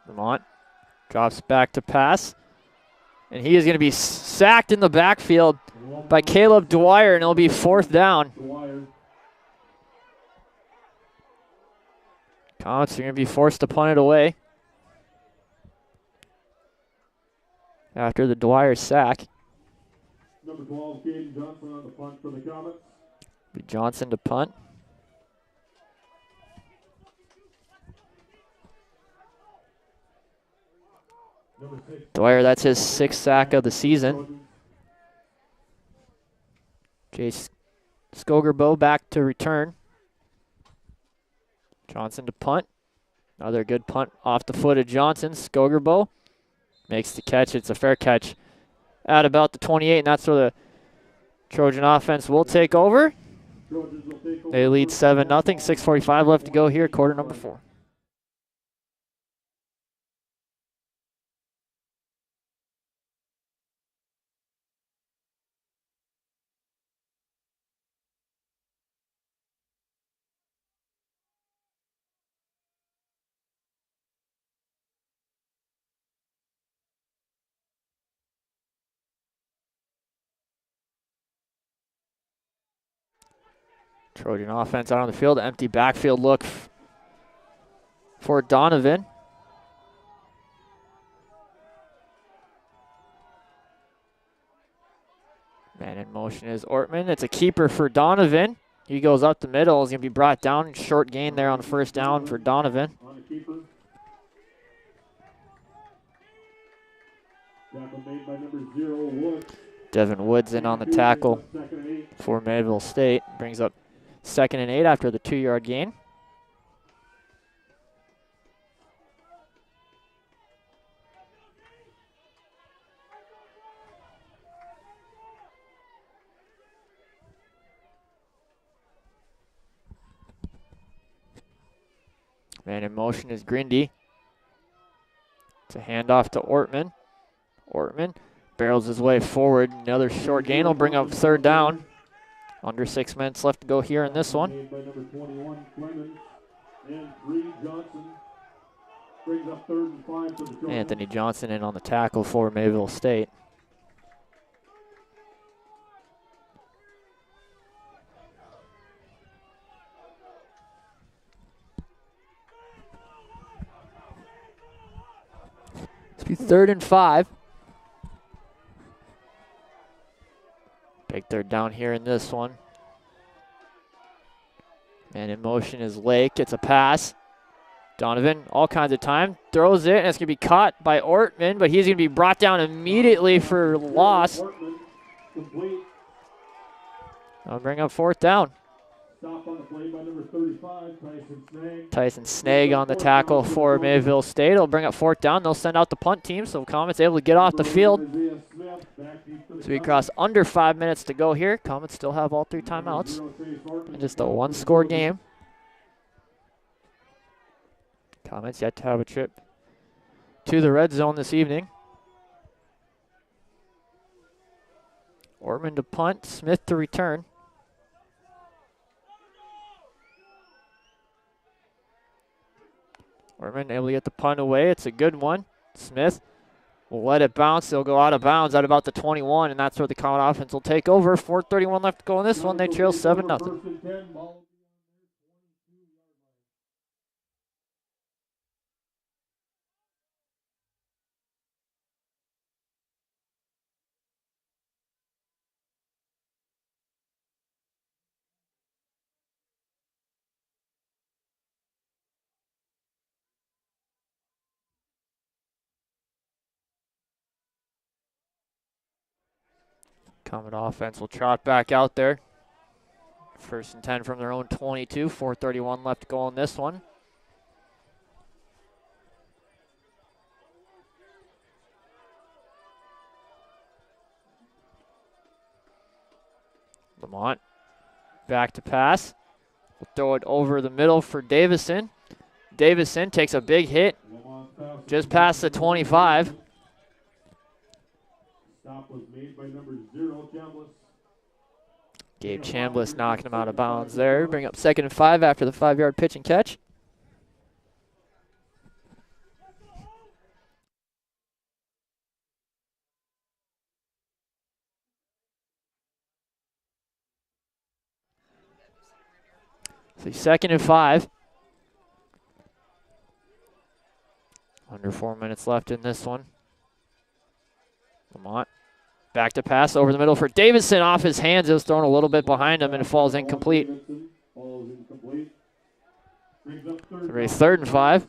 Lamont drops back to pass. And he is going to be sacked in the backfield by Caleb Dwyer, and it'll be 4th down. Comets are going to be forced to punt it away after the Dwyer sack. Number 12, Caden Johnson on the punt for the Comets. Be Johnson to punt. Number 6, Dwyer, that's his 6th sack of the season. Chase Skogerbo back to return. Johnson to punt. Another good punt off the foot of Johnson. Skogerbo makes the catch. It's a fair catch at about the 28, and that's where the Trojan offense will take over. They lead 7-0. 6:45 left to go here, quarter number 4. Trojan offense out on the field. Empty backfield look for Donovan. Man in motion is Ortman. It's a keeper for Donovan. He goes up the middle. He's going to be brought down. Short gain there on 1st down for Donovan. on the keeper. Tackle made by number 0, Wood. Devin Woods in on the tackle Second and 8. for Mayville State. Brings up 2nd and 8 after the 2-yard gain. Man in motion is Grindy. It's a handoff to Ortman. Ortman barrels his way forward. Another short gain will bring up 3rd down. Under 6 minutes left to go here in this one. Made by number 21, Clemens, and 3, Johnson. Brings up 3rd and 5 for the Trojans. Anthony Johnson in on the tackle for Mayville State. It's be 3rd and 5. Big 3rd down here in this one. Man in motion is Lake. It's a pass. Donovan, all kinds of time, throws it, and it's going to be caught by Ortman, but he's going to be brought down immediately for loss. Ortman, complete. I'll bring up 4th down. Stop on the play by number 35, Tyson Snag. Tyson Snag on the tackle for Mayville State. It'll bring up 4th down. They'll send out the punt team, so Comets able to get off the field. Isaiah Smith, back deep for the So we cross under 5 minutes to go here. Comets still have all 3 timeouts. And just a 1-score game. Comets yet to have a trip to the red zone this evening. Ortman to punt, Smith to return. Ortman able to get the punt away. It's a good one. Smith will let it bounce. They'll go out of bounds at about the 21, and that's where the Common offense will take over. 4:31 left to go in this one. They trail 7-0. Common offense will trot back out there. 1st and 10 from their own 22. 4:31 left to go in this one. Lamont back to pass. We'll throw it over the middle for Davison. Davison takes a big hit just past the 25. Stop was made by number 0, Chambliss. Gabe Chambliss knocking him out of bounds there. Bring up 2nd and 5 after the 5-yard pitch and catch. So 2nd and 5. Under 4 minutes left in this one. Lamont back to pass over the middle for Davison. Off his hands. It was thrown a little bit behind him and it falls incomplete. Ready, 3rd and 5.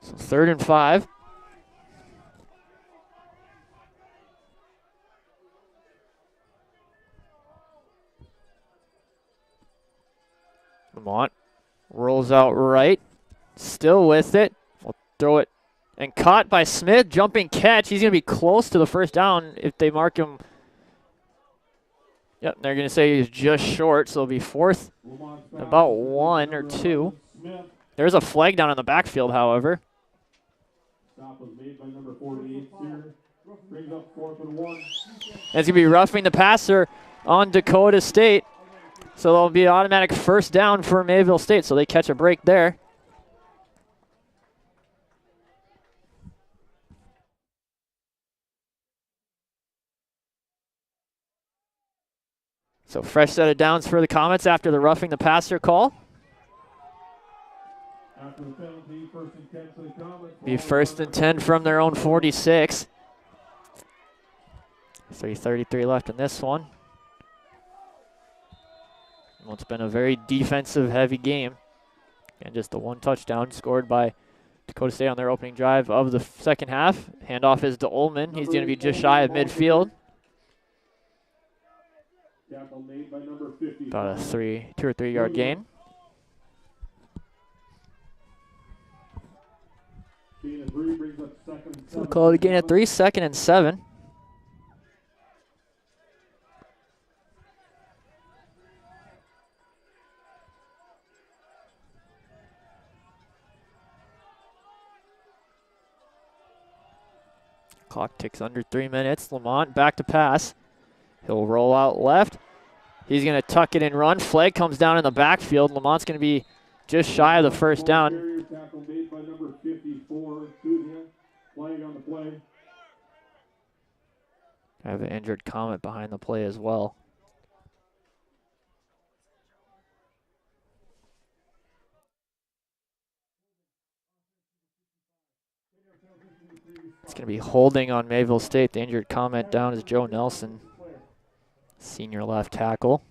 So 3rd and 5. Lamont rolls out right, still with it. We'll throw it and caught by Smith. Jumping catch. He's going to be close to the 1st down if they mark him. Yep, they're going to say he's just short, so it'll be 4th, about 1 or 2. There's a flag down in the backfield, however. Stop was made by number 48 here. Brings up 4th and 1. It's going to be roughing the passer on Dakota State. So there'll be an automatic 1st down for Mayville State, so they catch a break there. So fresh set of downs for the Comets after the roughing the passer call. After the penalty, 1st and 10 for the Comets. Be 1st and 10 from their own 46. 3:33 left in this one. Well, it's been a very defensive-heavy game. And just the 1 touchdown scored by Dakota State on their opening drive of the 2nd half. Handoff is to Ullman. He's going to be just shy of midfield. About a 2 or 3 yard gain. So we'll call it a gain at 3, 2nd and 7. Clock ticks under 3 minutes. Lamont back to pass. He'll roll out left. He's going to tuck it and run. Flag comes down in the backfield. Lamont's going to be just shy of the 1st down. Tackle made by number 54, flag on the play. I have an injured Comet behind the play as well. It's going to be holding on Mayville State. The injured Comet down is Joe Nelson, senior left tackle.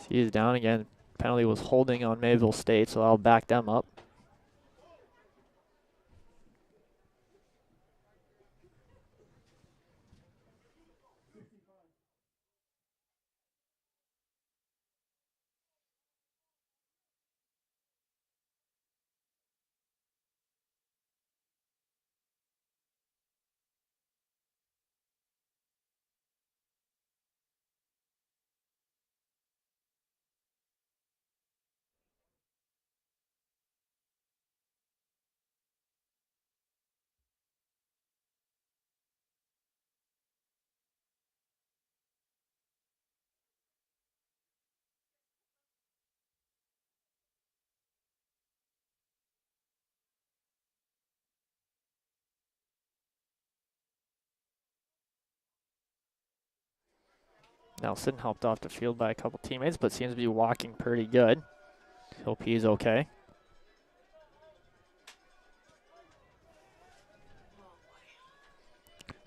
He is down again. Penalty was holding on Mayville State, so I'll back them up. Nelson helped off the field by a couple teammates, but seems to be walking pretty good. Hope he's okay.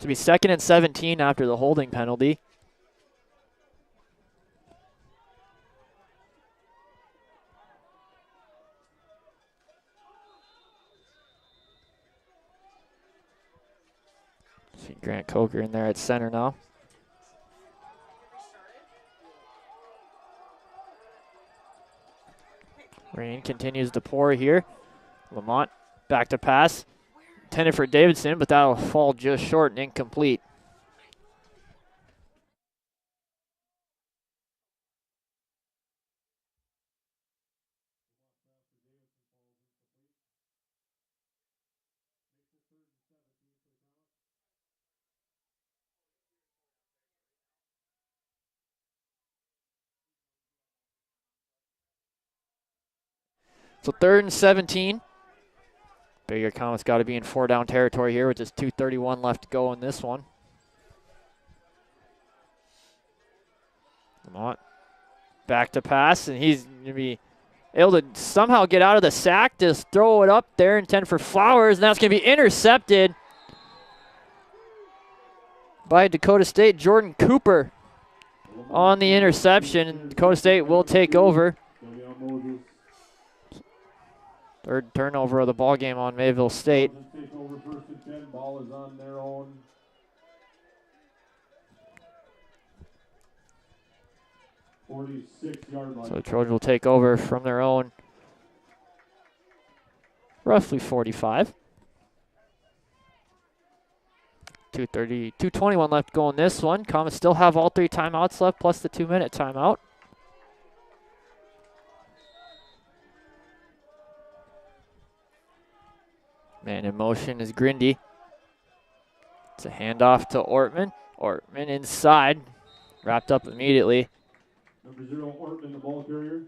So it'll be 2nd and 17 after the holding penalty. See Grant Coker in there at center now. Rain continues to pour here. Lamont back to pass. Intended for Davidson, but that'll fall just short and incomplete. So 3rd and 17. Bigger Comets got to be in 4-down territory here with just 2:31 left to go in this one. Lamont back to pass, and he's going to be able to somehow get out of the sack, just throw it up there, intended for Flowers, and that's going to be intercepted by Dakota State. Jordan Cooper on the interception, and Dakota State will take over. 3rd turnover of the ball game on Mayville State. Take over 1st and 10. Ball is on their own. .46-yard line. So the Trojans will take over from their own roughly 45. 2:21 left to go in this one. Comets still have all 3 timeouts left plus the 2-minute timeout. Man in motion is Grindy. It's a handoff to Ortman. Ortman inside. Wrapped up immediately. Number 0, Ortman, the ball carrier.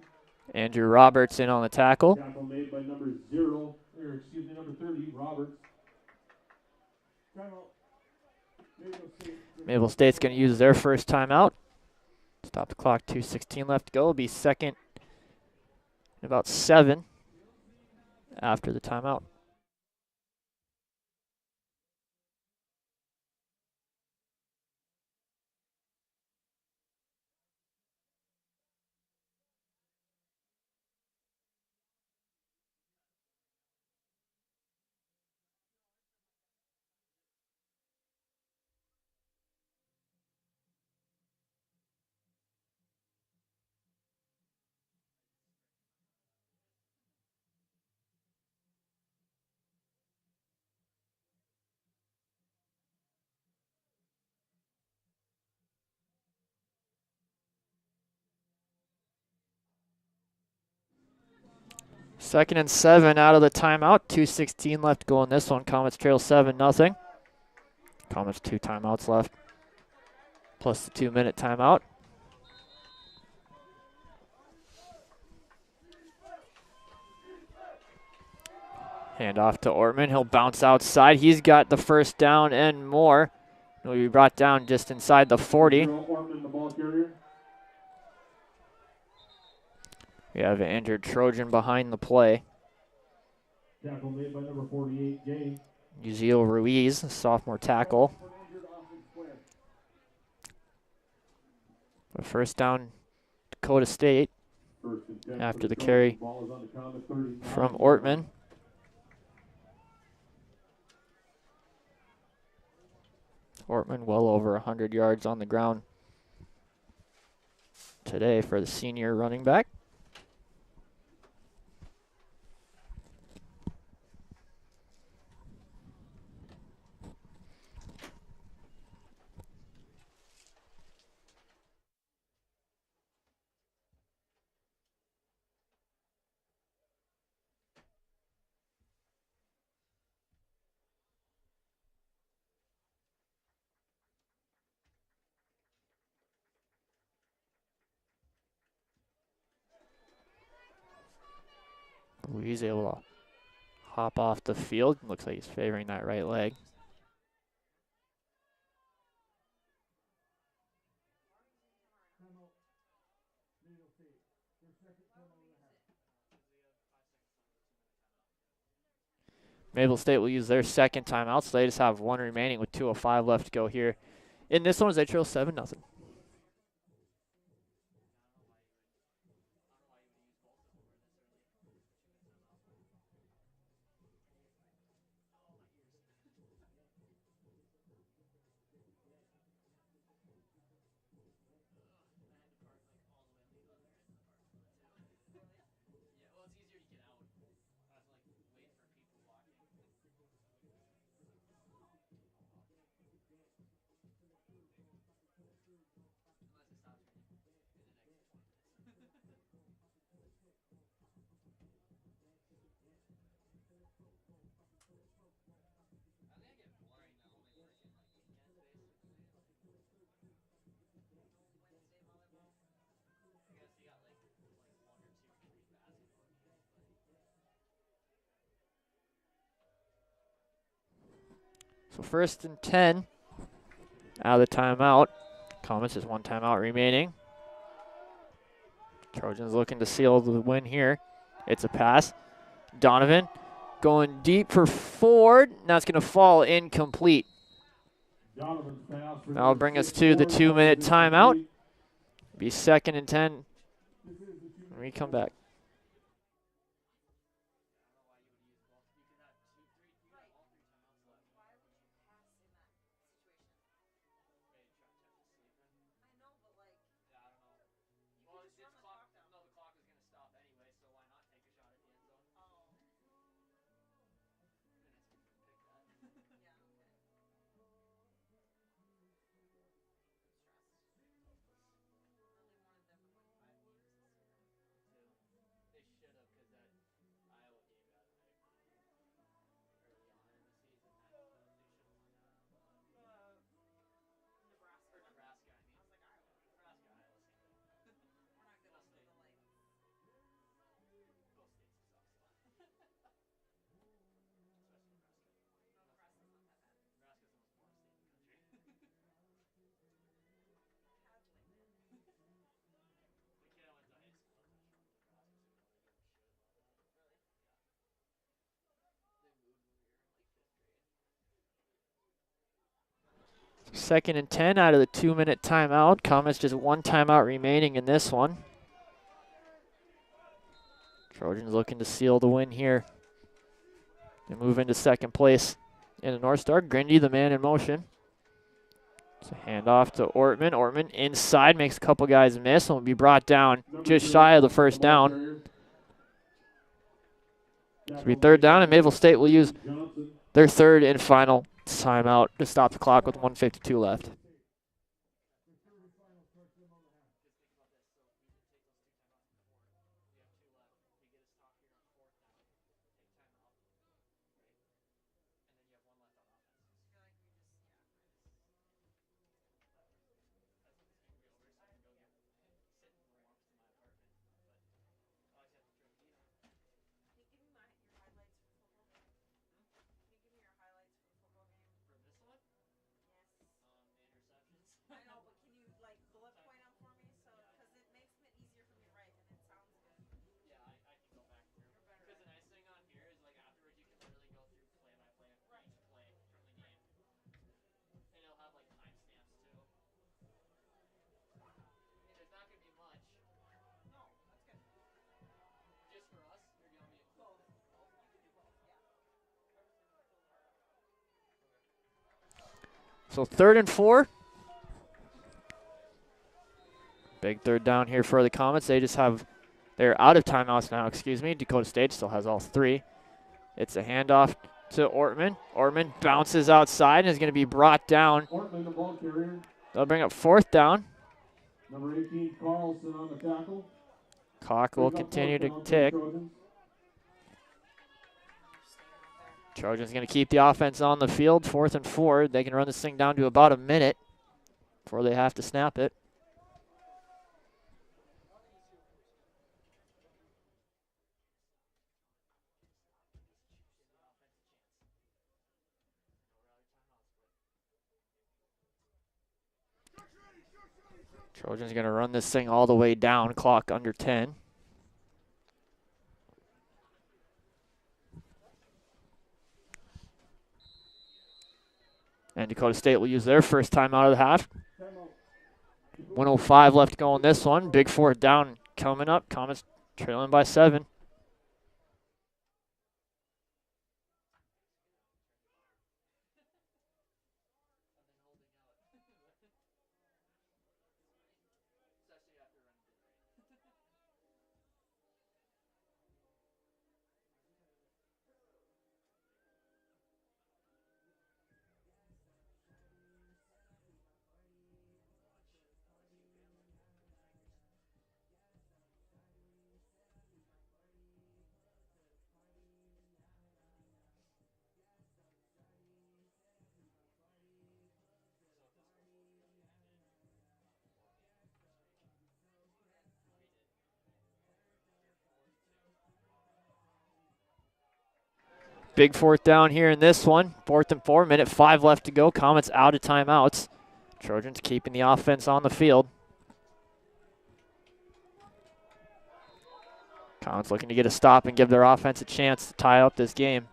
Andrew Roberts in on the tackle. Tackle made by number 30, Roberts. Mayville State's going to use their first timeout. Stop the clock, 2:16 left to go. It'll be 2nd and about 7 after the timeout. Second and 7 out of the timeout. 2:16 left to go in this one. Comets trail 7-0. Comets 2 timeouts left, plus the 2-minute timeout. Hand off to Ortman. He'll bounce outside. He's got the first down and more. He'll be brought down just inside the 40. Ortman, the ball carrier. We have an injured Trojan behind the play. Tackle made by number 48, Jay. Uzziel Ruiz, a sophomore tackle. But first down, Dakota State after the carry from Ortman. Ortman well over 100 yards on the ground today for the senior running back. He's able to hop off the field. Looks like he's favoring that right leg. Mayville State will use their second timeout, so they just have one remaining with 2:05 left to go here. In this one, as they trail 7-0. So 1st and 10 out of the timeout. Comets has one timeout remaining. Trojans looking to seal the win here. It's a pass. Donovan going deep for Ford. Now it's going to fall incomplete. That'll bring us to the 2-minute timeout. Be 2nd and 10 when we come back. Second and 10 out of the 2-minute timeout. Comets just one timeout remaining in this one. Trojans looking to seal the win here. They move into 2nd place in the North Star. Grindy, the man in motion. It's a handoff to Ortman. Ortman inside, makes a couple guys miss and will be brought down just shy of the 1st down. It'll be 3rd down, and Mayville State will use their 3rd and final timeout to stop the clock with 1:52 left. So 3rd and 4. Big 3rd down here for the Comets. They're out of timeouts now, excuse me. Dakota State still has all 3. It's a handoff to Ortman. Ortman bounces outside and is going to be brought down. Ortman, the ball carrier. They'll bring up 4th down. Number 18, Carlson on the tackle. Clock will continue to tick. Trojans going to keep the offense on the field. 4th and 4. They can run this thing down to about a minute before they have to snap it. Trojans going to run this thing all the way down. Clock under 10. And Dakota State will use their first time out of the half. 1:05 left to go in this one. Big fourth down coming up. Comets trailing by 7. Big fourth down here in this one. 4th and 4, minute 5 left to go. Comets out of timeouts. Trojans keeping the offense on the field. Comets looking to get a stop and give their offense a chance to tie up this game.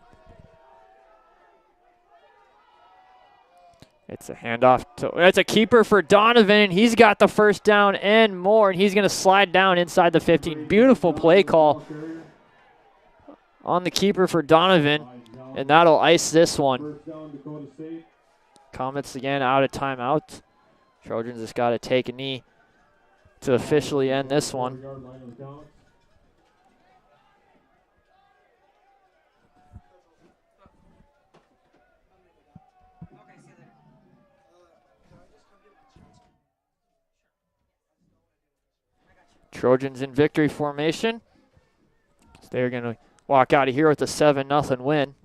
It's a handoff to, it's a keeper for Donovan, and he's got the first down and more, and he's going to slide down inside the 15. Beautiful play call on the keeper for Donovan, and that'll ice this one. Comets again out of timeout. Trojans just got to take a knee to officially end this one. Trojans in victory formation. So they're going to walk out of here with a 7-0 win.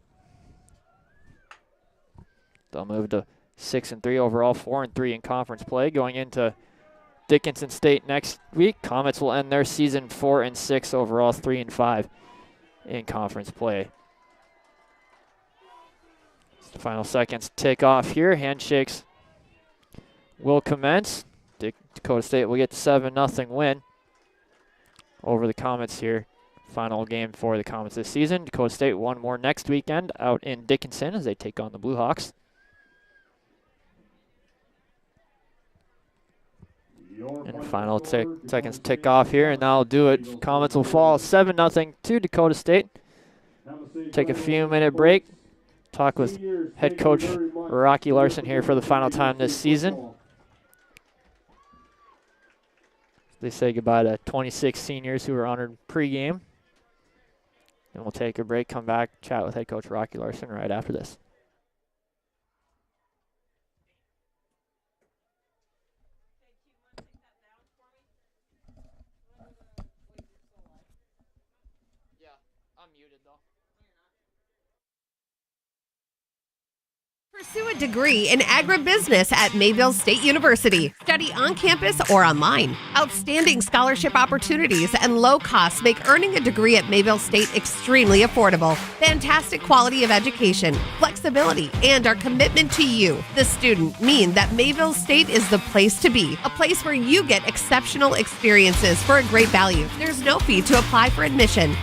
They'll move to 6-3 overall, 4-3 in conference play. Going into Dickinson State next week, Comets will end their season 4-6 overall, 3-5 in conference play. The final seconds tick off here. Handshakes will commence. Dakota State will get the 7-0 win over the Comets here. Final game for the Comets this season. Dakota State one more next weekend out in Dickinson as they take on the Blue Hawks. And final seconds tick off here, and that'll do it. Comets will fall 7-0 to Dakota State. Take a few-minute break. Talk with head coach Rocky Larson here for the final time this season. They say goodbye to 26 seniors who were honored pregame. And we'll take a break, come back, chat with head coach Rocky Larson right after this. Yeah, I'm muted though. Pursue a degree in agribusiness at Mayville State University. Study on campus or online. Outstanding scholarship opportunities and low costs make earning a degree at Mayville State extremely affordable. Fantastic quality of education, flexibility, and our commitment to you, the student, mean that Mayville State is the place to be. A place where you get exceptional experiences for a great value. There's no fee to apply for admission.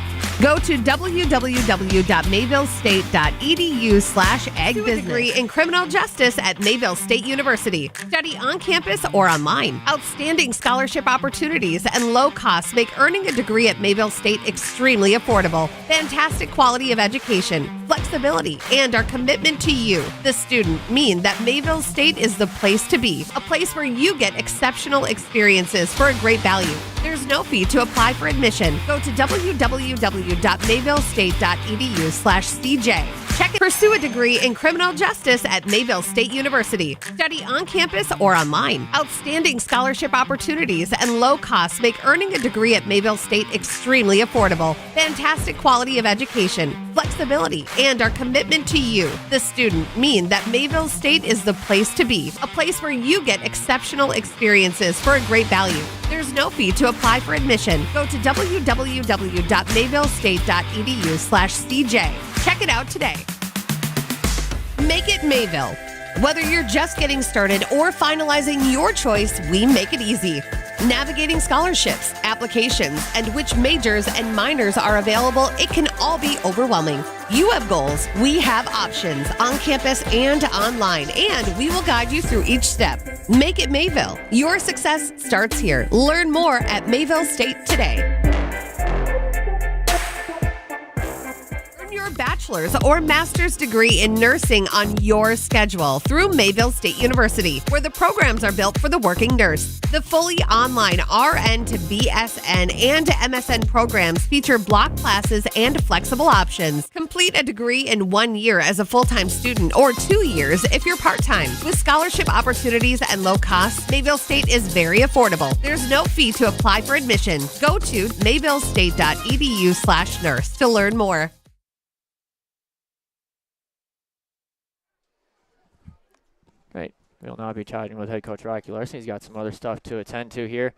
Go to www.mayvillestate.edu/agbusiness. Degree in criminal justice at Mayville State University. Study on campus or online. Outstanding scholarship opportunities and low costs make earning a degree at Mayville State extremely affordable. Fantastic quality of education, flexibility, and our commitment to you, the student, mean that Mayville State is the place to be. A place where you get exceptional experiences for a great value. There's no fee to apply for admission. Go to www.mayvillestate.edu/CJ. Check it. Pursue a degree in criminal justice at Mayville State University. Study on campus or online. Outstanding scholarship opportunities and low costs make earning a degree at Mayville State extremely affordable. Fantastic quality of education, flexibility, and our commitment to you, the student, mean that Mayville State is the place to be. A place where you get exceptional experiences for a great value. There's no fee to apply for admission. Go to www.mayvillestate.edu/CJ. Check it out today. Make it Mayville. Whether you're just getting started or finalizing your choice, we make it easy. Navigating scholarships, applications, and which majors and minors are available, it can all be overwhelming. You have goals, we have options on campus and online, and we will guide you through each step. Make it Mayville. Your success starts here. Learn more at Mayville State today. Your bachelor's or master's degree in nursing on your schedule through Mayville State University, where the programs are built for the working nurse. The fully online RN to BSN and MSN programs feature block classes and flexible options. Complete a degree in 1 year as a full-time student or 2 years if you're part-time. With scholarship opportunities and low costs, Mayville State is very affordable. There's no fee to apply for admission. Go to mayvillestate.edu/nurse to learn more. Right. We'll now be chatting with head coach Rocky Larson. He's got some other stuff to attend to here.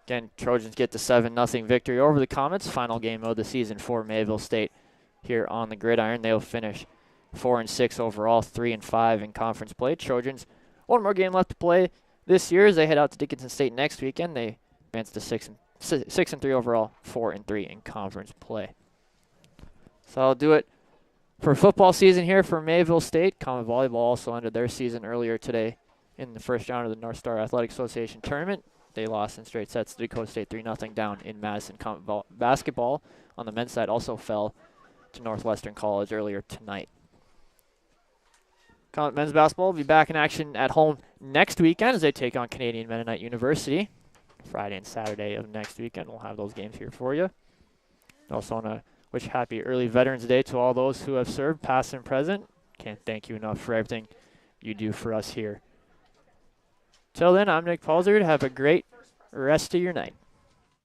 Again, Trojans get the 7-0 victory over the Comets. Final game of the season for Mayville State here on the gridiron. They'll finish 4-6 overall, 3-5 in conference play. Trojans, one more game left to play this year as they head out to Dickinson State next weekend. They advance to 6-3 overall, 4-3 in conference play. So I'll do it for football season here for Mayville State. Common Volleyball also ended their season earlier today in the first round of the North Star Athletic Association tournament. They lost in straight sets to Dakota State 3-0 down in Madison. Common basketball on the men's side also fell to Northwestern College earlier tonight. Common men's basketball will be back in action at home next weekend as they take on Canadian Mennonite University. Friday and Saturday of next weekend, we'll have those games here for you. Also want to wish happy early Veterans Day to all those who have served, past and present. Can't thank you enough for everything you do for us here. Till then, I'm Nick Paulsard. Have a great rest of your night.